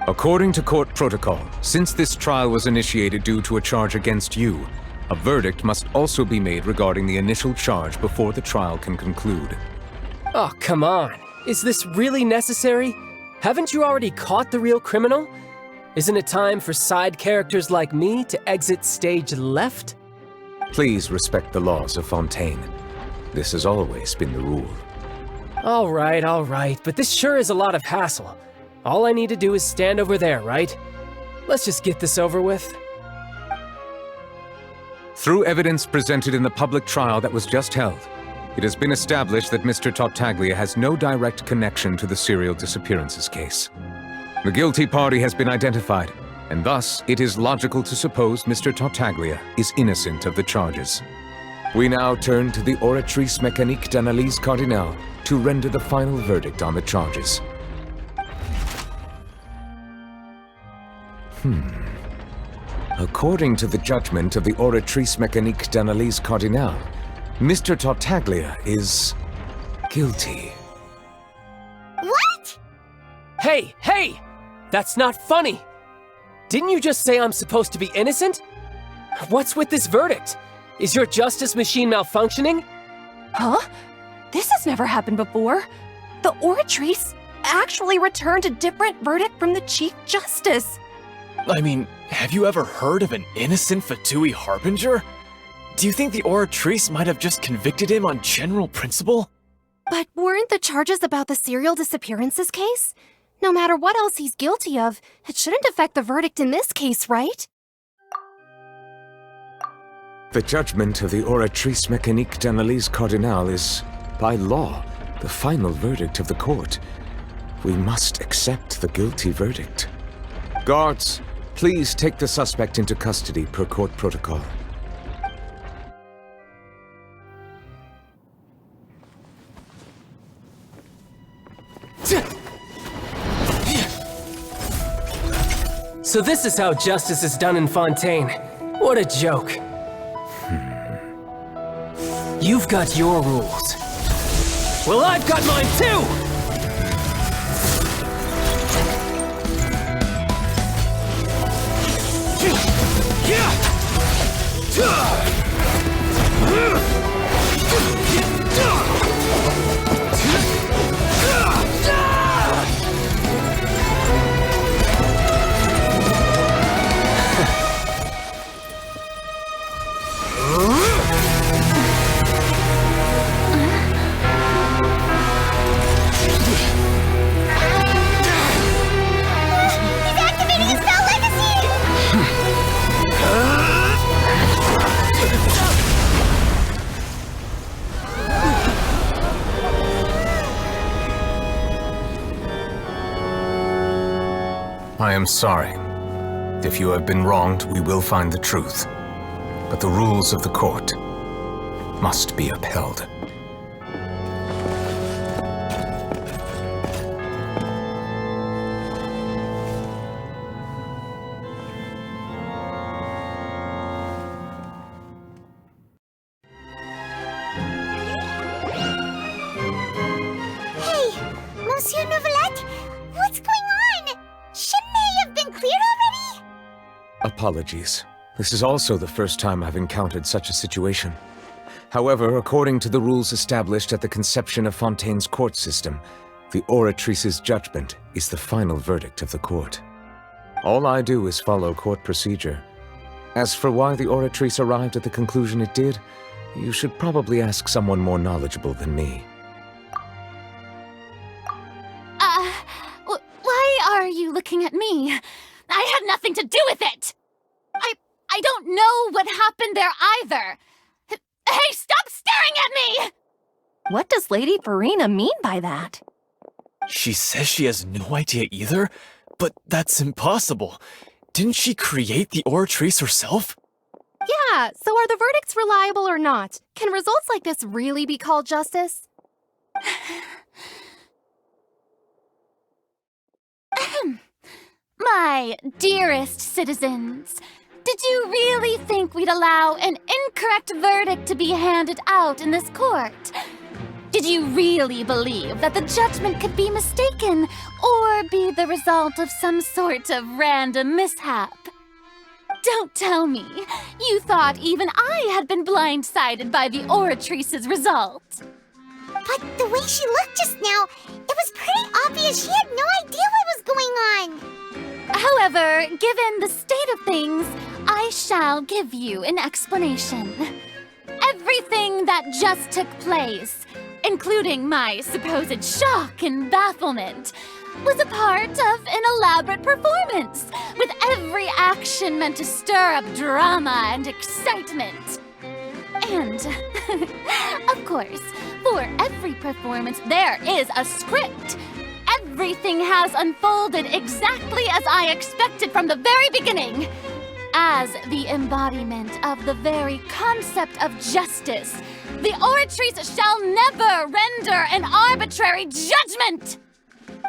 Speaker 8: According to court protocol, since this trial was initiated due to a charge against you, a verdict must also be made regarding the initial charge before the trial can conclude.
Speaker 14: Oh, come on. Is this really necessary? Haven't you already caught the real criminal? Isn't it time for side characters like me to exit stage left?
Speaker 8: Please respect the laws of Fontaine. This has always been the rule.
Speaker 14: All right, but this sure is a lot of hassle. All I need to do is stand over there, right? Let's just get this over with.
Speaker 8: Through evidence presented in the public trial that was just held, it has been established that Mr. Tartaglia has no direct connection to the serial disappearances case. The guilty party has been identified, and thus it is logical to suppose Mr. Tartaglia is innocent of the charges. We now turn to the Oratrice Mécanique d'Analyse Cardinale to render the final verdict on the charges. According to the judgment of the Oratrice Mécanique d'Analyse Cardinale, Mr. Tartaglia is guilty.
Speaker 2: What?
Speaker 14: Hey, hey! That's not funny! Didn't you just say I'm supposed to be innocent? What's with this verdict? Is your justice machine malfunctioning?
Speaker 12: Huh? This has never happened before. The Oratrice actually returned a different verdict from the Chief Justice.
Speaker 15: I mean, have you ever heard of an innocent Fatui Harbinger? Do you think the Oratrice might have just convicted him on general principle?
Speaker 12: But weren't the charges about the serial disappearances case? No matter what else he's guilty of, it shouldn't affect the verdict in this case, right?
Speaker 8: The judgment of the Oratrice Mécanique d'Analyse Cardinal is, by law, the final verdict of the court. We must accept the guilty verdict. Guards, please take the suspect into custody per court protocol.
Speaker 14: So this is how justice is done in Fontaine. What a joke. You've got your rules. Well, I've got mine too!
Speaker 8: I am sorry. If you have been wronged, we will find the truth. But the rules of the court must be upheld.
Speaker 2: Hey, Monsieur Novelette, what's going on? Shouldn't they have been cleared already?
Speaker 8: Apologies. This is also the first time I've encountered such a situation. However, according to the rules established at the conception of Fontaine's court system, the Oratrice's judgment is the final verdict of the court. All I do is follow court procedure. As for why the Oratrice arrived at the conclusion it did, you should probably ask someone more knowledgeable than me.
Speaker 17: Why are you looking at me? I had nothing to do with it! I don't know what happened there either! Hey, stop staring at me!
Speaker 12: What does Lady Farina mean by that?
Speaker 15: She says she has no idea either, but that's impossible. Didn't she create the Oratrice herself?
Speaker 12: Yeah, so are the verdicts reliable or not? Can results like this really be called justice?
Speaker 17: My dearest citizens, did you really think we'd allow an incorrect verdict to be handed out in this court? Did you really believe that the judgment could be mistaken or be the result of some sort of random mishap? Don't tell me you thought even I had been blindsided by the Oratrice's result.
Speaker 2: But the way she looked just now, it was pretty obvious she had no idea what was going on.
Speaker 17: However, given the state of things, I shall give you an explanation. Everything that just took place, including my supposed shock and bafflement, was a part of an elaborate performance, with every action meant to stir up drama and excitement. And, of course, for every performance there is a script. Everything has unfolded exactly as I expected from the very beginning. As the embodiment of the very concept of justice, the Oratrice shall never render an arbitrary judgment!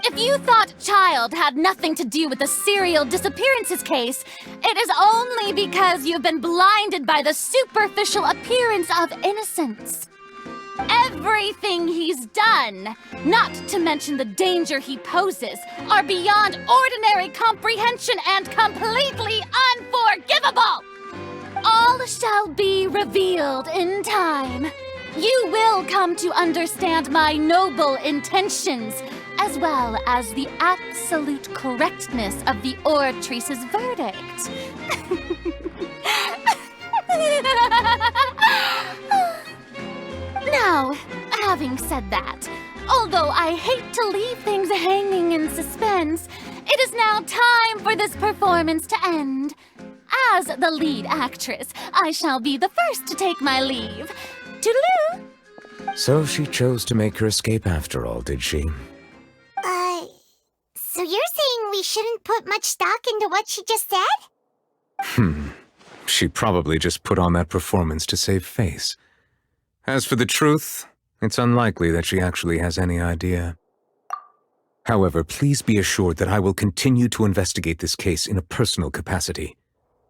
Speaker 17: If you thought Child had nothing to do with the serial disappearances case, it is only because you've been blinded by the superficial appearance of innocence. Everything he's done, not to mention the danger he poses, are beyond ordinary comprehension and completely unforgivable! All shall be revealed in time. You will come to understand my noble intentions, as well as the absolute correctness of the oratrice's verdict. Now, having said that, although I hate to leave things hanging in suspense, it is now time for this performance to end. As the lead actress, I shall be the first to take my leave. Toodaloo!
Speaker 8: So she chose to make her escape after all, did she?
Speaker 2: So you're saying we shouldn't put much stock into what she just said?
Speaker 8: She probably just put on that performance to save face. As for the truth, it's unlikely that she actually has any idea. However, please be assured that I will continue to investigate this case in a personal capacity.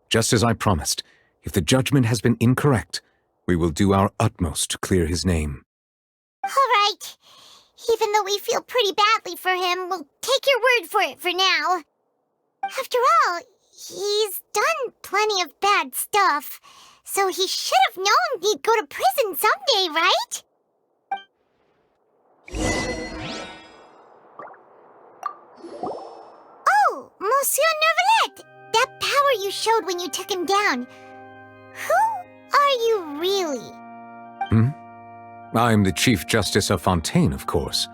Speaker 8: Just as I promised, if the judgment has been incorrect, we will do our utmost to clear his name.
Speaker 2: All right. Even though we feel pretty badly for him, we'll take your word for it for now. After all, he's done plenty of bad stuff, so he should have known he'd go to prison someday, right? Oh, Monsieur Neuvillette! That power you showed when you took him down. Who are you really?
Speaker 8: I'm the Chief Justice of Fontaine, of course.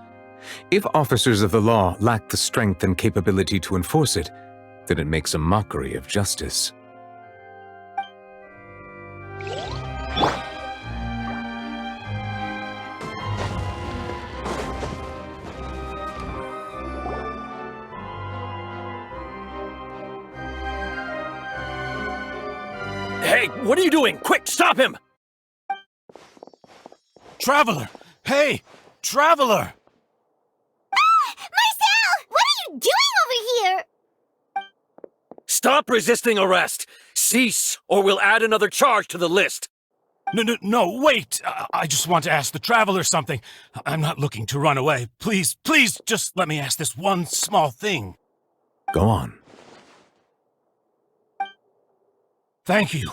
Speaker 8: If officers of the law lack the strength and capability to enforce it, then it makes a mockery of justice.
Speaker 13: Hey, what are you doing? Quick, stop him! Traveler! Hey! Traveler!
Speaker 2: Marcel! What are you doing over here?
Speaker 13: Stop resisting arrest! Cease, or we'll add another charge to the list! No, wait! I just want to ask the Traveler something. I'm not looking to run away. Please, just let me ask this one small thing.
Speaker 8: Go on.
Speaker 13: Thank you.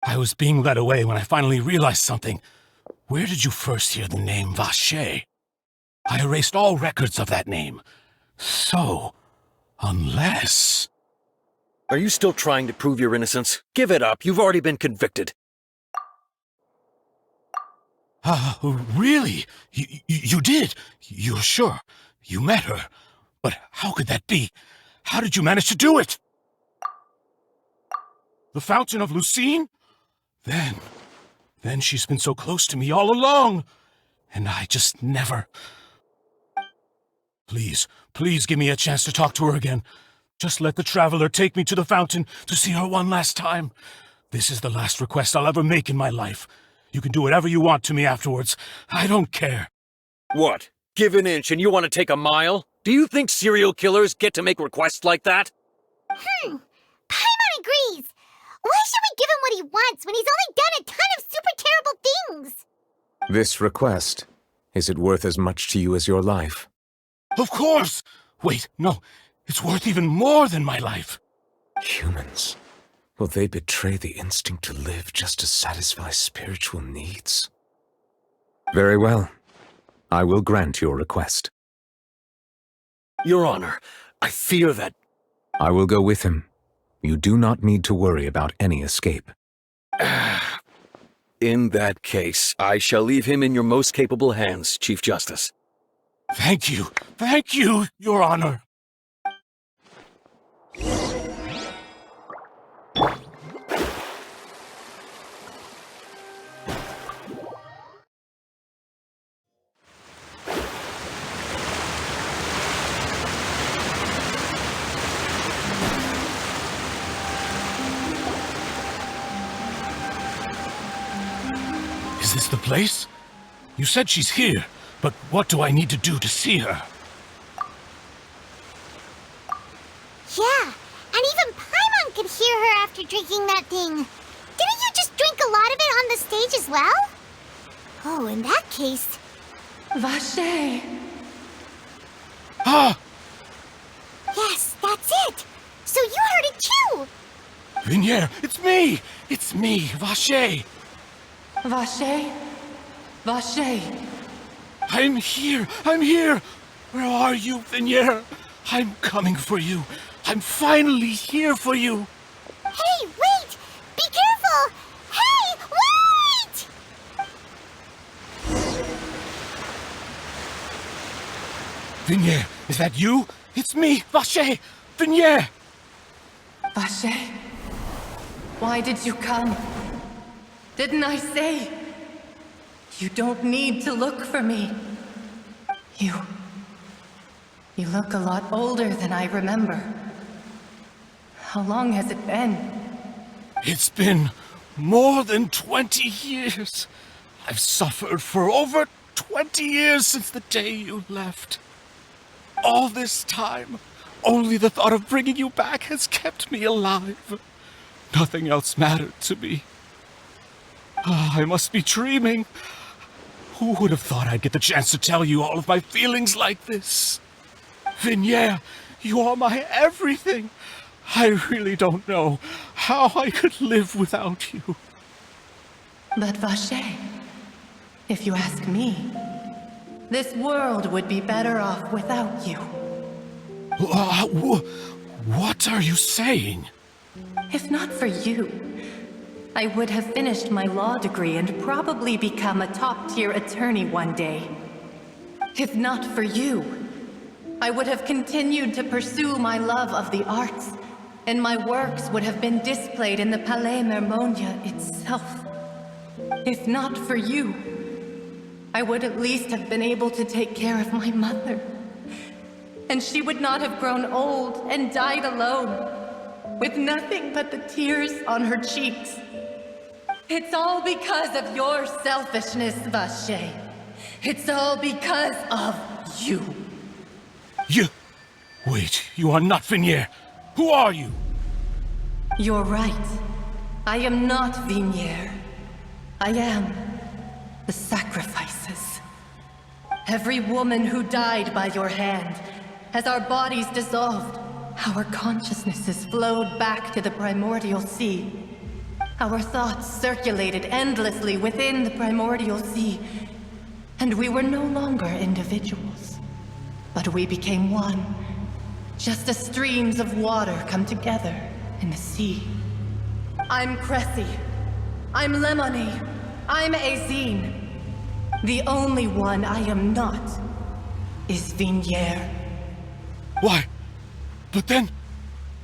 Speaker 13: I was being led away when I finally realized something. Where did you first hear the name Vacher? I erased all records of that name. So, unless...
Speaker 2: Are you still trying to prove your innocence? Give it up. You've already been convicted.
Speaker 13: Really? You did? You're sure? You met her? But how could that be? How did you manage to do it? The Fountain of Lucine? Then she's been so close to me all along. And I just never... Please give me a chance to talk to her again. Just let the Traveler take me to the fountain to see her one last time. This is the last request I'll ever make in my life. You can do whatever you want to me afterwards. I don't care.
Speaker 2: What? Give an inch and you want to take a mile? Do you think serial killers get to make requests like that? Paimon agrees. Why should we give him what he wants when he's only done a ton of super terrible things?
Speaker 8: This request, is it worth as much to you as your life?
Speaker 13: Of course! Wait, no. It's worth even more than my life.
Speaker 8: Humans. Will they betray the instinct to live just to satisfy spiritual needs? Very well. I will grant your request.
Speaker 2: Your Honor, I fear that...
Speaker 8: I will go with him. You do not need to worry about any escape.
Speaker 2: In that case, I shall leave him in your most capable hands, Chief Justice.
Speaker 13: Thank you, Your Honor. Is this the place? You said she's here. But what do I need to do to see her?
Speaker 2: Yeah, and even Paimon could hear her after drinking that thing. Didn't you just drink a lot of it on the stage as well? Oh, in that case...
Speaker 3: Vache!
Speaker 13: Ah!
Speaker 2: Yes, that's it! So you heard it too!
Speaker 13: Vignier, it's me! It's me, Vache!
Speaker 3: Vache? Vache!
Speaker 13: I'm here! I'm here! Where are you, Vignier? I'm coming for you. I'm finally here for you.
Speaker 2: Hey, wait! Be careful! Hey, wait!
Speaker 13: Vignier, is that you? It's me, Vache! Vignier!
Speaker 3: Vache? Why did you come? Didn't I say? You don't need to look for me. You look a lot older than I remember. How long has it been?
Speaker 13: It's been more than 20 years. I've suffered for over 20 years since the day you left. All this time, only the thought of bringing you back has kept me alive. Nothing else mattered to me. I must be dreaming. Who would have thought I'd get the chance to tell you all of my feelings like this? Vignier, you are my everything. I really don't know how I could live without you.
Speaker 3: But Vache, if you ask me, this world would be better off without you.
Speaker 13: What are you saying?
Speaker 3: If not for you, I would have finished my law degree and probably become a top-tier attorney one day. If not for you, I would have continued to pursue my love of the arts, and my works would have been displayed in the Palais Mermonia itself. If not for you, I would at least have been able to take care of my mother. And she would not have grown old and died alone, with nothing but the tears on her cheeks. It's all because of your selfishness, Vache. It's all because of you.
Speaker 13: You... Wait, you are not Vignier. Who are you?
Speaker 3: You're right. I am not Vignier. I am the sacrifices. Every woman who died by your hand, as our bodies dissolved, our consciousnesses flowed back to the primordial sea. Our thoughts circulated endlessly within the primordial sea, and we were no longer individuals, but we became one, just as streams of water come together in the sea. I'm Cressy. I'm Lemony. I'm Azine. The only one I am not is Vignier.
Speaker 13: Why? But then,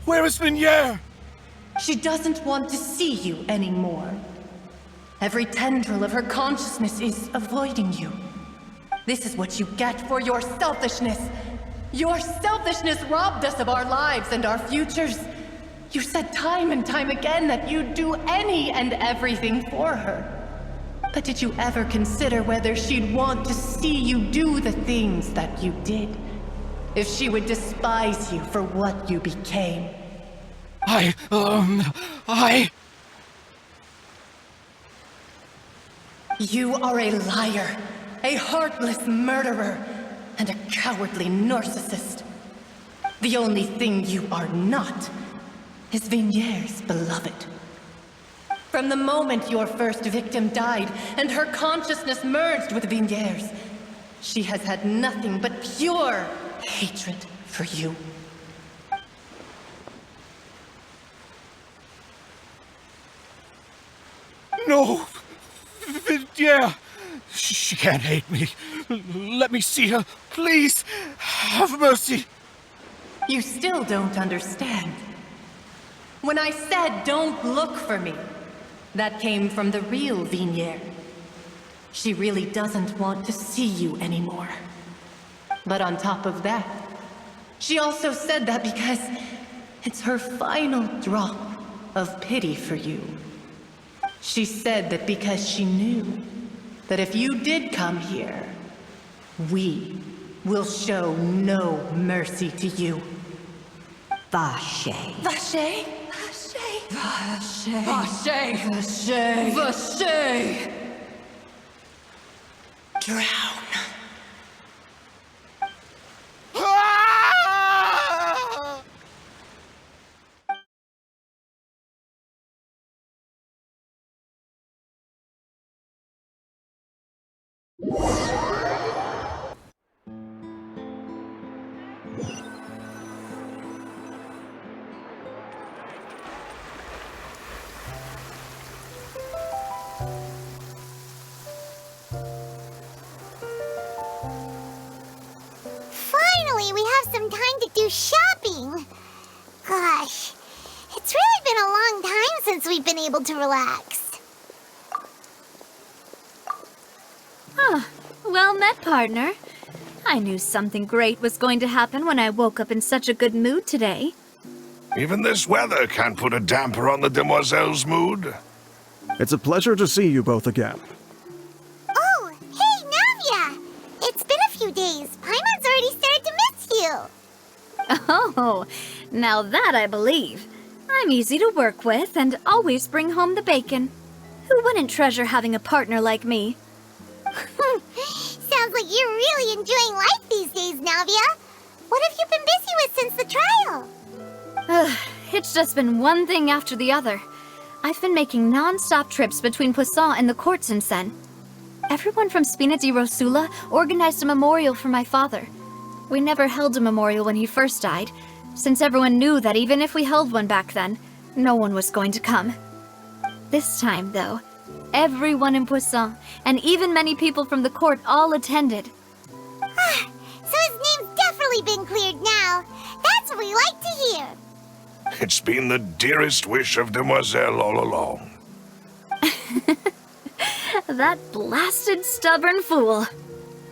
Speaker 13: where is Vignier?
Speaker 3: She doesn't want to see you anymore. Every tendril of her consciousness is avoiding you. This is what you get for your selfishness. Your selfishness robbed us of our lives and our futures. You said time and time again that you'd do any and everything for her. But did you ever consider whether she'd want to see you do the things that you did? If she would despise you for what you became? You are a liar, a heartless murderer, and a cowardly narcissist. The only thing you are not is Vignier's beloved. From the moment your first victim died and her consciousness merged with Vignier's, she has had nothing but pure hatred for you.
Speaker 13: No! Vignier! She can't hate me. Let me see her. Please! Have mercy!
Speaker 3: You still don't understand. When I said don't look for me, that came from the real Vignier. She really doesn't want to see you anymore. But on top of that, she also said that because it's her final drop of pity for you. She said that because she knew that if you did come here,
Speaker 21: We will show no mercy to you. Vache.
Speaker 5: Vache? Vache? Vache. Vache. Vache. Vache.
Speaker 21: Drown.
Speaker 2: Finally, we have some time to do shopping. Gosh, it's really been a long time since we've been able to relax.
Speaker 1: Huh. Well met, partner. I knew something great was going to happen when I woke up in such a good mood today.
Speaker 6: Even this weather can't put a damper on the demoiselle's mood.
Speaker 4: It's a pleasure to see you both again.
Speaker 2: Oh, hey, Navia! It's been a few days. Paimon's already started to miss you.
Speaker 1: Oh, now that I believe. I'm easy to work with and always bring home the bacon. Who wouldn't treasure having a partner like me?
Speaker 2: Sounds like you're really enjoying life these days, Navia. What have you been busy with since the trial?
Speaker 1: It's just been one thing after the other. I've been making non-stop trips between Poisson and the courts in Sen. Everyone from Spina di Rosula organized a memorial for my father. We never held a memorial when he first died, since everyone knew that even if we held one back then, no one was going to come. This time, though, everyone in Poisson, and even many people from the court, all attended.
Speaker 2: So his name's definitely been cleared now. That's what we like to hear.
Speaker 6: It's been the dearest wish of Demoiselle all along.
Speaker 1: That blasted stubborn fool.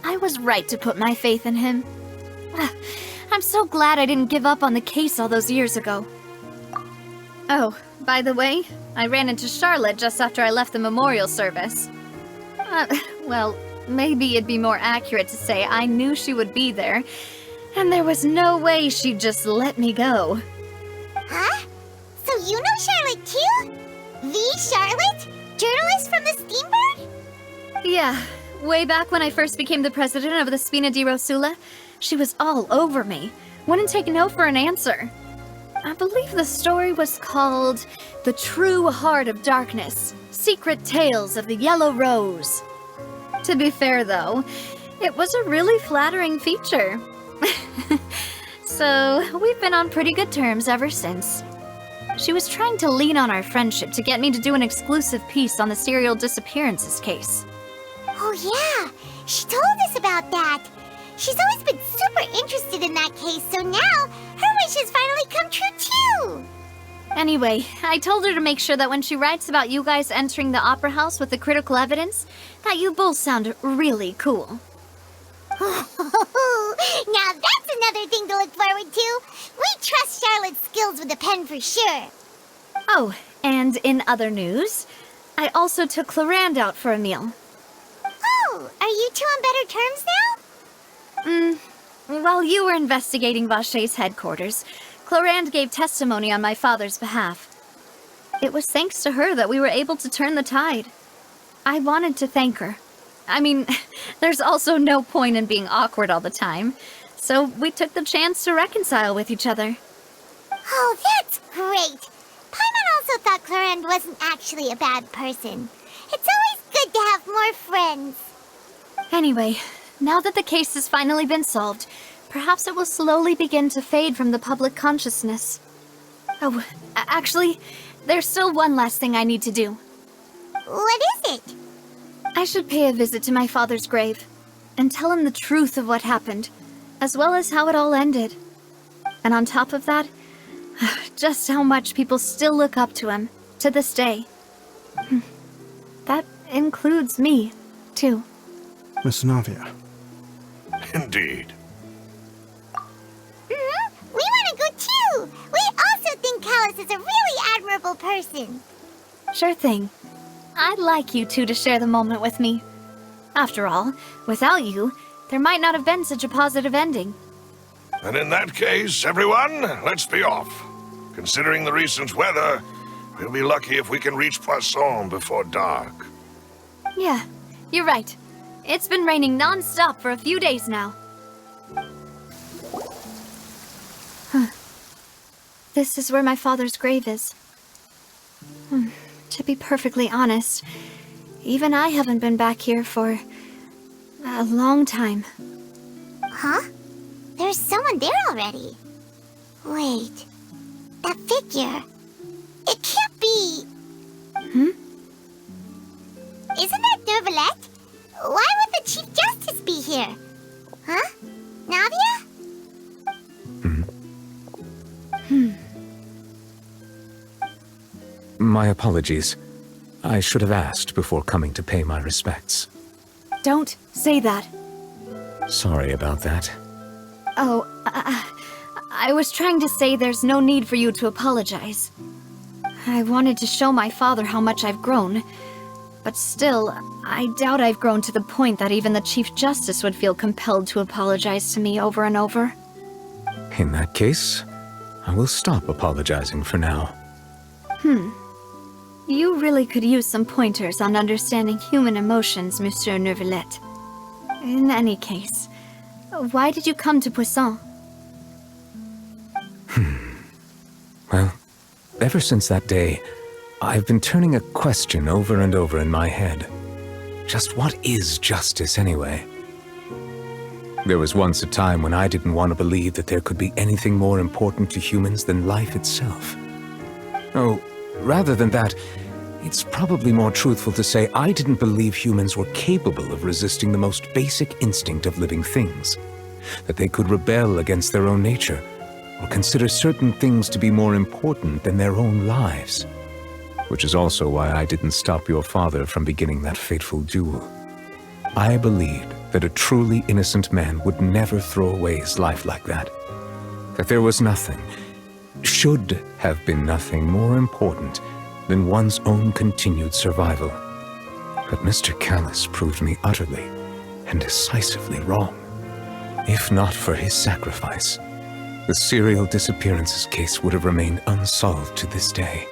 Speaker 1: I was right to put my faith in him. I'm so glad I didn't give up on the case all those years ago. Oh, by the way, I ran into Charlotte just after I left the memorial service. Well, maybe it'd be more accurate to say I knew she would be there, and there was no way she'd just let me go.
Speaker 2: Huh? So you know Charlotte too? The Charlotte? Journalist from the Steambird?
Speaker 1: Yeah, way back when I first became the president of the Spina di Rosula, she was all over me. Wouldn't take no for an answer. I believe the story was called The True Heart of Darkness, Secret Tales of the Yellow Rose. To be fair, though, it was a really flattering feature. So, we've been on pretty good terms ever since. She was trying to lean on our friendship to get me to do an exclusive piece on the serial disappearances case.
Speaker 2: Oh yeah, she told us about that. She's always been super interested in that case, so now her wish has finally come true too.
Speaker 1: Anyway, I told her to make sure that when she writes about you guys entering the opera house with the critical evidence, that you both sound really cool.
Speaker 2: Now that's another thing to look forward to. We trust Charlotte's skills with a pen for sure.
Speaker 1: Oh, and in other news, I also took Clarand out for a meal.
Speaker 2: Oh, are you two on better terms now?
Speaker 1: While you were investigating Vache's headquarters, Clarand gave testimony on my father's behalf. It was thanks to her that we were able to turn the tide. I wanted to thank her. I mean, there's also no point in being awkward all the time, so we took the chance to reconcile with each other.
Speaker 2: Oh, that's great. Paimon also thought Clarand wasn't actually a bad person. It's always good to have more friends.
Speaker 1: Anyway, now that the case has finally been solved, perhaps it will slowly begin to fade from the public consciousness. Oh, actually, there's still one last thing I need to do.
Speaker 2: What is it?
Speaker 1: I should pay a visit to my father's grave and tell him the truth of what happened, as well as how it all ended. And on top of that, just how much people still look up to him to this day. That includes me, too.
Speaker 4: Miss Navia.
Speaker 6: Indeed.
Speaker 2: We want to go too! We also think Callus is a really admirable person.
Speaker 1: Sure thing. I'd like you two to share the moment with me. After all, without you, there might not have been such a positive ending.
Speaker 6: And in that case, everyone, let's be off. Considering the recent weather, we'll be lucky if we can reach Poisson before dark.
Speaker 1: Yeah, you're right. It's been raining non-stop for a few days now. This is where my father's grave is. To be perfectly honest, even I haven't been back here for a long time.
Speaker 2: Huh? There's someone there already. Wait, that figure. It can't be. Isn't that Neuvillette? Why would the Chief Justice be here? Huh? Navia?
Speaker 8: My apologies. I should have asked before coming to pay my respects.
Speaker 1: Don't say that.
Speaker 8: Sorry about that.
Speaker 1: Oh, I was trying to say there's no need for you to apologize. I wanted to show my father how much I've grown, but still, I doubt I've grown to the point that even the Chief Justice would feel compelled to apologize to me over and over.
Speaker 8: In that case, I will stop apologizing for now.
Speaker 1: You really could use some pointers on understanding human emotions, Monsieur Neuvillette. In any case, why did you come to Poisson?
Speaker 8: Well, ever since that day, I've been turning a question over and over in my head. Just what is justice anyway? There was once a time when I didn't want to believe that there could be anything more important to humans than life itself. Oh, rather than that, it's probably more truthful to say I didn't believe humans were capable of resisting the most basic instinct of living things. That they could rebel against their own nature, or consider certain things to be more important than their own lives. Which is also why I didn't stop your father from beginning that fateful duel. I believed that a truly innocent man would never throw away his life like that. That there was nothing, should have been nothing more important than one's own continued survival. But Mr. Callis proved me utterly and decisively wrong. If not for his sacrifice, the serial disappearances case would have remained unsolved to this day.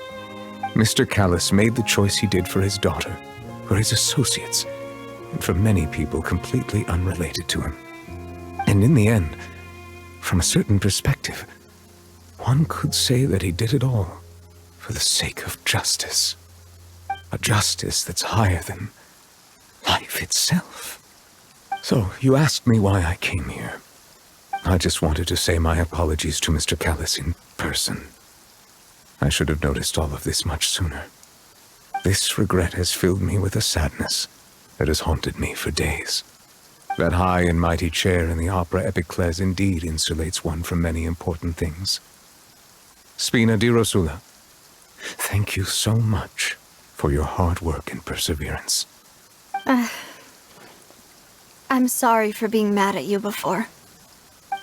Speaker 8: Mr. Callis made the choice he did for his daughter, for his associates, and for many people completely unrelated to him. And in the end, from a certain perspective, one could say that he did it all for the sake of justice. A justice that's higher than life itself. So, you asked me why I came here. I just wanted to say my apologies to Mr. Callis in person. I should have noticed all of this much sooner. This regret has filled me with a sadness that has haunted me for days. That high and mighty chair in the opera Epiclese indeed insulates one from many important things. Spina di Rosula, thank you so much for your hard work and perseverance.
Speaker 1: I'm sorry for being mad at you before.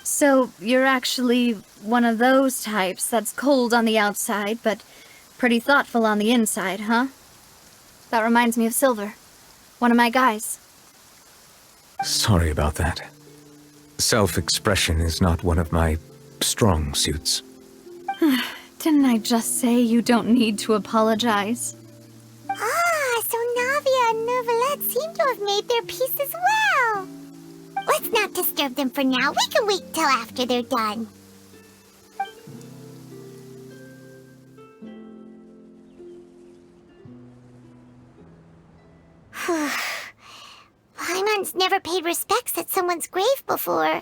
Speaker 1: So, you're actually one of those types that's cold on the outside, but pretty thoughtful on the inside, huh? That reminds me of Silver, one of my guys.
Speaker 8: Sorry about that. Self-expression is not one of my strong suits.
Speaker 1: Didn't I just say you don't need to apologize?
Speaker 2: So Navia and Neuvillette seem to have made their peace as well. Let's not disturb them for now. We can wait till after they're done. Paimon's never paid respects at someone's grave before.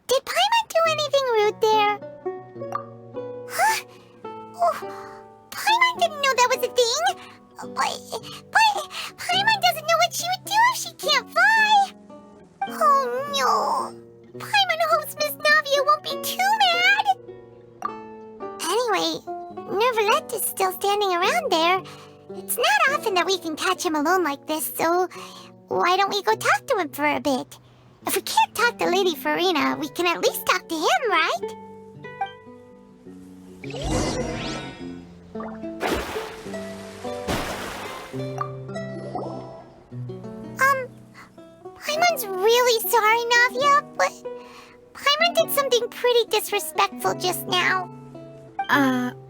Speaker 2: Did Paimon do anything rude there? Huh? Oh, Paimon didn't know that was a thing. But Paimon doesn't know what she would do if she can't fly. Oh no. Paimon hopes Miss Navia won't be too mad. Anyway, Neuvillette is still standing around there. It's not often that we can catch him alone like this, so why don't we go talk to him for a bit? If we can't talk to Lady Farina, we can at least talk to him, right? Paimon's really sorry, Navia, but Paimon did something pretty disrespectful just now.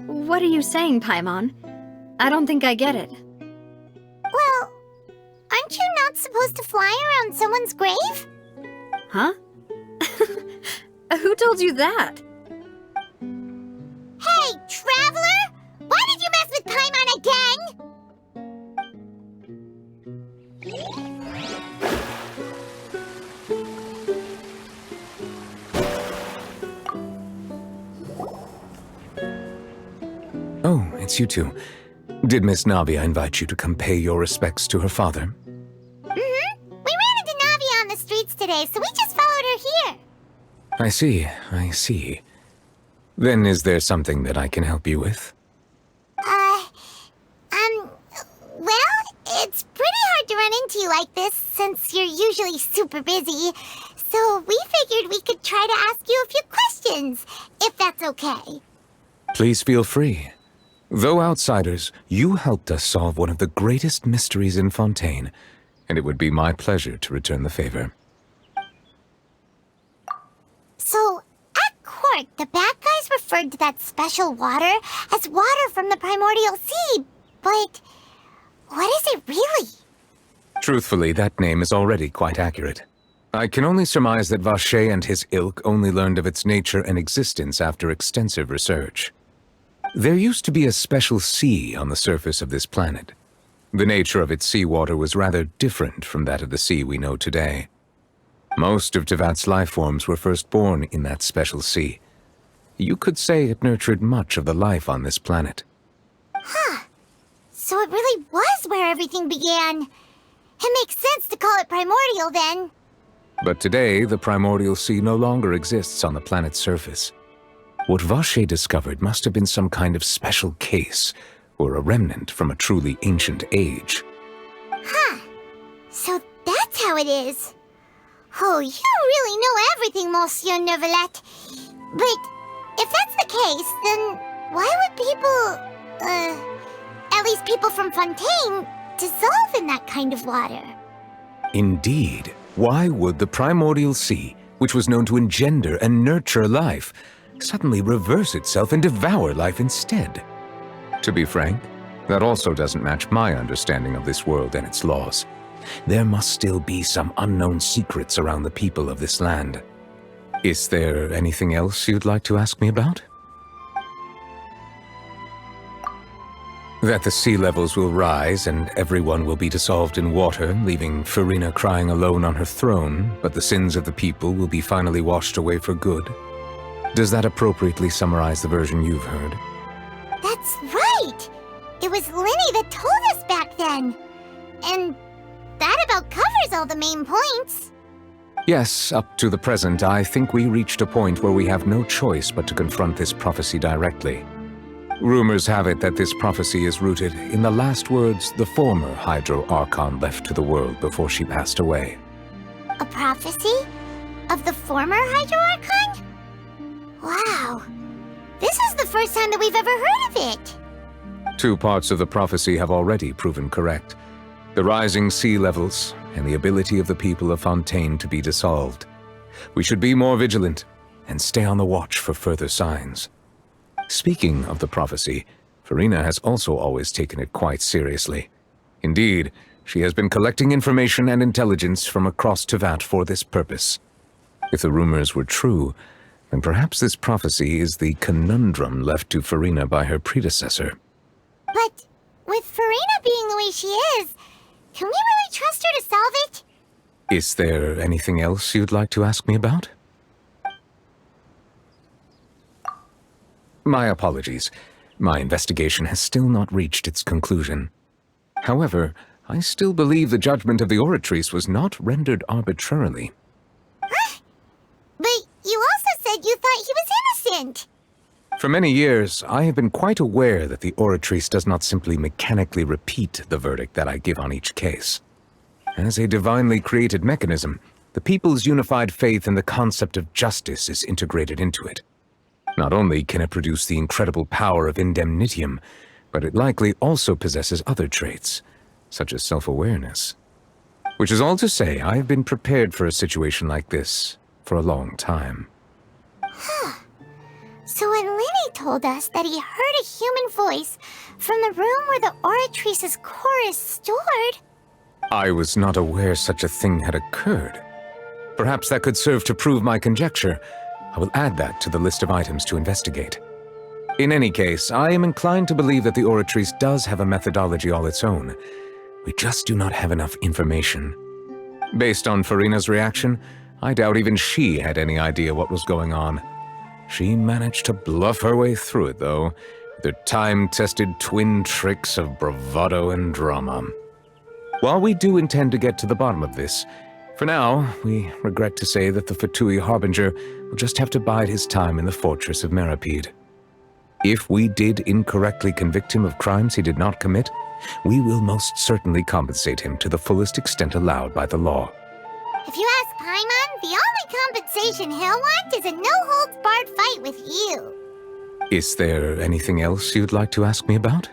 Speaker 1: What are you saying, Paimon? I don't think I get it.
Speaker 2: Well, aren't you not supposed to fly around someone's grave?
Speaker 1: Huh? Who told you that?
Speaker 2: Hey, Traveler! Why did you mess with Paimon again?
Speaker 8: Oh, it's you two. Did Miss Navia invite you to come pay your respects to her father?
Speaker 2: We ran into Navia on the streets today, so we just followed her here.
Speaker 8: I see. Then is there something that I can help you with?
Speaker 2: Well, it's pretty hard to run into you like this, since you're usually super busy. So we figured we could try to ask you a few questions, if that's okay.
Speaker 8: Please feel free. Though outsiders, you helped us solve one of the greatest mysteries in Fontaine, and it would be my pleasure to return the favor.
Speaker 2: So, at court, the bad guys referred to that special water as water from the primordial sea, but what is it really?
Speaker 8: Truthfully, that name is already quite accurate. I can only surmise that Vache and his ilk only learned of its nature and existence after extensive research. There used to be a special sea on the surface of this planet. The nature of its seawater was rather different from that of the sea we know today. Most of Tevat's life forms were first born in that special sea. You could say it nurtured much of the life on this planet.
Speaker 2: Huh. So it really was where everything began. It makes sense to call it primordial then.
Speaker 8: But today, the primordial sea no longer exists on the planet's surface. What Vache discovered must have been some kind of special case, or a remnant from a truly ancient age.
Speaker 2: Huh. So that's how it is. Oh, you really know everything, Monsieur Neuvillette. But if that's the case, then why would people, at least people from Fontaine, dissolve in that kind of water?
Speaker 8: Indeed. Why would the primordial sea, which was known to engender and nurture life, suddenly reverse itself and devour life instead? To be frank, that also doesn't match my understanding of this world and its laws. There must still be some unknown secrets around the people of this land. Is there anything else you'd like to ask me about? That the sea levels will rise and everyone will be dissolved in water, leaving Furina crying alone on her throne, but the sins of the people will be finally washed away for good. Does that appropriately summarize the version you've heard?
Speaker 2: That's right! It was Linny that told us back then. And that about covers all the main points.
Speaker 8: Yes, up to the present, I think we reached a point where we have no choice but to confront this prophecy directly. Rumors have it that this prophecy is rooted in the last words the former Hydro Archon left to the world before she passed away.
Speaker 2: A prophecy? Of the former Hydro Archon? Wow. This is the first time that we've ever heard of it.
Speaker 8: Two parts of the prophecy have already proven correct. The rising sea levels and the ability of the people of Fontaine to be dissolved. We should be more vigilant and stay on the watch for further signs. Speaking of the prophecy, Furina has also always taken it quite seriously. Indeed, she has been collecting information and intelligence from across Tevat for this purpose. If the rumors were true, then perhaps this prophecy is the conundrum left to Furina by her predecessor.
Speaker 2: But with Furina being the way she is, can we really trust her to solve it?
Speaker 8: Is there anything else you'd like to ask me about? My apologies. My investigation has still not reached its conclusion. However, I still believe the judgment of the Oratrice was not rendered arbitrarily.
Speaker 2: Huh? But you also said you thought he was innocent.
Speaker 8: For many years, I have been quite aware that the Oratrice does not simply mechanically repeat the verdict that I give on each case. As a divinely created mechanism, the people's unified faith in the concept of justice is integrated into it. Not only can it produce the incredible power of indemnitium, but it likely also possesses other traits, such as self-awareness. Which is all to say, I have been prepared for a situation like this for a long time.
Speaker 2: So when Lenny told us that he heard a human voice from the room where the Oratrice's core is stored...
Speaker 8: I was not aware such a thing had occurred. Perhaps that could serve to prove my conjecture. I will add that to the list of items to investigate. In any case, I am inclined to believe that the Oratrice does have a methodology all its own. We just do not have enough information. Based on Farina's reaction, I doubt even she had any idea what was going on. She managed to bluff her way through it, though, with her time-tested twin tricks of bravado and drama. While we do intend to get to the bottom of this, for now, we regret to say that the Fatui Harbinger will just have to bide his time in the fortress of Meripede. If we did incorrectly convict him of crimes he did not commit, we will most certainly compensate him to the fullest extent allowed by the law.
Speaker 2: If you ask Paimon, the only compensation he'll want is a no-holds-barred fight with you.
Speaker 8: Is there anything else you'd like to ask me about?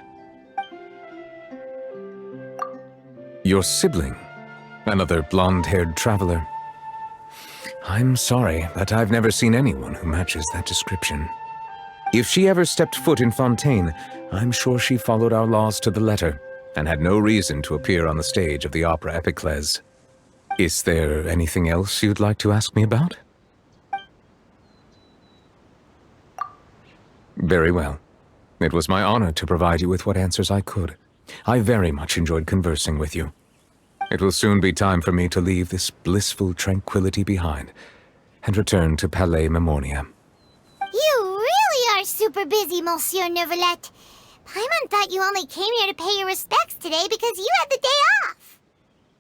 Speaker 8: Your sibling, another blonde-haired traveler. I'm sorry, but I've never seen anyone who matches that description. If she ever stepped foot in Fontaine, I'm sure she followed our laws to the letter, and had no reason to appear on the stage of the opera Epiclese. Is there anything else you'd like to ask me about? Very well. It was my honor to provide you with what answers I could. I very much enjoyed conversing with you. It will soon be time for me to leave this blissful tranquility behind, and return to Palais Memornia.
Speaker 2: You really are super busy, Monsieur Neuvillette. Paimon thought you only came here to pay your respects today because you had the day off.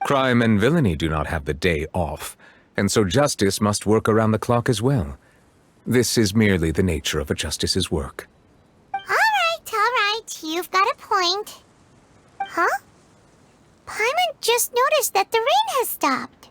Speaker 8: Crime and villainy do not have the day off, and so justice must work around the clock as well. This is merely the nature of a justice's work.
Speaker 2: All right, you've got a point. Huh? Paimon just noticed that the rain has stopped.